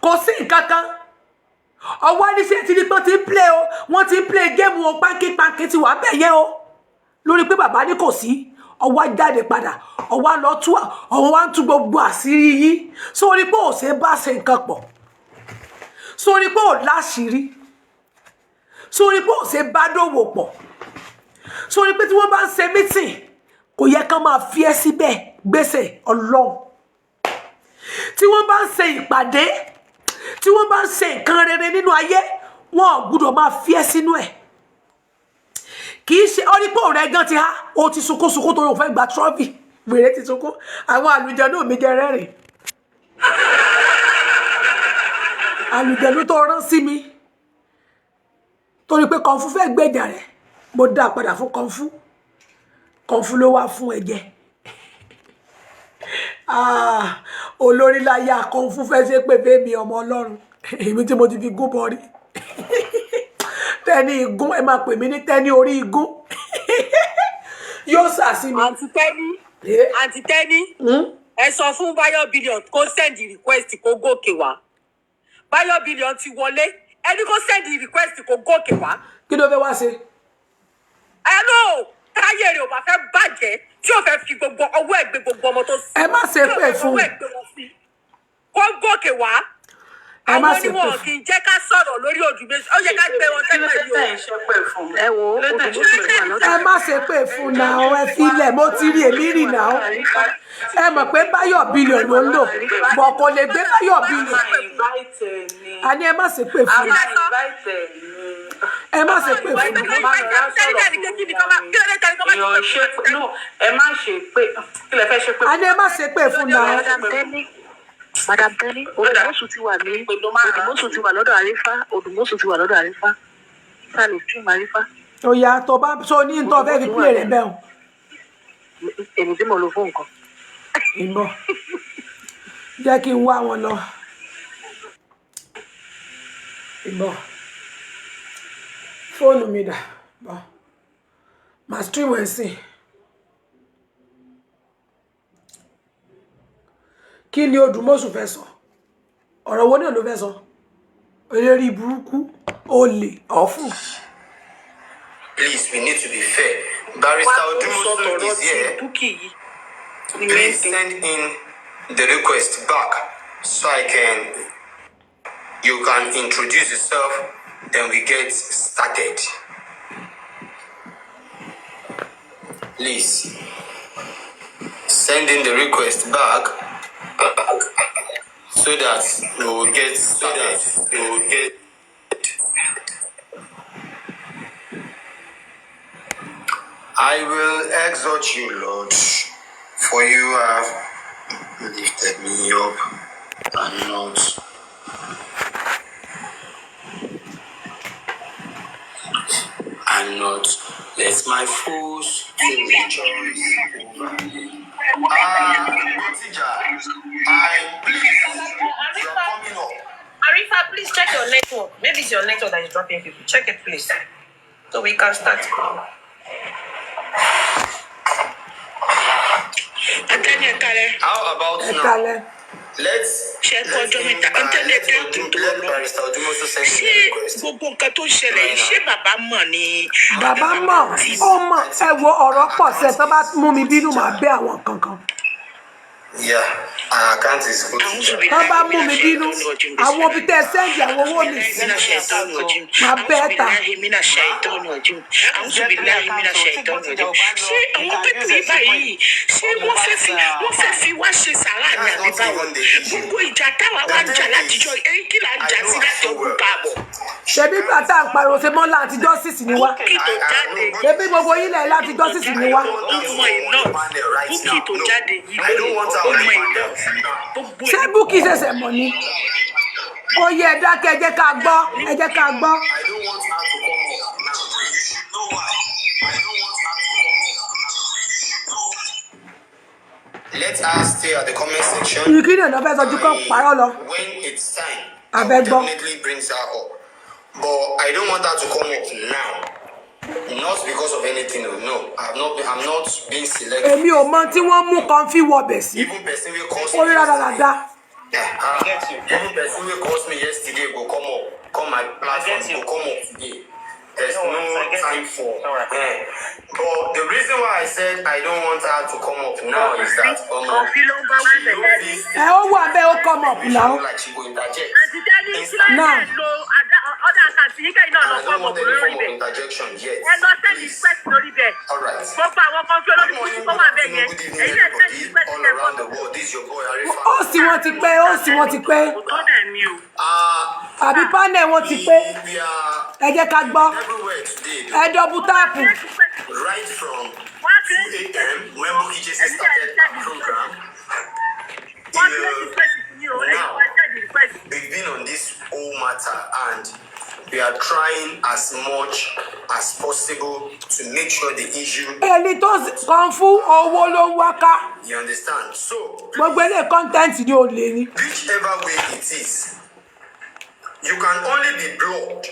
kò sí nǹkan kan ọwọ́ níṣẹ́ ti ní pé wọ́n ti ń play géèmù o pánkípánkí ti wà bẹ́ẹ̀ yẹn o lórí pé bàbá ní kò sí ọwọ́ jáde padà ọwọ́ lọ tú ọwọ́ wá ń tú gbogbo àṣírí yìí sórí pé ò ṣe bá ṣe nǹkan pọ̀ sórí pé ò láṣìírí sórí pé ò ṣe bá dòwò pọ̀ sórí pé tí wọ́n bá ń ṣe mítìn kò yẹ kán máa fi ẹ́ síbẹ̀ gbèsè Ọlọ́run tí wọ́n bá ń ṣe ìpàdé tí wọ́n bá ń ṣe nǹkan rere nínú ayé wọn ò gbúdọ̀ máa fi ẹ́ sínú ẹ̀ kì í ṣe ọdípò rẹ gan ti há o ti sunkún tó rò fẹ́ gba trọ́fì wèrè ti sunkún àwọn àlùjànnú mi jẹ rẹ́rìn àlùjànnú tó rán sí mi torí pé kọ̀ǹfù fẹ́ gbèjà rẹ̀ mo dá padà fún kọ̀ǹfù ló wá fún ẹ̀jẹ̀ olórí láyà kọ̀ǹfù fẹ́ ṣe pé bébí ọmọ Ọlọ́run èmi tí mo ti fi gún bọ́ rí tẹ́ni igun ẹ máa pè mí ní tẹ́ni orí igun yóò sàsí mi. àǹtí tẹ́ni ẹ sọ fún Bayo Billion kó send request kó gòkè wá Bayo Billion ti wọlé ẹni kó send request kó gòkè wá. kí ló fẹ́ wá ṣe. ẹ ló káyé rẹ̀ ò bá fẹ́ bàjẹ́ tí ò fẹ́ fi gbogbo ọwọ́ ẹ̀ gbé gbogbo ọmọ tó sí. ẹ má ṣe pé fún kó gòkè wá. àwọn oníwọ̀n kì í jẹ́ ká sọ̀rọ̀ lórí Odumosu ó yẹ ká gbé wọn tẹ́lẹ̀ yìí o. ẹ wo Odumosu wà lọ́dọ̀. ẹ má ṣe pé fún náà ẹ filẹ̀ mo ti rí èmi rì náà ẹ mọ̀ pé Bayo Billion ló ń lò bọ̀ kò lè gbé Bayo Billion a ní ẹ má ṣe pé fún ẹ má ṣe pé fún ẹ má ṣe pé kí lẹ fẹ́ ṣe pé. a ní ẹ má ṣe pé fún náà. Madam Tẹ́ni, Odumosu ti wà ní Odumosu ti wà lọ́dọ̀ Àrífá Odumosu ti wà lọ́dọ̀ Àrífá ta lè tún Àrífá. ó yá tó bá so ní tó fẹ́ fi pílẹ̀ rẹ̀ bẹ́ẹ̀ o. èmi tí mo lo fún nǹkan. ìbọn jẹ́ kí n wá wọn lọ. ìbọn fóònù mi dà bọ́ màá stream ẹ̀ sìn. kí ni Odumosu fẹ́ sọ ọ̀rọ̀ wo náà ló fẹ́ sọ eléré burúkú olè ọ̀fun. Please, we need to be fair. Barrister Odumosu is here. Please send in the request back so you can introduce yourself, then we get started. Please send in the request back so that we will get started. I will exhort you, Lord, for you have lifted me up and not let my foes to rejoice over me. Please, you're coming up. Arifa, please check your network. Maybe it's your network that is dropping people. Check it, please. So we can start. How about now? Let's Barrister Odumosu send me the request. bàbá mọ̀ ọmọ ẹ wo ọ̀rọ̀ pọ̀ sí ẹ tó bá mú mi bínú màá bẹ́ àwọn kankan. Yeah, our account is good. tó bá mú mi bínú àwọn òbí tẹ sẹ́ǹdì àwọn owó mi sí màá bẹ́ ẹ ta. ṣé àwọn pípọ̀ yìí báyìí ṣé wọ́n fẹ́ fi wá ṣe sàrà ní àbíbáwò gbogbo ìjà táwa wá ń jà látijọ́ èyí kí là ń jà sí láti ogún káàbọ̀. ṣebí bàtà ń pariwo ṣe mọ́ láti justice ni wá ṣebí gbogbo yín lẹ̀ láti justice ni wá. Bukky tó jáde yìí lónìí ó mọ ìlọ. ṣé Bukky ṣẹ̀ṣẹ̀ mọ̀ ni ó yẹ ẹ dákẹ́ ẹ jẹ́ ká gbọ́ ẹ jẹ́ ká gbọ́. I don't want her to come up now. You should know why. I don't want her to come up now. You should know let us stay at the comment section. When it's time, I will definitely bring her up. But I don't want her to come up now. Not because of anything, no. I'm not being selective. Even person will cause me yesterday. Even person will cause me yesterday go come my platform, go come up today. There's no time for but the reason why I said I don't want her to come up now is that come up now. Like she will interject. Now. I don't want any form of interjection yet. Alright. Good morning, good evening, everybody all around the world. This is your boy Arifa. Àbí panel wọ́n ti pé ẹ jẹ́ ká gbọ́ ẹ double tap. Right from 2 a.m. when Bukky just started our program. Now we've been on this whole matter and we are trying as much as possible to make sure the issue. Ẹni tó kàn fún owó ló ń wá ká. You understand? So gbogbo ilé content ni ó lé ní. Whichever way it is. You can only be blocked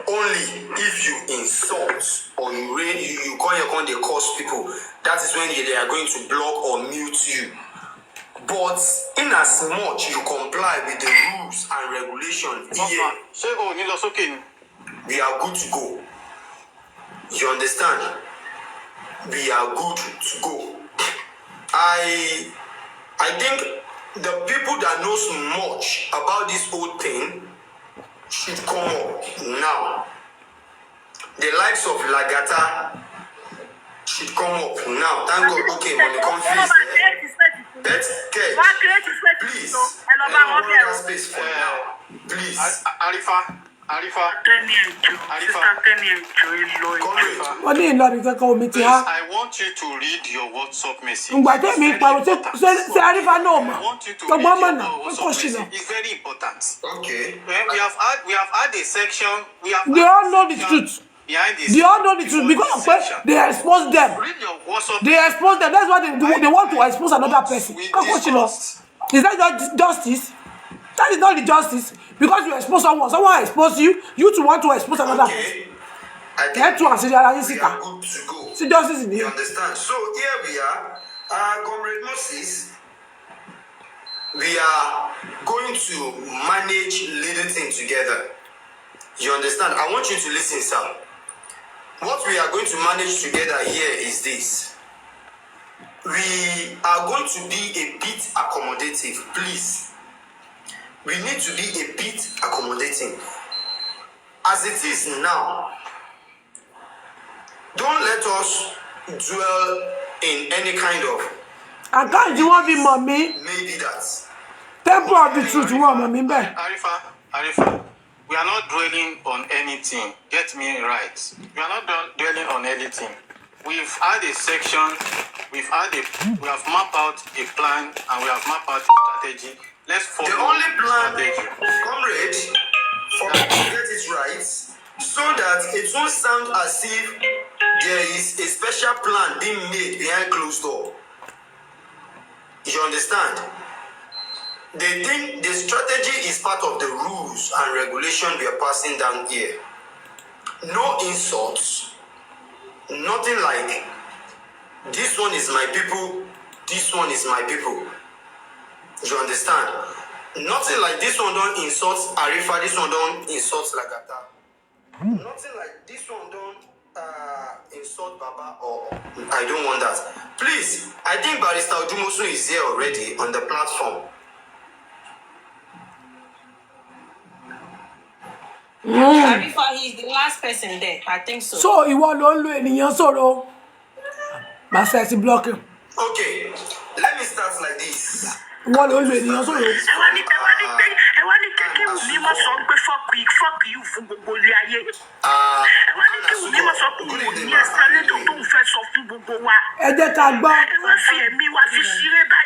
only if you insult or you call your con they curse people. That is when they are going to block or mute you. But in as much you comply with the rules and regulations, we are good to go. You understand? We are good to go. I think the people that knows much about this whole thing should come up now. The likes of Lagata should come up now. Thank God. Okay, when the conflict let's get please. Space for now. Please. Arifa. Please, I want you to read your WhatsApp message. I want you to read your WhatsApp message. It's very important. Okay. We have had a section. They all know the truth. They all know the truth because they expose them. They expose them. That's why they want to expose another person. Is that not justice? That is not the justice. Because you expose someone expose you, you too want to expose another person. Get to answer we are good to go. See justice in You here. understand? So here we are. Comrade Moses, we are going to manage little thing together. You understand? I want you to listen, sir. What we are going to manage together here is this. We are going to be a bit accommodative, please. We need to be a bit accommodating. As it is now, don't let us dwell in any kind of. I can't do one with mommy. Maybe that. Temple of the truth, you want mommy back. Arifa, we are not dwelling on anything. Get me right. We are not dwelling on anything. We've had a section. We have mapped out a plan and we have mapped out a strategy. Let's follow the only plan, strategy. comrade, for me to get it right, so that it won't sound as if there is a special plan being made behind closed door. You understand? They think the strategy is part of the rules and regulation we are passing down here. No insults, nothing like this one is my people, this one is my people. You understand? Nothing like this one don't insult Arifa, this one don't insult Lagata. Nothing like this one don't insult Baba or I don't want that. Please, I think Barrister Odumosu is here already on the platform. Arifa, he's the last person there. I think so. So you want to do anything solo? Master blocking. Okay, let me start like this. What do you do? Solo.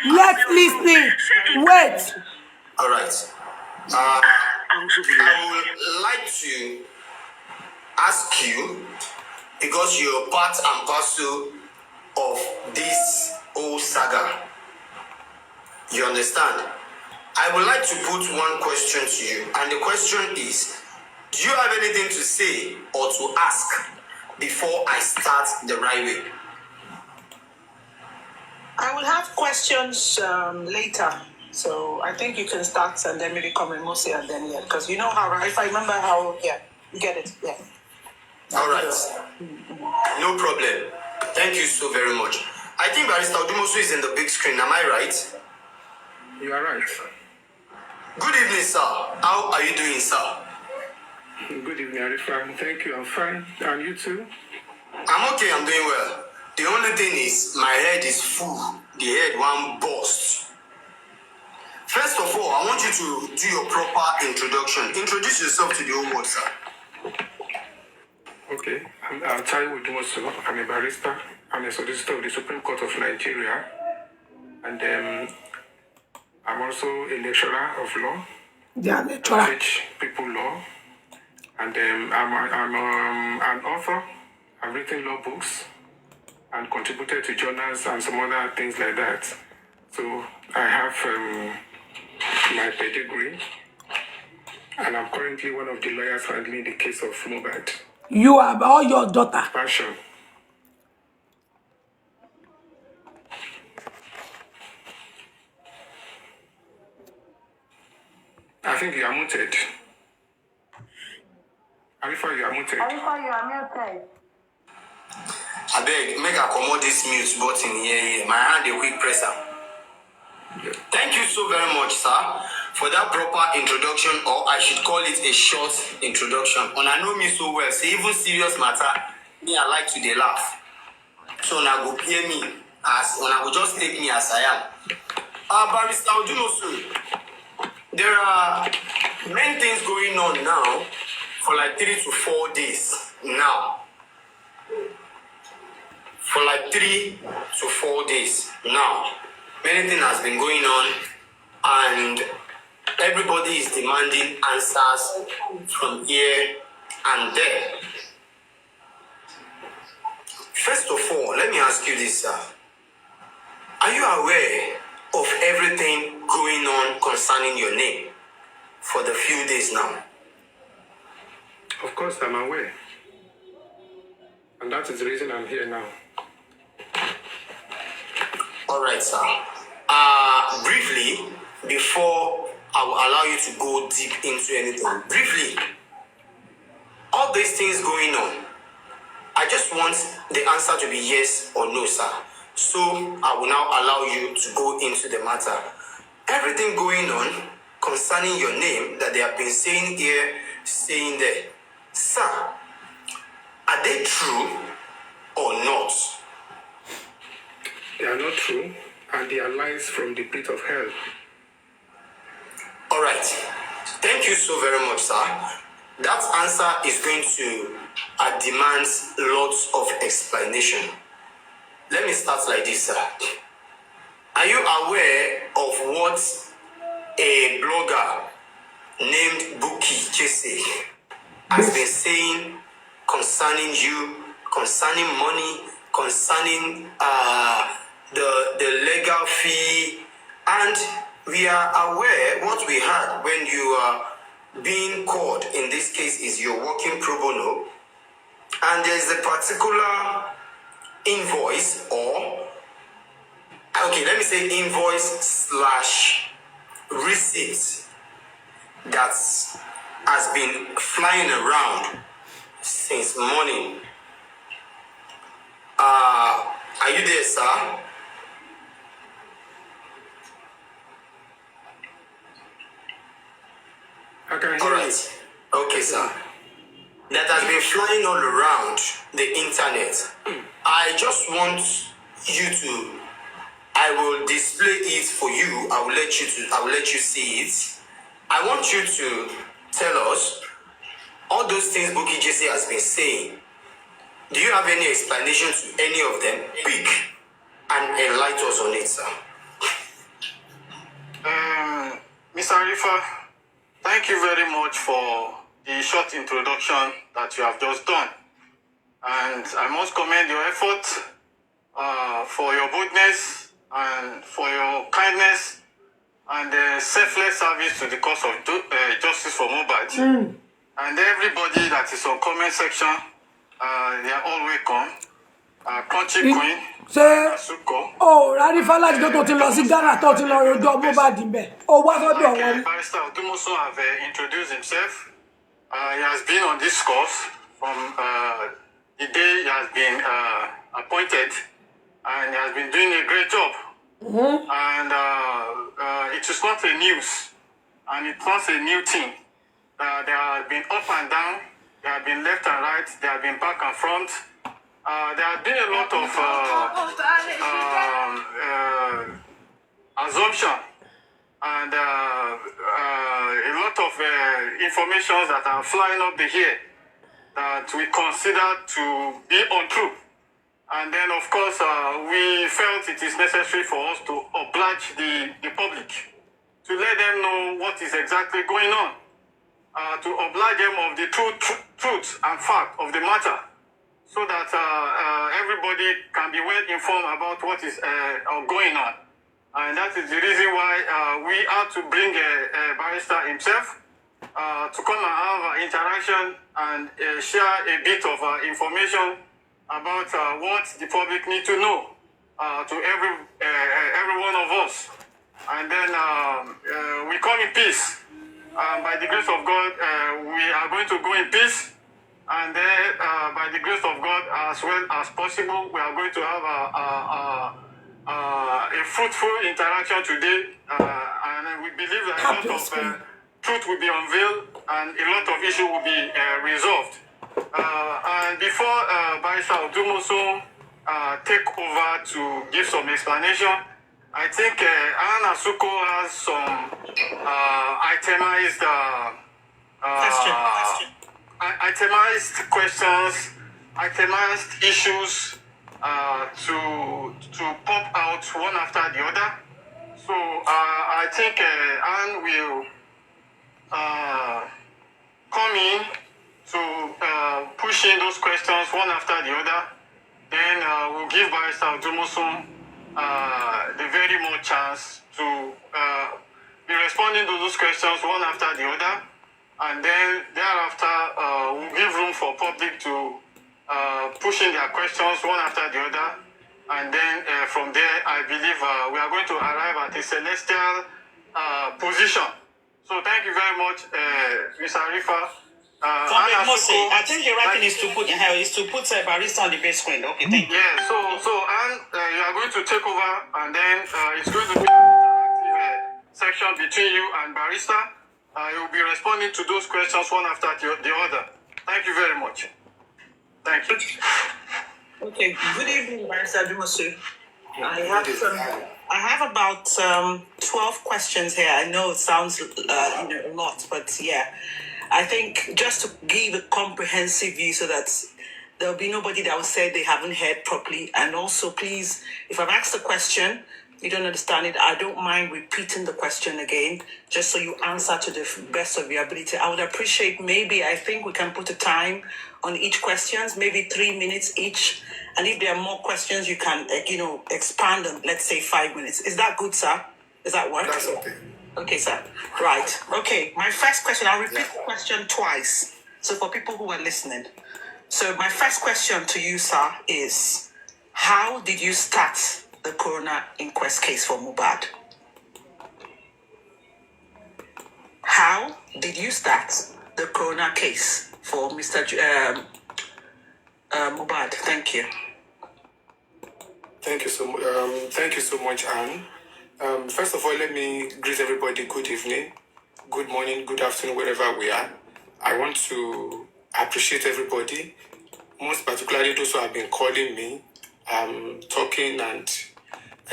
Let's listen. Wait. All right. I would like to ask you, because you're part and parcel of this whole saga. You understand? I would like to put one question to you, and the question is, do you have anything to say or to ask before I start the right way? I will have questions later. So I think you can start and then maybe come and Musi and then because you know how, right? If I remember how, you get it, All right. No problem. Thank you so very much. I think Barrister Odumosu is in the big screen. Am I right? You are right. Good evening, sir. How are you doing, sir? Good evening, Arifa. Thank you. I'm fine. And you too? I'm okay. I'm doing well. The only thing is, my head is full. The head one burst. First of all, I want you to do your proper introduction. Introduce yourself to the whole world, sir. Okay. I'm Daru. I'm a barrister. I'm a solicitor of the Supreme Court of Nigeria. And I'm also a lecturer of law. Yeah, lecturer. I teach people law. And I'm an author. I've written law books and contributed to journals and some other things like that. So I have my pedigree, and I'm currently one of the lawyers handling the case of Mohbad. You are all your daughter. Passion. I think you are muted. Arifa, you are muted. Arifa, you are muted. I beg, make a commode this mute button here. My hand a quick presser. Thank you so very much, sir, for that proper introduction, or I should call it a short introduction. And I know me so well, so even serious matter, me I like to dey laugh. So now go hear me as, and I will just take me as I am. Barrister Odumosu, there are many things going on now for like 3 to 4 days now. For like 3 to 4 days now. Many things has been going on, and everybody is demanding answers from here and there. First of all, let me ask you this, sir. Are you aware of everything going on concerning your name for the few days now? Of course, I'm aware. And that is the reason I'm here now. All right, sir. Briefly, before I will allow you to go deep into anything, briefly, all these things going on, I just want the answer to be yes or no, sir. So I will now allow you to go into the matter. Everything going on concerning your name that they have been saying here, saying there, sir, are they true or not? They are not true, and they are lies from the pit of hell. All right. Thank you so very much, sir. That answer is going to demand lots of explanation. Let me start like this, sir. Are you aware of what a blogger named Bukky has been saying concerning you, concerning money, concerning the legal fee? And we are aware what we had when you are being called, in this case is you're working pro bono, and there's a particular invoice, or okay, let me say invoice / receipt that has been flying around since morning. Are you there, sir? I can hear All you. right. Okay, sir. That has been flying all around the internet. I just want you to, I will display it for you. I will let you see it. I want you to tell us all those things Bukky has been saying. Do you have any explanation to any of them? Pick and enlighten us on it, sir. Mr. Arifa, thank you very much for the short introduction that you have just done. And I must commend your effort for your boldness and for your kindness and selfless service to the cause of justice for Mohbad. And everybody that is on comment section, they are all welcome. Country Queen, Asuko. Oh, Rani Falaj don't tell us Ghana talking or do Mohbad in bed. Oh, what are you? Barrister Odumosu have introduced himself. He has been on this course from the day he has been appointed, and he has been doing a great job. And it is not a news, and it's not a new thing. There have been up and down, there have been left and right, there have been back and front. There have been a lot of assumption and a lot of information that are flying up the air that we consider to be untrue. And then, of course, we felt it is necessary for us to oblige the public, to let them know what is exactly going on, to oblige them of the truth and fact of the matter, so that everybody can be well informed about what is going on. And that is the reason why we had to bring a barrister himself to come and have an interaction and share a bit of information about what the public need to know to every one of us. And then we come in peace. By the grace of God, we are going to go in peace. And then, by the grace of God, as well as possible, we are going to have a fruitful interaction today. And we believe that a lot of truth will be unveiled and a lot of issues will be resolved. And before Barrister Odumosu take over to give some explanation, I think Anna Suko has some itemized questions, itemized issues to pop out one after the other. So I think Anne will come in to push in those questions one after the other. Then we'll give Barrister Odumosu the very more chance to be responding to those questions one after the other. And then thereafter, we'll give room for public to push in their questions one after the other. And then from there, I believe we are going to arrive at a celestial position. So thank you very much, Ms. Arifa. I think the right thing is to put Barrister on the base screen. Okay, thank you. Yeah, so and you are going to take over, and then it's going to be an interactive section between you and Barrister. You will be responding to those questions one after the other. Thank you very much. Thank you. Okay, good evening, Barrister Odumosu. I have about 12 questions here. I know it sounds a lot, but yeah. I think just to give a comprehensive view so that there'll be nobody that will say they haven't heard properly. And also, please, if I've asked a question, you don't understand it, I don't mind repeating the question again, just so you answer to the best of your ability. I would appreciate I think we can put a time on each question, maybe 3 minutes each. And if there are more questions, you can, expand on, let's say, 5 minutes. Is that good, sir? Does that work? That's okay. Okay, sir. Right. Okay, my first question, I'll repeat the question twice. So for people who are listening. So my first question to you, sir, is how did you start the coroner inquest case for Mohbad? How did you start the coroner case for Mr. Mohbad? Thank you. Thank you so much, Anne. First of all, let me greet everybody. Good evening, good morning, good afternoon, wherever we are. I want to appreciate everybody, most particularly those who have been calling me, talking and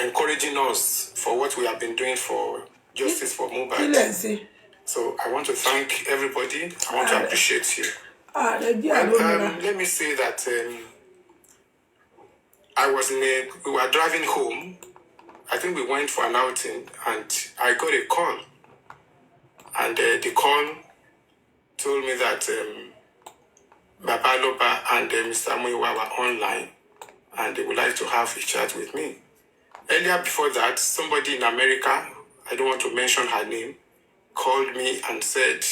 encouraging us for what we have been doing for justice for Mohbad. So I want to thank everybody. I want to appreciate you. Let me say that we were driving home. I think we went for an outing, and I got a call. And the call told me that Baba Loba and Mr. Muyiwa were online, and they would like to have a chat with me. earlier before that, somebody in America, I don't want to mention her name, called me and said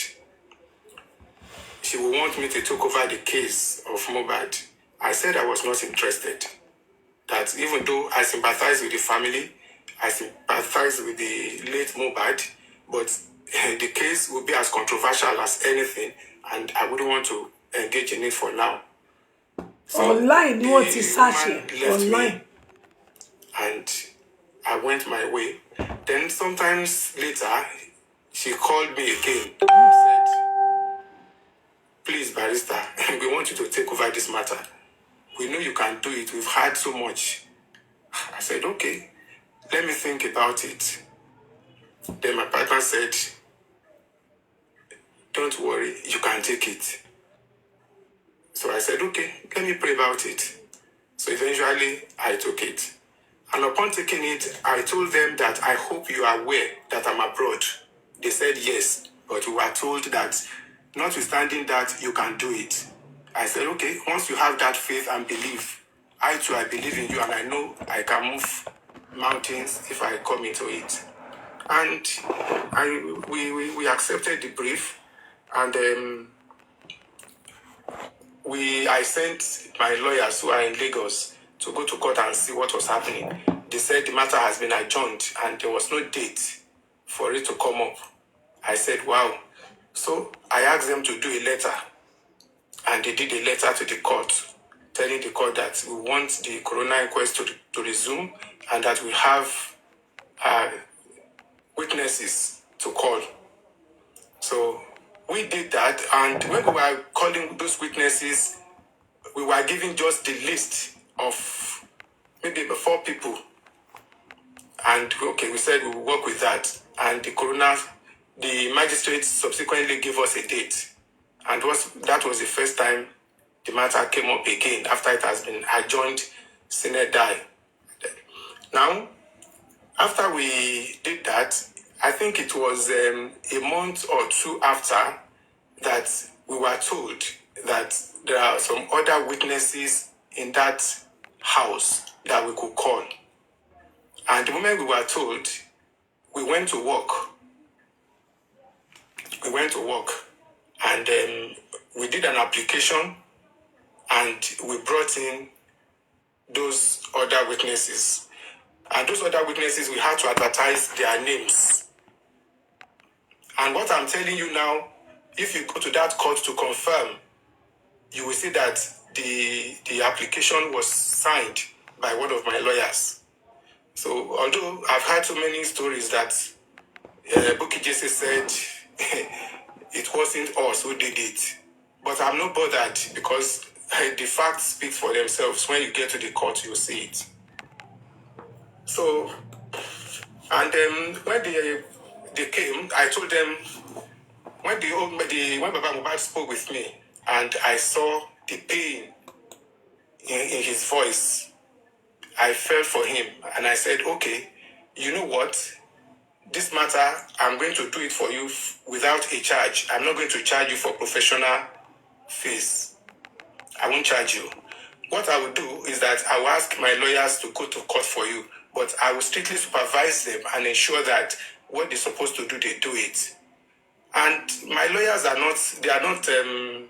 she would want me to take over the case of Mohbad. I said I was not interested. That even though I sympathize with the family, I sympathize with the late Mohbad, but the case would be as controversial as anything, and I wouldn't want to engage in it for now. So online, you want to search woman it left online. me, and I went my way. Then sometimes later, she called me again and said, please, Barrister, we want you to take over this matter. We know you can do it. We've had so much. I said, okay, let me think about it. Then my partner said, don't worry, you can take it. So I said, okay, let me pray about it. So eventually, I took it. And upon taking it, I told them that I hope you are aware that I'm abroad. They said yes, but we were told that notwithstanding that, you can do it. I said, okay, once you have that faith and belief, I too, I believe in you, and I know I can move mountains if I come into it. And we accepted the brief, and I sent my lawyers who are in Lagos to go to court and see what was happening. They said the matter has been adjourned and there was no date for it to come up. I said, wow. So I asked them to do a letter, and they did a letter to the court telling the court that we want the coroner inquest to resume, and that we have witnesses to call. So we did that, and when we were calling those witnesses, we were giving just the list of maybe 4 people. And okay, we said we will work with that. And the magistrate subsequently gave us a date. And that was the first time the matter came up again after it has been adjourned sine die. Now, after we did that, I think it was a month or 2 after that we were told that there are some other witnesses in that house that we could call. And the moment we were told, we went to work. And we did an application, and we brought in those other witnesses. And those other witnesses, we had to advertise their names. And what I'm telling you now, if you go to that court to confirm, you will see that the application was signed by one of my lawyers. So although I've heard so many stories that Bukky just said it wasn't us who did it, but I'm not bothered because the facts speak for themselves. When you get to the court, you'll see it. So, and when they came, I told them, when Baba Mohbad spoke with me, and I saw the pain in his voice, I felt for him, and I said, okay, you know what? This matter, I'm going to do it for you without a charge. I'm not going to charge you for professional fees. I won't charge you. What I will do is that I will ask my lawyers to go to court for you, but I will strictly supervise them and ensure that what they're supposed to do, they do it. And my lawyers are not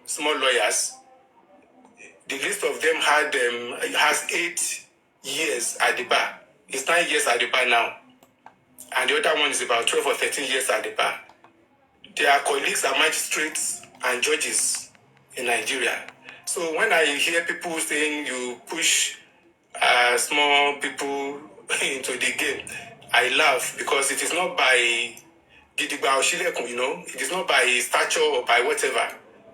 small lawyers. The list of them has 8 years at the bar. It's 9 years at the bar now. And the other one is about 12 or 13 years at the bar. Their colleagues are magistrates and judges in Nigeria. So when I hear people saying you push small people into the game, I laugh, because it is not by Gidigba Oshilekun, it is not by stature or by whatever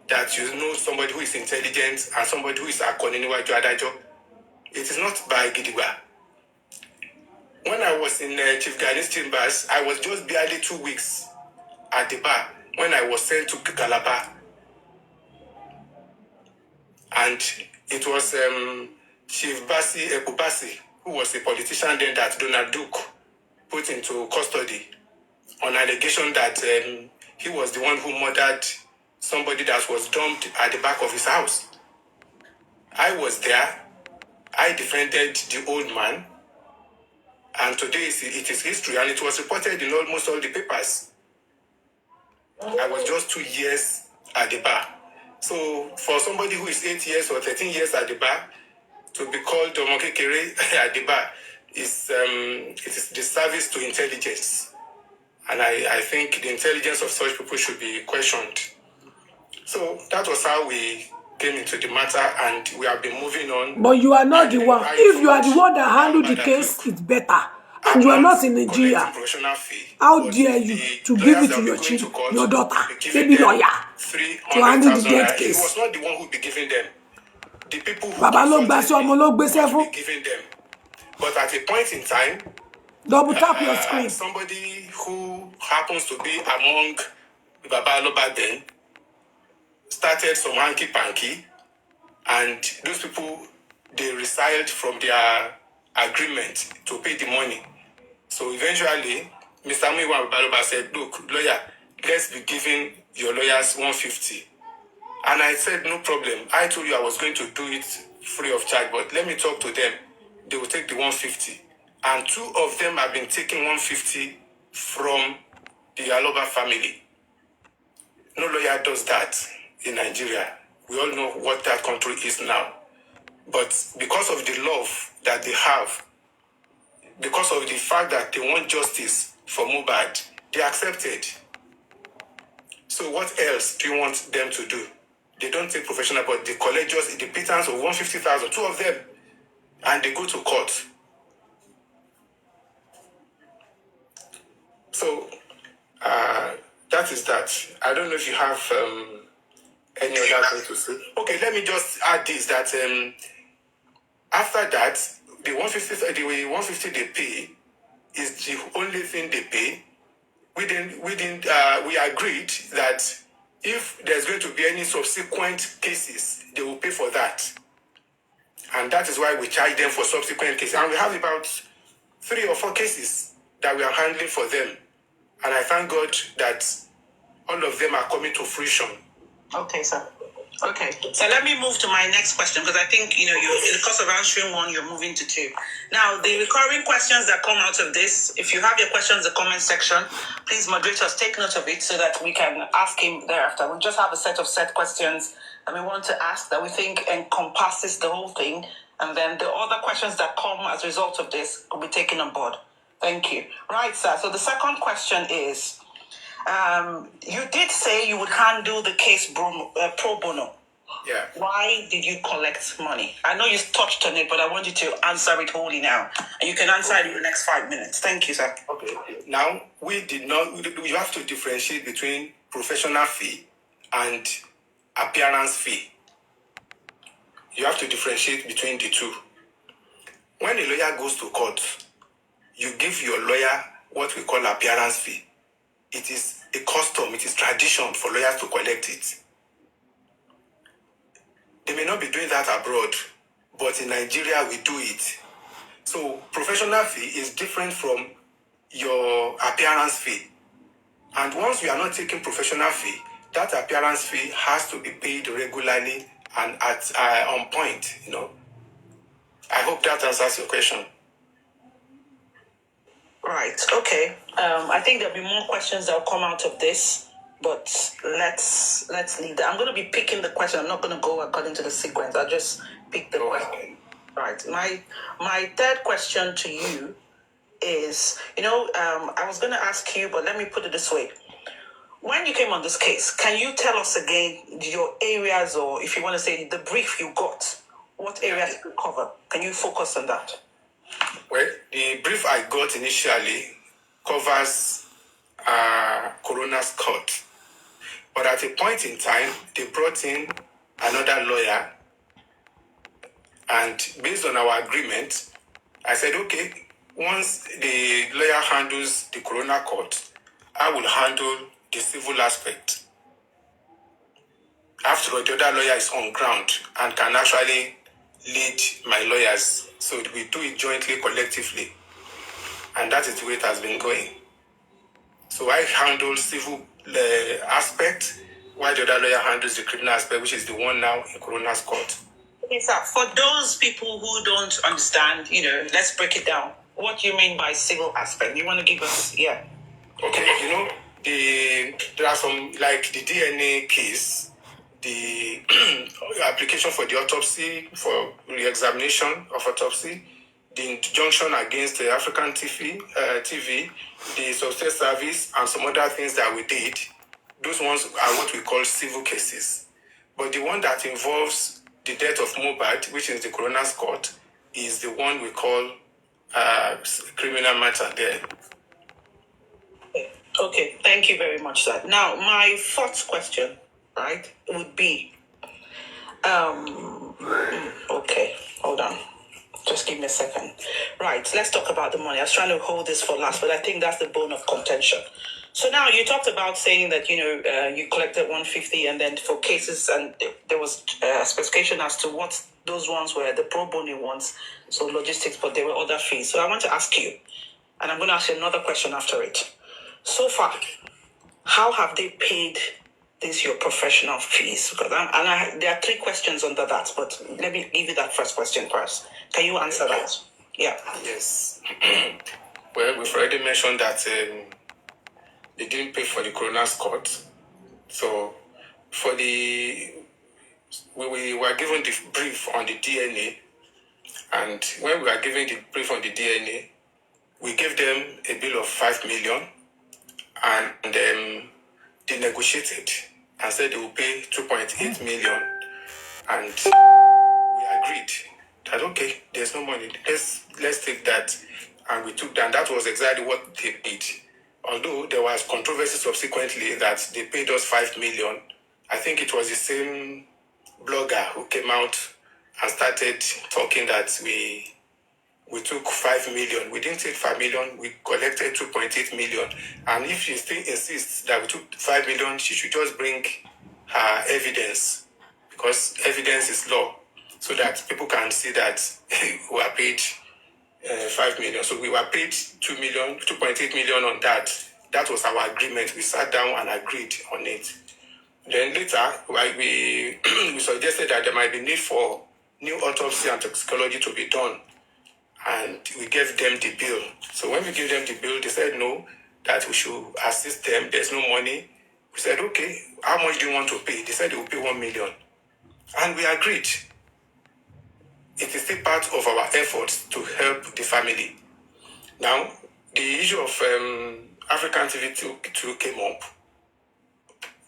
that you know somebody who is intelligent and somebody who is Akoniniwaju Adajo. It is not by Gidigba. When I was in Chief Gani's chambers, I was just barely 2 weeks at the bar when I was sent to Calabar. And it was Chief Basi Ekubasi, who was a politician then, that Donald Duke put into custody on allegation that he was the one who murdered somebody that was dumped at the back of his house. I was there. I defended the old man. And today it is history, and it was reported in almost all the papers. I was just 2 years at the bar. So for somebody who is 8 years or 13 years at the bar, to be called Domokekere at the bar it is disservice to intelligence. And I think the intelligence of such people should be questioned. So that was how we came into the matter, and we have been moving on. But you are not the one. If you are the one that handled the case, it's better. And you are not in Nigeria. How dare you to give it to your children, your daughter, baby lawyer, to handle the death case? He was not the one who be giving them. The people who be giving them. But at a point in time, double tap your screen. Somebody who happens to be among Babalo back then started some hanky-panky, and those people, they resiled from their agreement to pay the money. So eventually, Mr. Muyiwa Babaloba said, look, lawyer, let's be giving your lawyers 150. And I said, no problem. I told you I was going to do it free of charge, but let me talk to them. They will take the 150. And 2 of them have been taking 150 from the Aloba family. No lawyer does that in Nigeria. We all know what that country is now. But because of the love that they have, because of the fact that they want justice for Mohbad, they accepted. So what else do you want them to do? They don't take professional, but they collect just the pittance of 150,000, 2 of them, and they go to court. So that is that. I don't know if you have any other thing to say. Okay, let me just add this, that after that, the 150 they pay is the only thing they pay. We agreed that if there's going to be any subsequent cases, they will pay for that. And that is why we charge them for subsequent cases. And we have about 3 or 4 cases that we are handling for them. And I thank God that all of them are coming to fruition. Okay, sir. Okay, so let me move to my next question, because I think, you're in the course of answering 1, you're moving to 2. Now, the recurring questions that come out of this, if you have your questions in the comment section, please, moderators, take note of it so that we can ask him thereafter. We just have a set questions that we want to ask that we think encompasses the whole thing, and then the other questions that come as a result of this will be taken on board. Thank you. Right, sir. So the second question is, you did say you would handle the case pro bono. Yeah. Why did you collect money? I know you touched on it, but I want you to answer it wholly now. And you can answer it in the next 5 minutes. Thank you, sir. Okay. Now, we have to differentiate between professional fee and appearance fee. You have to differentiate between the two. When a lawyer goes to court, you give your lawyer what we call appearance fee. It is a custom, it is tradition for lawyers to collect it. They may not be doing that abroad, but in Nigeria we do it. So professional fee is different from your appearance fee. And once you are not taking professional fee, that appearance fee has to be paid regularly and at on point, I hope that answers your question. Right, okay. I think there'll be more questions that will come out of this, but let's leave that. I'm going to be picking the question. I'm not going to go according to the sequence. I'll just pick the question. Right. My third question to you is, I was going to ask you, but let me put it this way. When you came on this case, can you tell us again your areas, or if you want to say the brief you got, what areas you cover? Can you focus on that? Well, the brief I got initially covers Coroner's Court. But at a point in time, they brought in another lawyer. And based on our agreement, I said, okay, once the lawyer handles the Coroner Court, I will handle the civil aspect. After all, the other lawyer is on ground and can actually lead my lawyers. So we do it jointly, collectively. And that is the way it has been going. So I handle civil aspect, while the other lawyer handles the criminal aspect, which is the one now in Coroner's Court. Okay, sir. For those people who don't understand, let's break it down. what do you mean by civil aspect? You want to give us, yeah. Okay, there are some, like the DNA case, the application for the autopsy, for re-examination of autopsy, the injunction against the African TV, the success service, and some other things that we did. Those ones are what we call civil cases. But the one that involves the death of Mohbad, which is the coroner's court, is the one we call criminal matter there. Okay, thank you very much, sir. Now, my fourth question, right, would be, okay, hold on. Just give me a second. Right, let's talk about the money. I was trying to hold this for last, but I think that's the bone of contention. So now you talked about saying that, you collected 150 and then for cases, and there was a specification as to what those ones were, the pro bono ones, so logistics, but there were other fees. So I want to ask you, and I'm going to ask you another question after it. So far, how have they paid these your professional fees? Because there are 3 questions under that, but let me give you that first question first. Can you answer that? Yeah. Yes. Well, we've already mentioned that they didn't pay for the coroner's court. So we were given the brief on the DNA, and when we were given the brief on the DNA, we gave them a bill of 5 million, and they negotiated and said they will pay 2.8 million, and we agreed that okay, there's no money, let's take that, and we took that. That was exactly what they did. Although there was controversy subsequently that they paid us 5 million. I think it was the same blogger who came out and started talking that we took 5 million. We didn't take 5 million, we collected 2.8 million. And if she still insists that we took 5 million, she should just bring her evidence, because evidence is law, so that people can see that we were paid 5 million. So we were paid 2.8 million on that. That was our agreement. We sat down and agreed on it. Then later, we suggested that there might be need for new autopsy and toxicology to be done. And we gave them the bill. So when we gave them the bill, they said no, that we should assist them. There's no money. We said, okay, how much do you want to pay? They said they will pay 1 million. And we agreed. It is still part of our efforts to help the family. Now, the issue of African TV 2 came up.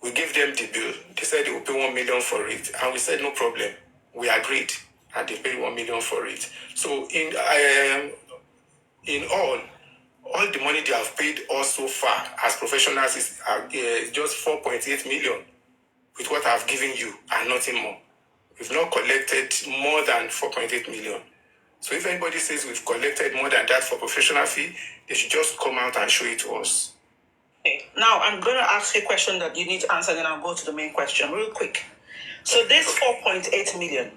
We gave them the bill. They said they will pay 1 million for it. And we said, no problem. We agreed. And they paid 1 million for it. So in all the money they have paid us so far as professionals is just 4.8 million with what I've given you and nothing more. We've not collected more than 4.8 million. So if anybody says we've collected more than that for professional fee, they should just come out and show it to us. Okay. Now, I'm going to ask you a question that you need to answer, then I'll go to the main question real quick. So this 4.8 million,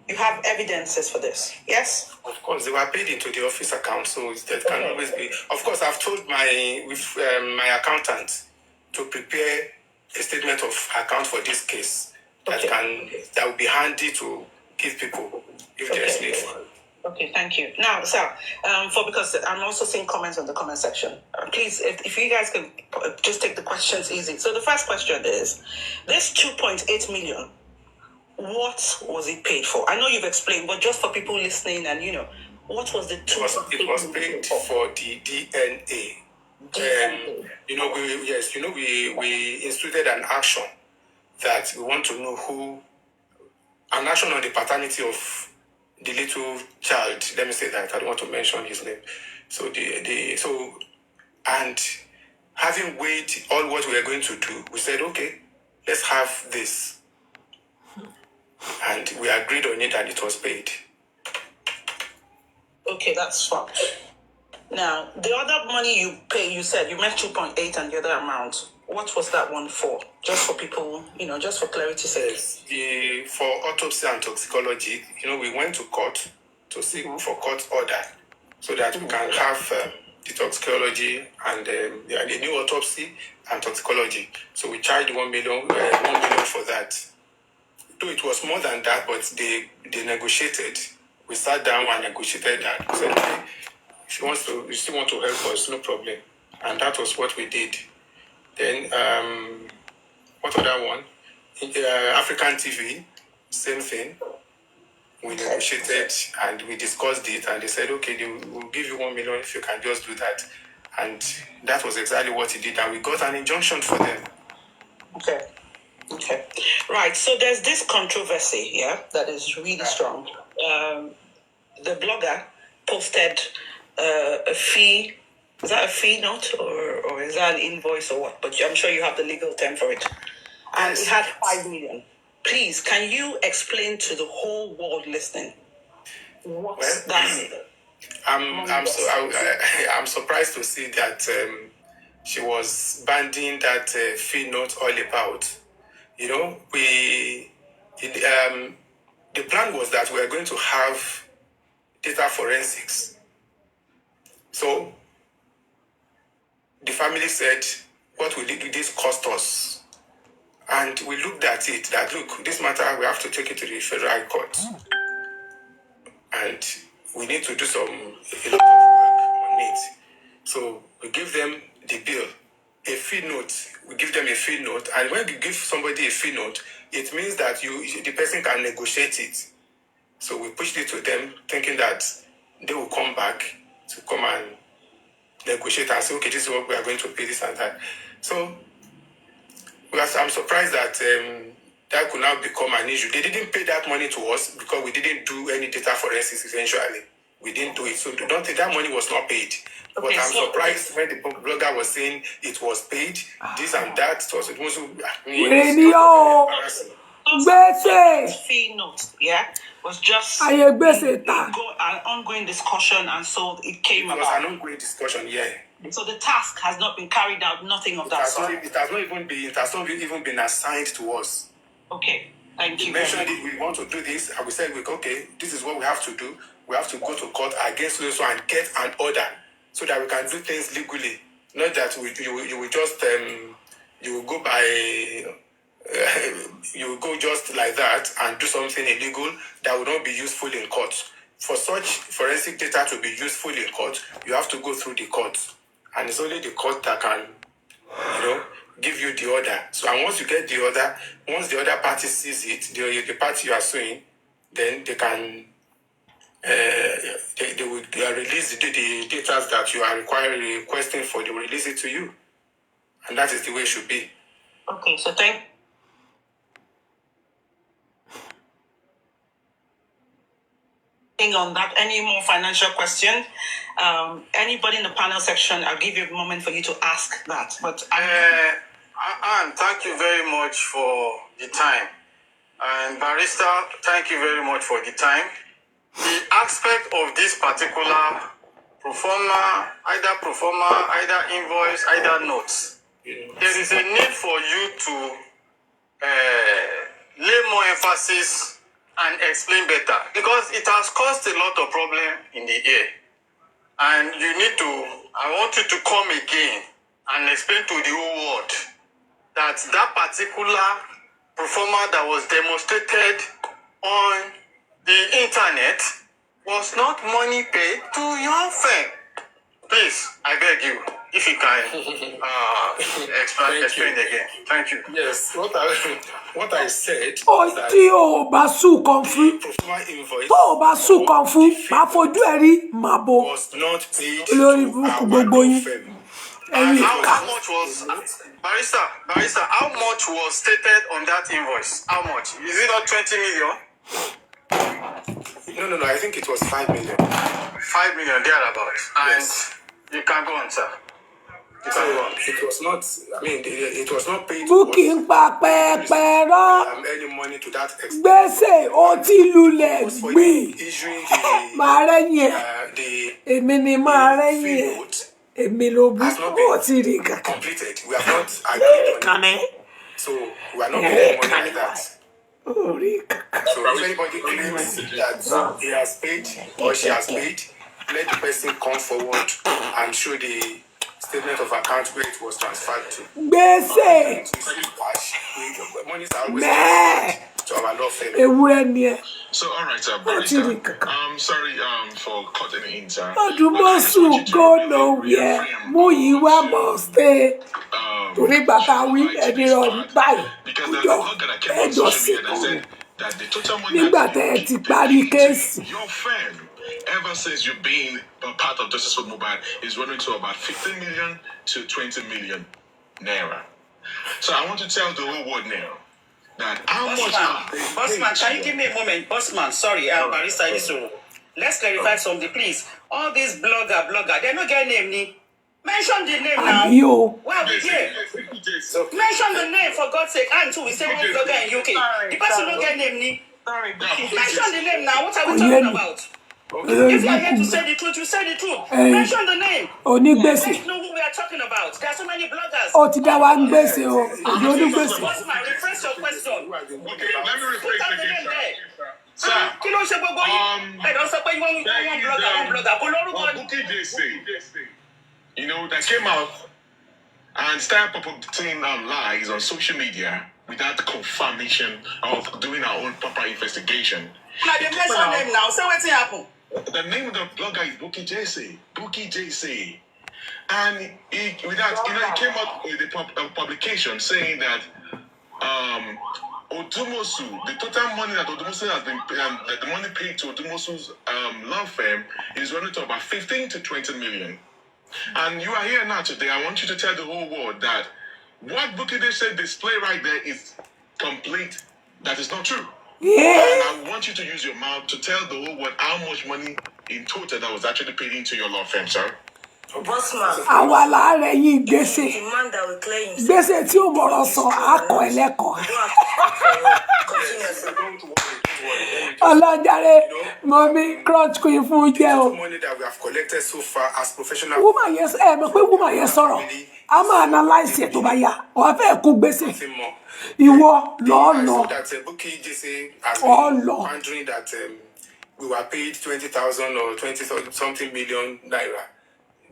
you have evidences for this, yes? Of course, they were paid into the office account, so that can always be. Of course, I've told my accountant to prepare a statement of account for this case that will be handy to give people if there's need for it. Okay, thank you. Now, sir, because I'm also seeing comments on the comment section. Please, if you guys can just take the questions easy. So the first question is, this 2.8 million, what was it paid for? I know you've explained, but just for people listening and, what was the 2.8 million? It was paid for the DNA. We instituted an action that we want to know an action on the paternity of the little child. Let me say that. I don't want to mention his name. So and having weighed all what we are going to do, we said, okay, let's have this. And we agreed on it and it was paid. Okay, that's fine. Now, the other money you pay, you said, you meant 2.8 and the other amount. What was that one for? Just for people, just for clarity's sake. For autopsy and toxicology, we went to court to seek for court order so that we can have the toxicology and the new autopsy and toxicology. So we charged 1 million for that. Though it was more than that, but they negotiated. We sat down and negotiated that. We said, okay, if you still want to help us, no problem. And that was what we did. Then, what other one? African TV, same thing. We negotiated and we discussed it, and they said, okay, we'll give you 1 million if you can just do that. And that was exactly what he did, and we got an injunction for them. Okay. Right, so there's this controversy, that is really strong. The blogger posted a fee. Is that a fee note or is that an invoice or what? But I'm sure you have the legal term for it. And it had 5 million. Please, can you explain to the whole world listening what's that? I'm surprised to see that she was banding that fee note all about. You know, the plan was that we were going to have data forensics. So the family said, what will this cost us? And we looked at it, that look, this matter, we have to take it to the federal court. And we need to do a lot of work on it. So we give them the bill, a fee note. We give them a fee note. And when you give somebody a fee note, it means that the person can negotiate it. So we pushed it to them, thinking that they will come back to come and negotiate and say, okay, this is what we are going to pay, this and that. So I'm surprised that that could now become an issue. They didn't pay that money to us because we didn't do any data forensics eventually. We didn't do it. So don't think that money was not paid. But I'm surprised when the blogger was saying it was paid, this and that. It was fee note, was just an ongoing discussion, and so it came about. It was an ongoing discussion, So the task has not been carried out, nothing of that sort. It has not even been assigned to us. Okay, thank you. We mentioned it, we want to do this, and we said, okay, this is what we have to do. We have to go to court against this one and get an order so that we can do things legally. Not that you will just you will go by you will go just like that and do something illegal that will not be useful in court. For such forensic data to be useful in court, you have to go through the court. And it's only the court that can, give you the order. So, and once you get the order, once the other party sees it, the party you are suing, then they can, they will release the data that you are requesting for. They will release it to you. And that is the way it should be. Okay, so thank on that. Any more financial question? Anybody in the panel section, I'll give you a moment for you to ask that. But Anne, thank you very much for the time. And Barrister, thank you very much for the time. The aspect of this particular either invoice, either notes, there is a need for you to lay more emphasis and explain better, because it has caused a lot of problem in the air. And I want you to come again and explain to the whole world that particular performer that was demonstrated on the internet was not money paid to your firm. Please, I beg you, if you can explain again. Thank you. Yes, what I said was that was not paid to our law firm. And how much was Barrister? How much was stated on that invoice? How much? Is it not 20 million? No. I think it was 5 million. 5 million thereabouts. Yes. And you can go on, sir. It was not. I mean, it was not paid. Bukky any money to that extent. Issuing the has not been completed. We have not agreed on it. So we are not getting money like that. So if anybody claims that he has paid or she has paid, let the person come forward and show the statement of account where it was transferred to. Monies are always transferred to our law firm. So, all right, Barrister. Sorry for cutting it in, sir. Odumosu go nowhere. Muyiwa must stay. Torí bàtà wí ẹni rọrí báyìí. Ẹjọ́ sí kò. Nígbà tẹ́ ẹ ti parí kéèsì. Your firm, ever since you've been a part of Justice for Mobile, is running to about 15 million to 20 million naira. So I want to tell the whole world now that how much. Bossman, can you give me a moment? Bossman, sorry, Barrister Iso. Let's clarify something, please. All these blogger, they're not getting name. Mention the name now. Well, yeah. Mention the name for God's sake. And too, we say one blogger in UK. The person don't get name. Mention the name now. What are we talking about? If you are here to say the truth, you say the truth. Mention the name. Let's know who we are talking about. There are so many bloggers. Bossman, rephrase your question. Okay, let me rephrase the name there. Sir, I don't suppose you want blogger. Bukky that came out and started perpetrating lies on social media without confirmation of doing our own proper investigation. Now they mention name now. So what's happened? The name of the blogger is Bukky JC. And he came out with a publication saying that Odumosu, the total money that Odumosu has been the money paid to Odumosu's law firm is running to about 15 to 20 million. And you are here now today. I want you to tell the whole world that what Bukky said display right there is complete. That is not true. Yeah. And I want you to use your mouth to tell the whole world how much money in total that was actually paid into your law firm, sir. Bossman. Àwa la rẹ̀ yín gbèsè. The man that will claim. Gbèsè tí ó mọ̀rọ̀ sọ akọ ẹlẹ́kọ̀ọ́. Ọlọ́jàre mọ̀mí crunch queen fún jẹ́ o. Money that we have collected so far as professional. Woman yes, mọ̀ pé woman yẹn sọ̀rọ̀. A máa analyse ẹ̀ tó bá yá. Wọ́n fẹ́ kú gbèsè. Ìwọ lọ. That Bukky JC has been wondering that we were paid 20,000 or 20 something million naira.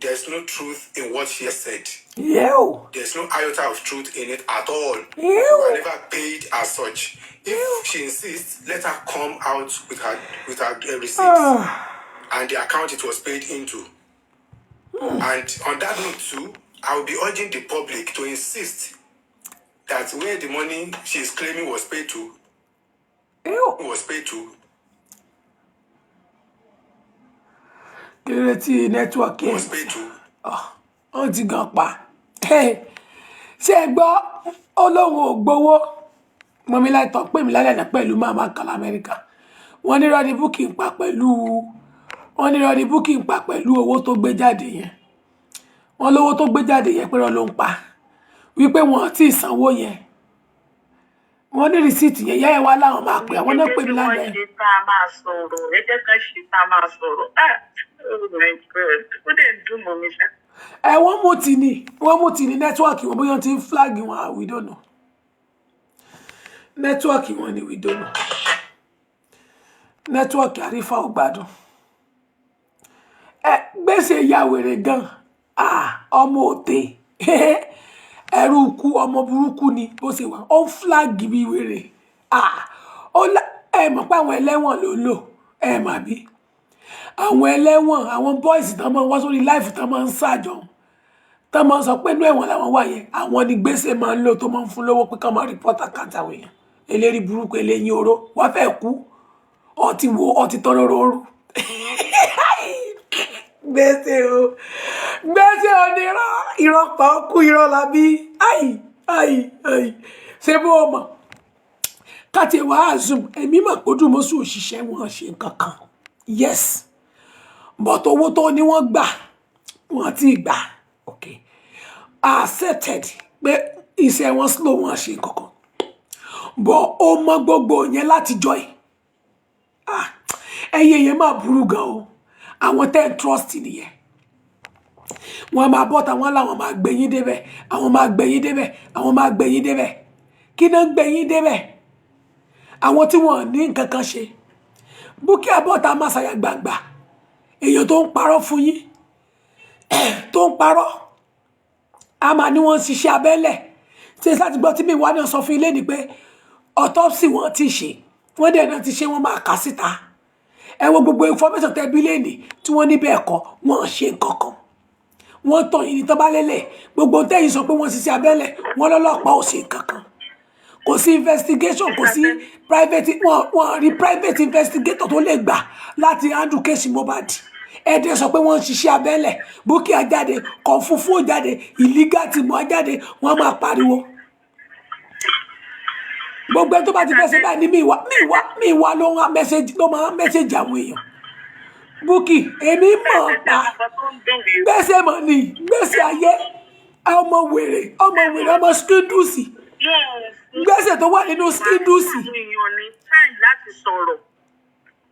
There's no truth in what she has said. There's no iota of truth in it at all. We were never paid as such. If she insists, let her come out with her receipts and the account it was paid into. And on that note too, I will be urging the public to insist that where the money she is claiming was paid to, network was paid to. Ó ti gan pa. Ṣé gbọ́ Ọlọ́run ò gbowó. Mọ̀mí láì tọ́ pé mi lálẹ́ pẹ̀lú màmá kan l'Amẹ́ríkà. Wọ́n ní rọ́ọ̀dì Bukky ń pa pẹ̀lú owó tó gbé jáde yẹn. Wọ́n lówó tó gbé jáde yẹn pé rọ́ ló ń pa. Wípé wọn ti sanwó yẹn. Wọ́n ní rìsíìtì yẹn yá ẹ wá láwọn máa pè àwọn náà pè mí lálẹ́. Wọ́n mú ti ní nẹ́tíwọ́ọ̀kì wọn bóyá ti ń flag wọn we don't know. Nẹ́tíwọ́ọ̀kì wọn ni we don't know. Nẹ́tíwọ́ọ̀kì àrífà ò gbádùn. Gbèsè ya wèrè gan. Ọmọ òtè. Ẹrú kú ọmọ burúkú ni bó ṣe wà. Ó ń flag bí wèrè. Mọ̀ pé àwọn ẹlẹ́wọ̀n ló lò. Mà bí. Àwọn ẹlẹ́wọ̀n, àwọn boys tán máa ń wá sórí life tán máa ń ṣàjọ. Tán máa ń sọ pé inú ẹ̀wọ̀n làwọn wà yẹn. Àwọn ni gbèsè máa ń lò tó máa ń fún lówó pé kán máa report account àwọn èèyàn. Eléri burúkú eléyìn oró. Wọ́n fẹ́ kú. Ọtí tọrọ rọrùn. Gbèsè o ní irọ́ pa kú irọ́ labí. Ṣé bó o mọ̀? Káti wàá zoom. Èmi mà kó Odumosu òṣìṣẹ́ wọn ṣe nǹkan kan. Yes. But owó tó ní wọ́n gbà wọ́n ti gbà. Okay. Accepted pé iṣẹ́ wọn slow wọn ṣe nǹkan kan. But ó mọ gbogbo yẹn láti joy. Ẹyẹ yẹn máa burú gan o. Àwọn tẹ́ trust nìyẹn. Wọ́n máa bọ́ta wọ́n láwọn máa gbé yín débẹ̀. Àwọn máa gbé yín débẹ̀. Àwọn máa gbé yín débẹ̀. Kí náà gbé yín débẹ̀? Àwọn tí wọ́n ní nǹkan kan ṣe. Bukky abọ́ta máa ṣàyà gbàgbà. Èèyàn tó ń parọ́ fún yín. Tó ń parọ́. A máa ní wọ́n ṣiṣẹ́ abẹ́lẹ̀. Ṣé láti gbọ́ tí mi wá ní sọ fún ilé ni pé autopsy wọ́n ti ṣe. Wọ́n dẹ̀ náà ti ṣe wọ́n máa kà síta. ẹ wo gbogbo information tẹ́ bí lẹ́nìí tí wọ́n ní bẹ́ẹ̀ kọ́ wọ́n ṣe nǹkan kan wọ́n tàn yín ní tán bá lélẹ̀ gbogbo tẹ́yìn sọ pé wọ́n ṣiṣẹ́ abẹ́lẹ̀ wọ́n lọ́lọ́pàá ò ṣe nǹkan kan kò sí investigation kò sí private wọ́n rí private investigator tó lè gbà láti handle case Mohbad ẹ̀ẹ́dẹ̀ sọ pé wọ́n ń ṣiṣẹ́ abẹ́lẹ̀ Bukky ajáde kan funfun jáde illegal tí mo ajáde wọ́n máa pariwo gbogbo ẹ tó bá ti fẹ́ ṣe báyìí ní mi ìwà ló máa mẹ́sẹ̀jì àwọn èèyàn Bukky èmi mọ̀ pa gbèsè mọ̀ ni gbèsè ayé ọmọ wèrè ọmọ skíndùsì gbèsè tó wà nínú skíndùsì. èèyàn ní time láti sọ̀rọ̀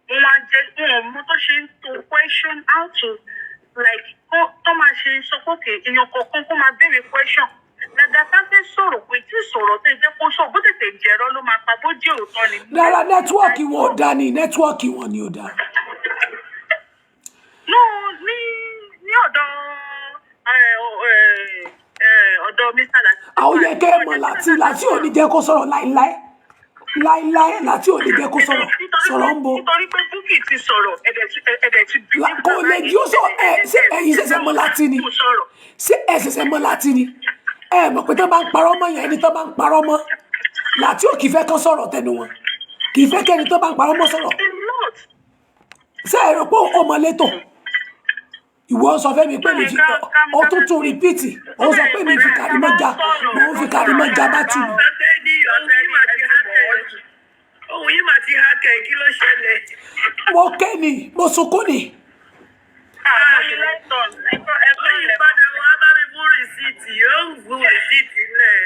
wọ́n máa jẹ́ wọn mú tó ṣe ń to question how to like tó máa ṣe sọ pé òkè èèyàn kọ̀ọ̀kan kó máa béèrè question ládàá fẹ́ sọ̀rọ̀ pé tí sọ̀rọ̀ tẹ́ jẹ́ kó sọ bó tètè jẹ̀rọ ló máa pa bó jẹ́ òótọ́ ni. dára nẹ́tíwọ́ọ̀kì wọn ò dá ní nẹ́tíwọ́ọ̀kì wọn ni ò dá. no ní ọ̀dọ̀ Mr. Lati. àwọn yẹ kẹ́ ẹ mọ̀ láti ò ní jẹ́ kó sọ̀rọ̀ láíláí láti ò ní jẹ́ kó sọ̀rọ̀ ń bo. nítorí pé Bukky ti sọ̀rọ̀ ẹ̀dẹ̀ ti bí. kò lè jí ó sọ ṣé ẹ̀yin ṣẹ̀ṣẹ̀ mọ̀ láti ni ṣé ẹ̀ ṣẹ̀ṣẹ̀ mọ̀ láti ni ẹ mọ̀ pé tó bá ń parọ́ mọ́ yẹn ẹni tó bá ń parọ́ mọ́ láti ò kì í fẹ́ kán sọ̀rọ̀ tẹnu wọn kì í fẹ́ kẹ́ni tó bá ń parọ́ mọ́ sọ̀rọ̀ ṣé ẹ rò pé ó mọ létò ìwọ sọ fẹ́ mi pé mi fi ó tún tún rìpíìtì ó sọ pé mi fi kàrímọ́jà mo ń fi kàrímọ́jà bá tù mí. ohun yìí mà ti há kẹ̀ kí ló ṣẹlẹ̀. mo ké ni mo sunkún ni. ẹ̀kọ́ ìbàdàn wa bá mi fún rìsíìtì yóò fún rìsíìtì lẹ̀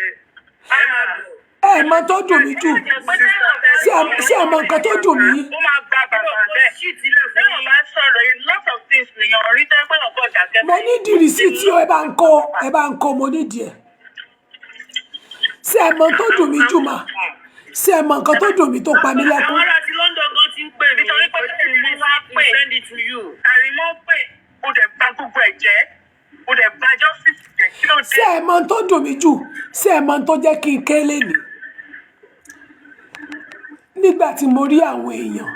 ẹ mọ tó dùn mí jù sí ẹ mọ nǹkan tó dùn mí. ó máa gba bàbá bẹ́ẹ̀ ṣíìtì lẹ̀ fún yín. bá sọ̀rọ̀ a lot of things lèèyàn rí tẹ́ pé ọ̀gá ọ̀dà kẹ́kẹ́. mo ní di rìsíìtì ẹ bá ń kó mo ní díẹ̀. sí ẹ mọ tó dùn mí jù mà sí ẹ mọ nǹkan tó dùn mí tó pa mí lẹ́kún. àwọn ará ti London gan ti ń pè mí. nítorí pé mo wá pè send it to you. àrímọ́ pè ó dẹ̀ gba gbogbo ẹ̀ jẹ́ ó dẹ̀ gba justice jẹ́ kí ló dé. sí ẹ mọ tó dùn mí jù sí ẹ mọ tó jẹ́ kí n ké lẹ́nu. nígbà tí mo rí àwọn èèyàn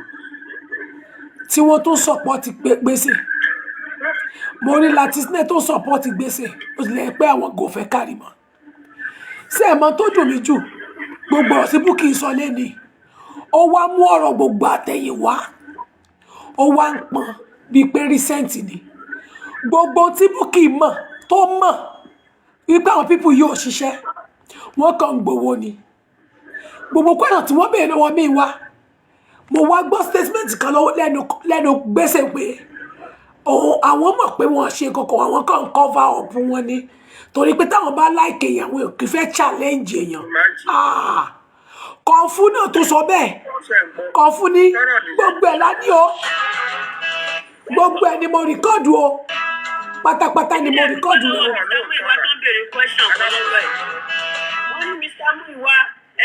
tí wọ́n tó sọ̀pọ̀tì gbèsè mo rí Latisne tó sọ̀pọ̀tì gbèsè ó sì lè pẹ́ àwọn gòfẹ́ kárí mọ́ sí ẹ mọ tó dùn mí jù gbogbo ọ̀sìn Bukky sọ lẹ́ni ó wá mú ọ̀rọ̀ gbogbo àtẹ̀yìn wá ó wá ń pọn bíi pé rísẹ́ǹtì ni gbogbo tí Bukky mọ̀ tó mọ̀ wípé àwọn pípù yóò ṣiṣẹ́ wọ́n kàn ń gbowó ni gbogbo kọ́nà tí wọ́n bèèrè lọ́wọ́ mi wá mo wá gbọ́ statement kan lẹ́nu gbèsè pé àwọn mọ̀ pé wọ́n ṣe kankan àwọn kan ń cover up wọn ni torí pé táwọn bá láìkè èèyàn wọn kì í fẹ́ challenge èèyàn kọ̀ọ̀fù náà tó sọ bẹ́ẹ̀ kọ̀ọ̀fù ní gbogbo ẹ̀ lání o gbogbo ẹ̀ ni mo rìkọ́ọ̀dù o pátápátá ni mo rìkọ́ọ̀dù o. Muyiwa tó ń béèrè question kan lọ́wọ́ ẹ̀ wọ́n ní Mr. Muyiwa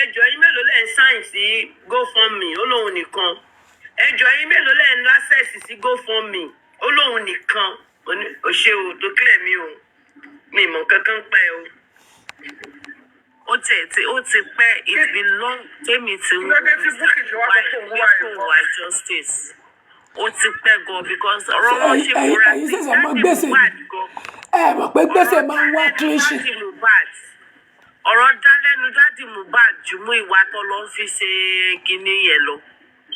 ẹjọ́ yín mélòó lẹ́ ń sáìn sí GoFundMe ó lóun nìkan ẹjọ́ yín mélòó lẹ́ ń access sí GoFundMe ó lóun nìkan òṣèlú tó kílẹ̀ mi o mi mọ̀ kankan pẹ́ o. ó ti pẹ́ it's been long tèmi ti wù wá justice ó ti pẹ́ gan because ọ̀rọ̀ wọn ṣe múra sí Mohbad gan. ẹ mọ̀ pé gbèsè máa ń wá kílíṣì. ọ̀rọ̀ dá lẹ́nu dádì Mohbad ju Muyiwa tó lọ fi ṣe kinní yẹn lọ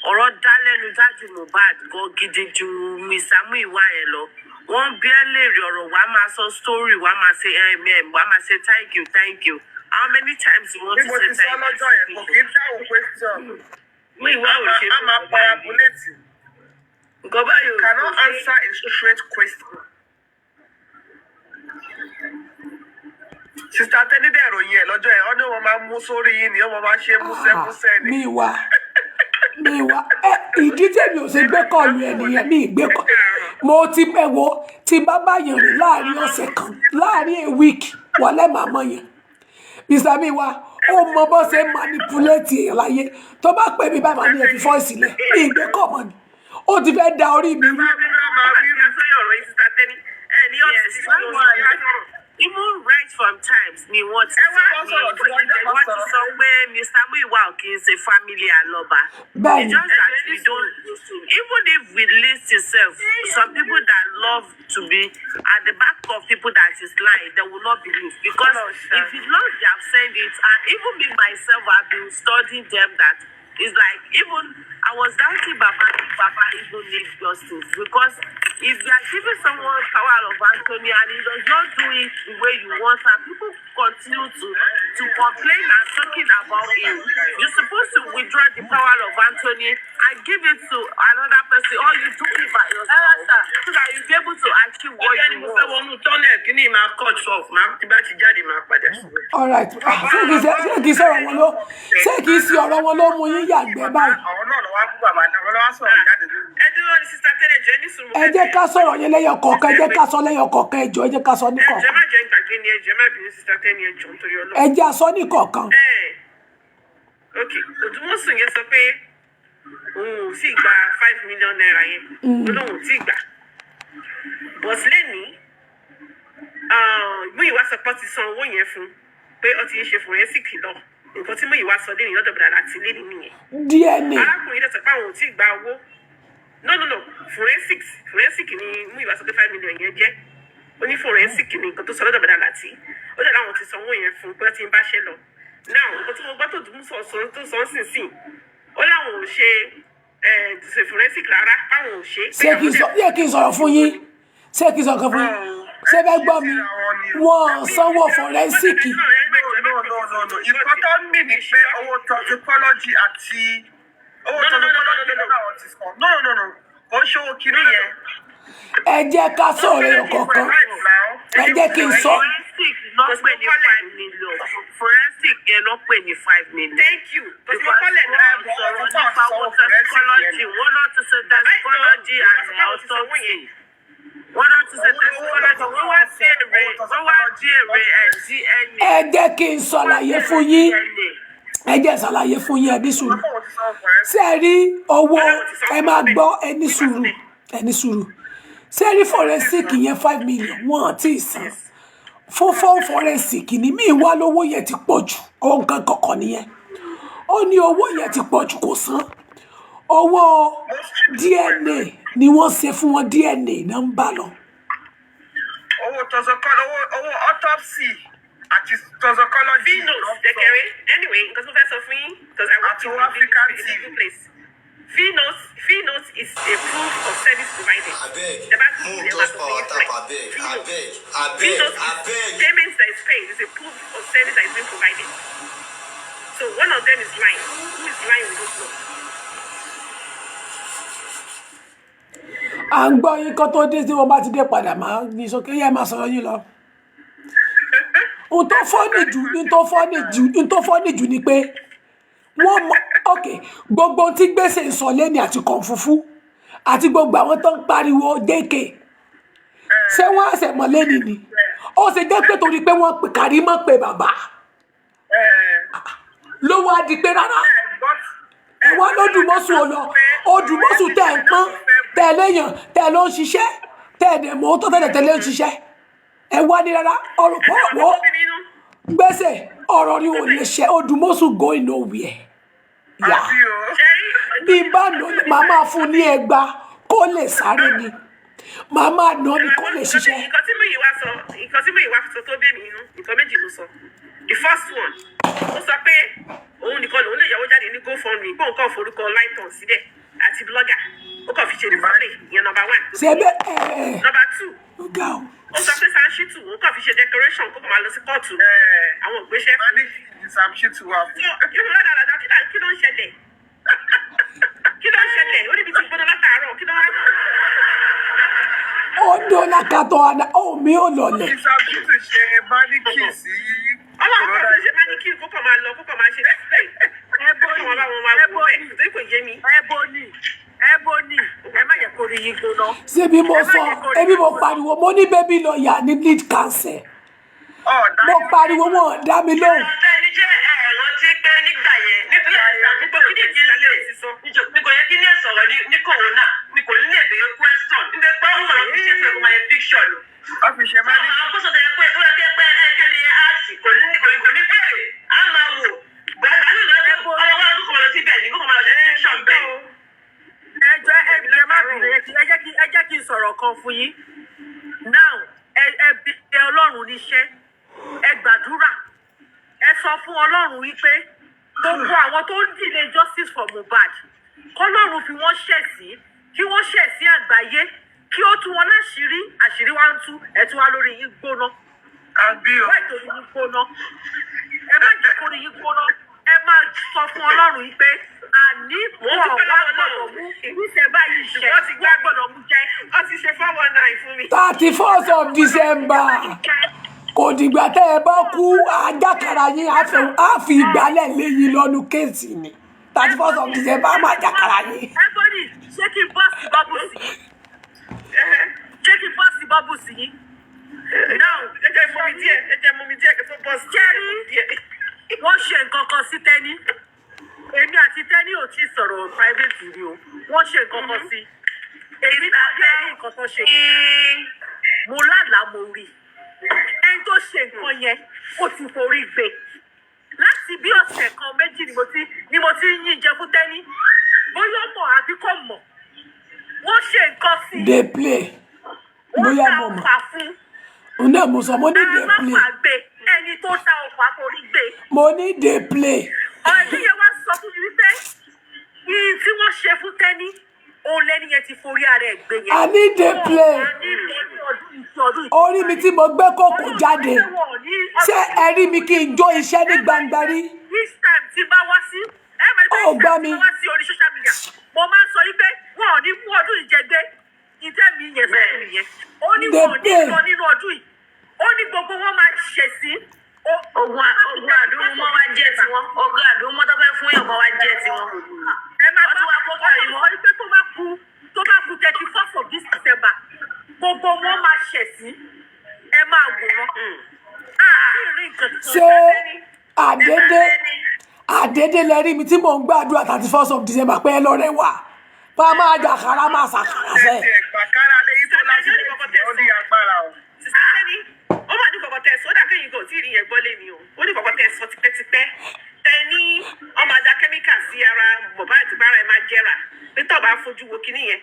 ọ̀rọ̀ dá lẹ́nu dádì Mohbad gan gidi ju Mr. Muyiwa yẹn lọ wọ́n bí ẹ léèrè ọ̀rọ̀ wàá máa sọ story wàá máa ṣe wàá máa ṣe thank you how many times you want to say thank you. Muyiwa ò ṣe fún mi. Nǹkan báyìí cannot answer a straight question. Sista Tẹ́ni dẹ̀ ròyìn ẹ̀ lọ́jọ́ ẹ̀ ọdún wọn máa mú sórí yìí ni wọ́n máa ṣe músẹ́músẹ́ ni. Muyiwa ìdí tèmi ò ṣe gbé kọ́ọ̀lù ẹ̀ nìyẹn mi ìgbé kọ́ mo ti pẹ́ wo ti bábá yẹn rìn láàrin ọ̀sẹ̀ kan láàrin a week wọlé màmá yẹn Mr. Muyiwa ó mọ bó ṣe manipulate èèyàn láyé tó bá pè mí báyìí máa ní ẹ fi fọ́ọ̀sì lẹ̀ mi ìgbé kọ́ mọ́ ni ó ti fẹ́ da orí mi rú. Even right from times me want to sọ pé Mr. Muyiwa kì í ṣe family aloba. It's just that we don't, even if we list itself, some people that love to be at the back of people that is lying, they will not believe. Because if you know they have said it, and even me myself, I've been studying them that it's like, even I was doubting Baba even need justice. Because if you are giving someone power of Anthony and he does not do it the way you want, and people continue to complain and talking about him, you're supposed to withdraw the power of Anthony and give it to another person, or you do it by yourself, so that you'll be able to achieve what you want. All right. Ṣé kìí sọ̀rọ̀ wọn ló ṣé kìí sí ọ̀rọ̀ wọn ló mú yín yàgbẹ́ báyìí? Ẹ jẹ́ ká sọ̀rọ̀ yẹn lẹ́yọ kọ̀ọ̀kan, ẹ jẹ́ ká sọ lẹ́yọ kọ̀ọ̀kan, ẹ jọ̀ọ́ ẹ jẹ́ ká sọ ní kọ̀ọ̀kan. Ẹ jẹ́ sọ ní kọ̀ọ̀kan. Okay, Odumosu yẹn sọ pé òun ò sì gba 5 million naira yẹn. Olóhùn ò tí gbà. But lẹ́ni, Muyiwa sọ pé ó ti san owó yẹn fún pé ó ti ń ṣe forensic lọ. Nǹkan tí Muyiwa sọ dé nìyọ́dọ̀ bọ̀dà láti lé nìyẹn. DNA. Arákùnrin dẹ̀ sọ pé àwọn ò tí gba owó. No. Forensic ni Muyiwa sọ pé 5 million yẹn jẹ́. Ó ní forensic ni nǹkan tó sọ lọ́dọ̀ bọ̀dà láti. Ó dẹ̀ láwọn ti san owó yẹn fún pé ó ti ń báṣẹ́ lọ. Now, nǹkan tí mo gbọ́ tó dùn tó sọ sínsìn, ó láwọn ò ṣe forensic rárá, báwọn ò ṣe. Ṣé kí n sọ̀rọ̀ fún yín? Ṣé kí n sọ̀rọ̀ fún yín? Ṣé bẹ́ẹ̀ gbọ́ mi? Wọ́n sanwó forensic. No. Ìkan tó ń mì ní pé owó toxicology àti owó toxicology lọ́wọ́ ti sọ. No. Kò ń ṣòwò kiri yẹn. Ẹ jẹ́ ká sọ̀rọ̀ èèyàn kọ̀ọ̀kan. Ẹ jẹ́ kí n sọ. Forensic yẹn ló pè ní 5 million. Thank you. Because wọ́n kọ́lẹ̀ náà sọ̀rọ̀ nípa water psychology. Wọ́n náà ti ṣe psychology and autopsy. Wọ́n náà ti ṣe psychology. Wọ́n wá sí èrè DNA. Ẹ jẹ́ kí n ṣàlàyé fún yín. Ẹ jẹ́ ṣàlàyé fún yín ẹbí sùúrù. Ṣé ẹ rí owó ẹ máa gbọ́ ẹni sùúrù. Ṣé ẹ rí forensic yẹn 5 million wọ́n ti san. Fún forensic ni mí wá lówó yẹn ti pọ̀ jù. Ohun nǹkan kọ̀ọ̀kan nìyẹn. Ó ní owó yẹn ti pọ̀ jù kò san. Owó DNA ni wọ́n ṣe fún wọn, DNA náà ń bá lọ. Owó autopsy àti toxicology. Finos, Dekere. Anyway, because of that for me, because I want to African TV place. Finos is a proof of service provided. Payments that is paid is a proof of service that is being provided. So one of them is lying. Who is lying with this law? À ń gbọ́ yín kó tó dé tí wọ́n bá ti dé padà máa ní sókè yẹn máa sọ̀rọ̀ yín lọ. Ohun tó fọ́ níjù ni pé wọ́n mọ̀ gbogbo tí gbèsè ń sọ lẹ́ni àti kọ̀ǹfùfú àti gbogbo àwọn tó ń pariwo dékè ṣé wọ́n á ṣẹ̀ mọ́ lẹ́ni ni ó ṣe jẹ́ pé torí pé wọ́n pè kárí mọ́ pé bàbá ló wá di pé rárá ẹ wá lódùmọ́sù Odumosu tẹ̀ ń pọ́n tẹ̀ léèyàn tẹ̀ ló ń ṣiṣẹ́ tẹ̀ dẹ̀ mọ́ tó tẹ̀lé tẹ̀lé ń ṣiṣẹ́ ẹ wá ní rárá ọ̀rọ̀ pọ̀ gbèsè ọ̀rọ̀ ni ò lè ṣe Odumosu going nowhere. Bí bá nà ni màmá fún ní ẹgbà kó lè sáré ni màmá nà ni kó lè ṣiṣẹ́. Nǹkan tí Muyiwa sọ tó bí mi inú nǹkan méjì ló sọ. The first one ó sọ pé òun nìkan lòun lè yàwó jáde ní GoFundMe pé òun kàn forúkọ Lighton síbẹ̀ àti blogger ó kàn fi ṣe display ìyẹn number 1. Ṣé bẹ́ẹ̀ Number 2 ó sọ pé Samshitu òun kàn fi ṣe decoration kó kàn máa lọ sí kóòtù àwọn ògbésẹ́ fún. Samshitu wà fún. Irú dáadáa kí ló ń ṣẹlẹ̀? Ó níbi tí gbọ́dọ̀ látàárọ̀ kí ló wá. Ó dọ́là kàtọ́ àná mi ò lọlẹ̀. Samshitu ṣe manicure sí. Ọlọ́run kò fi ṣe manicure kó kàn máa lọ kó kàn máa ṣe display. Ebony, ẹ má yẹ kó rí yín gbóná. Ṣé bí mo sọ, ebi mo pariwo, mo ní baby lawyer ní lead counsel. Mo pariwo wọn dá mi lóhùn. Ẹni jẹ́ ẹ̀rọ tí pé nígbà yẹn nítorí àgbègbè kí ni ìdílé lè sọ. Mi kò yẹ kí ní ẹ̀sọ̀rọ̀ ní corona, mi kò ní lè béèrè question. Nígbà pé ó wà ní ṣe fẹ́ kó máa yẹ fiction. Wọ́n fi ṣe máa ní. Àwọn akóso tẹ̀lé pé ó yẹ kẹ́ pé ẹ̀kẹ́lẹ́ sọ̀rọ̀ kan fún yín. Now, ẹ bẹ Ọlọ́run níṣẹ́, ẹ gbàdúrà, ẹ sọ fún Ọlọ́run wípé gbogbo àwọn tó ń delay justice for Mohbad, k'Ọlọ́run fi wọ́n ṣẹ̀ sí, kí wọ́n ṣẹ̀ sí àgbáyé, kí ó tú wọn láṣìírí, àṣírí wa ń tú, ẹ tú wa lórí yín gbóná. Àbí o. Wọ́n ìtòrí yín gbóná. Ẹ má jẹ́ kórí yín gbóná. Ẹ máa sọ fún Ọlọ́run yìí pé àní wọ́n wá gbọ́dọ̀ mú ìgbésẹ̀ báyìí ṣẹ, wọ́n gbọ́dọ̀ mú jẹ. Wọ́n ti ṣe 419 fún mi. 31st of December. Kò dìgbà tẹ́ ẹ bá kú àjàkàrà yín á fi ìgbálẹ̀ léyìn lọ́nu kéèsì ni. 31st of December á máa jàkàrà yín. Everybody, ṣé kí n bọ́ọ̀sì bọ́ọ̀bù sí yín? Ṣé kí n bọ́ọ̀sì bọ́ọ̀bù sí yín? Now, ẹ jẹ́ mú mi díẹ̀ kí tó bọ́ọ̀sì. Kẹ́rí, wọ́n ṣe nǹkan kan sí Tẹ́ní. Èmi àti Tẹ́ní ò tí ì sọ̀rọ̀ private rí o. Wọ́n ṣe nǹkan kan sí. Èmi náà jẹ́ ní nǹkan tó ṣe. Mo lálàá mo rí. Ẹni tó ṣe nǹkan yẹn, ó ti forí gbé. Láti bí ọ̀sẹ̀ kan méjì ni mo ti ń yín jẹ fún Tẹ́ní. Bóyá ó mọ̀ àbí kò mọ̀. Wọ́n ṣe nǹkan sí. Dey play. Bóyá mo mọ̀. Wọ́n ta ọ̀fà fún. Ǹdẹ́ mo sọ mo ní dey play. Àmọ́ àgbẹ̀ ẹni tó ta ọ̀fà forí gbé. Mo ní dey play. Ọ̀rẹ́ yẹn wá sọ fún mi wípé yìí tí wọ́n ṣe fún Tẹ́ní, òun lẹ́ni yẹn ti forí ara ẹ̀ gbé yẹn. I need dey play. Orí mi tí mo gbé kòkò jáde. Ṣé ẹ rí mi kí n jó iṣẹ́ ní gbangba rí? This time tí bá wá sí, ẹ máa ń gbé ìgbà wá sí orí social media. Mo máa ń sọ wípé wọn ò ní mú ọdún ìjẹgbé. Ìtẹ́ mi yẹn fẹ́ mi yẹn. Ó ní wọn ò ní lọ nínú ọdún yìí. Ó ní gbogbo wọn máa ṣẹ̀ sí. Ogun àdúgbò wá jẹ́ tiwọn. Ogun àdúgbò tó fẹ́ fún yàn kan wá jẹ́ tiwọn. Ẹ máa gbọ́ ọ̀rọ̀ pé tó bá kú 31st of this December, gbogbo wọn máa ṣẹ̀ sí. Ẹ máa wò wọ́n. Ṣé àdédé lẹ rí mi tí mò ń gbàdúrà 31st of December pé ẹ lọ́rẹ́ wà? Bá máa jàkàrà máa ṣàkàrà fẹ́. Ìpàkárà lẹ́yìn tó láti orí agbára o. Ó mà ní kọ̀kọ́ tẹ̀ sódà kéyìn kò tí ì rí yẹn gbọ́ lé ni o. Ó ní kọ̀kọ́ tẹ̀ sọ tipẹ́tipẹ́. Tẹ́ní ọmọ adá kẹ́míkà sí ara bọ̀bá àti bára ẹ̀ máa jẹ́ra. Pétọ́ bá fojú wo kinní yẹn.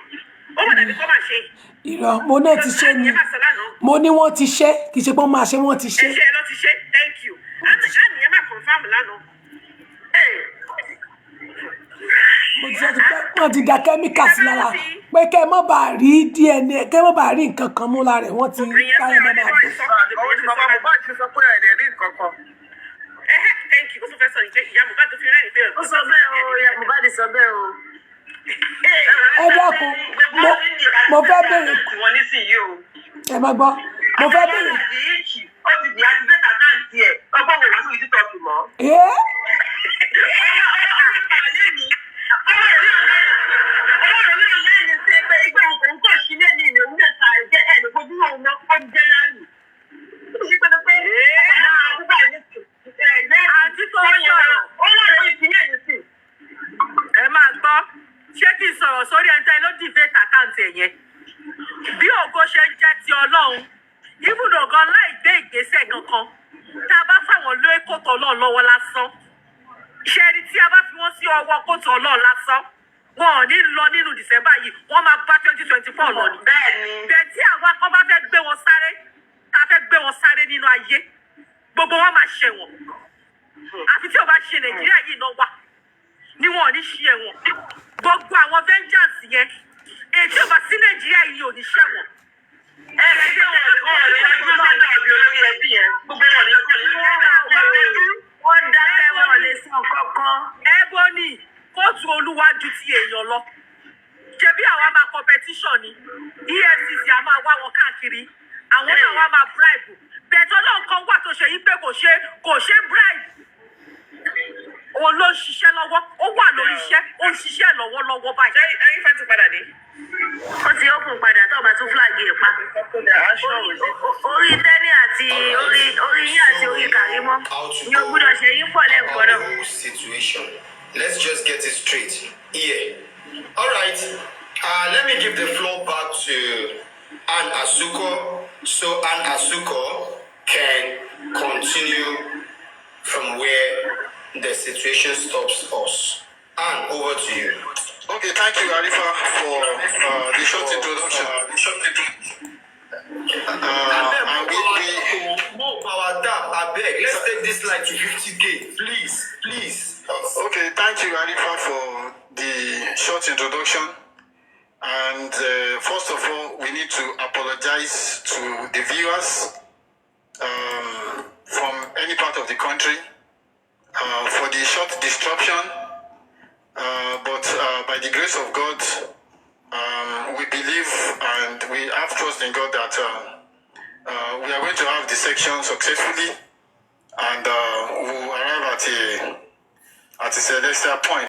Ó mà dàbí kọ́ máa ṣe. Irọ́ mo náà ti ṣe ni. Mo ní wọ́n ti ṣe kì í ṣe pé wọ́n máa ṣe wọ́n ti ṣe. Ẹ ṣe ẹ lọ ti ṣe, thank you. Àníyàn máa confirm lánàá. Mo ti sọ ti pé wọ́n ti da kẹ́míkà sí lára pé kẹ́ ẹ má bàa rí DNA kẹ́ ẹ má bàa rí nǹkan kan mú lára ẹ̀ wọ́n ti káyọ̀ mọ́ máa dùn. Àwọn tí bàbá Mohbad ti sọ pé ẹ̀rẹ̀ rí nǹkan kan. Thank you. Ó tún fẹ́ sọ ní pé ìyá Mohbad tó fi rẹ́rìn pé Ó sọ bẹ́ẹ̀ o, ìyá Mohbad sọ bẹ́ẹ̀ o. Ẹ dákun mo fẹ́ bèrè. Wọ́n nísìnyí o. Ẹ má gbọ́ mo fẹ́ bèrè. Ó ti di activate account ẹ̀. Ọgbọ́n wo wá sí ìdí tọ́kì mọ́? Ẹ máa gbọ́, ṣé kí n sọ̀rọ̀ sórí ẹni tẹ́ ló dìbẹ́tì àkáǹtì ẹ̀ yẹn? Bí ògo ṣe ń jẹ́ ti Ọlọ́run, ibùdó gan láì gbé ìgbésẹ̀ kankan, tá a bá fáwọn lé kóòtù Ọlọ́run lọ́wọ́ lásán. Ṣé ẹni tí a bá fi wọ́n sí ọwọ́ kóòtù Ọlọ́run lásán? Wọn ò ní lọ nínú December yìí, wọ́n máa bá 2024 lọ ní. Bẹ́ẹ̀ tí àwa kan bá fẹ́ gbé wọn sáré, tá a fẹ́ gbé wọn sáré nínú ayé, gbogbo wọn máa ṣẹ̀wọ̀n. Àfi tí o bá ṣe Nàìjíríà yìí náà wà, ni wọn ò ní ṣe ẹ̀wọ̀n. Gbogbo àwọn vengeance yẹn, èyí tí o bá sí Nàìjíríà yìí ò ní ṣẹ̀wọ̀n. Wọ́n dákẹ́ wọn lè sọ kankan. Ebony, kóòtù Olúwa ju ti èèyàn lọ. Ṣebí àwa máa competition ni. EFCC a máa wá wọn káàkiri. Àwọn náà wá máa bribe. Bẹ̀tọ́ náà kan wà tó ṣe yí pé kò ṣe bribe. Òun ló ń ṣiṣẹ́ lọ́wọ́. Ó wà lórí iṣẹ́. Ó ń ṣiṣẹ́ lọ́wọ́lọ́wọ́ báyìí. Ẹyin fẹ́ tún padà dé. Ó ti ókun padà tó bá tún flag ẹ̀ pa. Orí Tẹ́ní àti orí yín àti orí Kàrímọ́. Ni o gbúdọ̀ ṣe yín pọ̀ lẹ́ẹ̀kan náà. Situation. Let's just get it straight here. All right. Let me give the floor back to Ann Asuko so Ann Asuko can continue from where the situation stops us. Ann, over to you. Okay, thank you, Arifa, for the short introduction. this light to 50K. Please. Okay, thank you, Arifa, for the short introduction. And first of all, we need to apologize to the viewers from any part of the country for the short disruption. But by the grace of God, we believe and we have trust in God that we are going to have the section successfully, and we will arrive at a celestial point.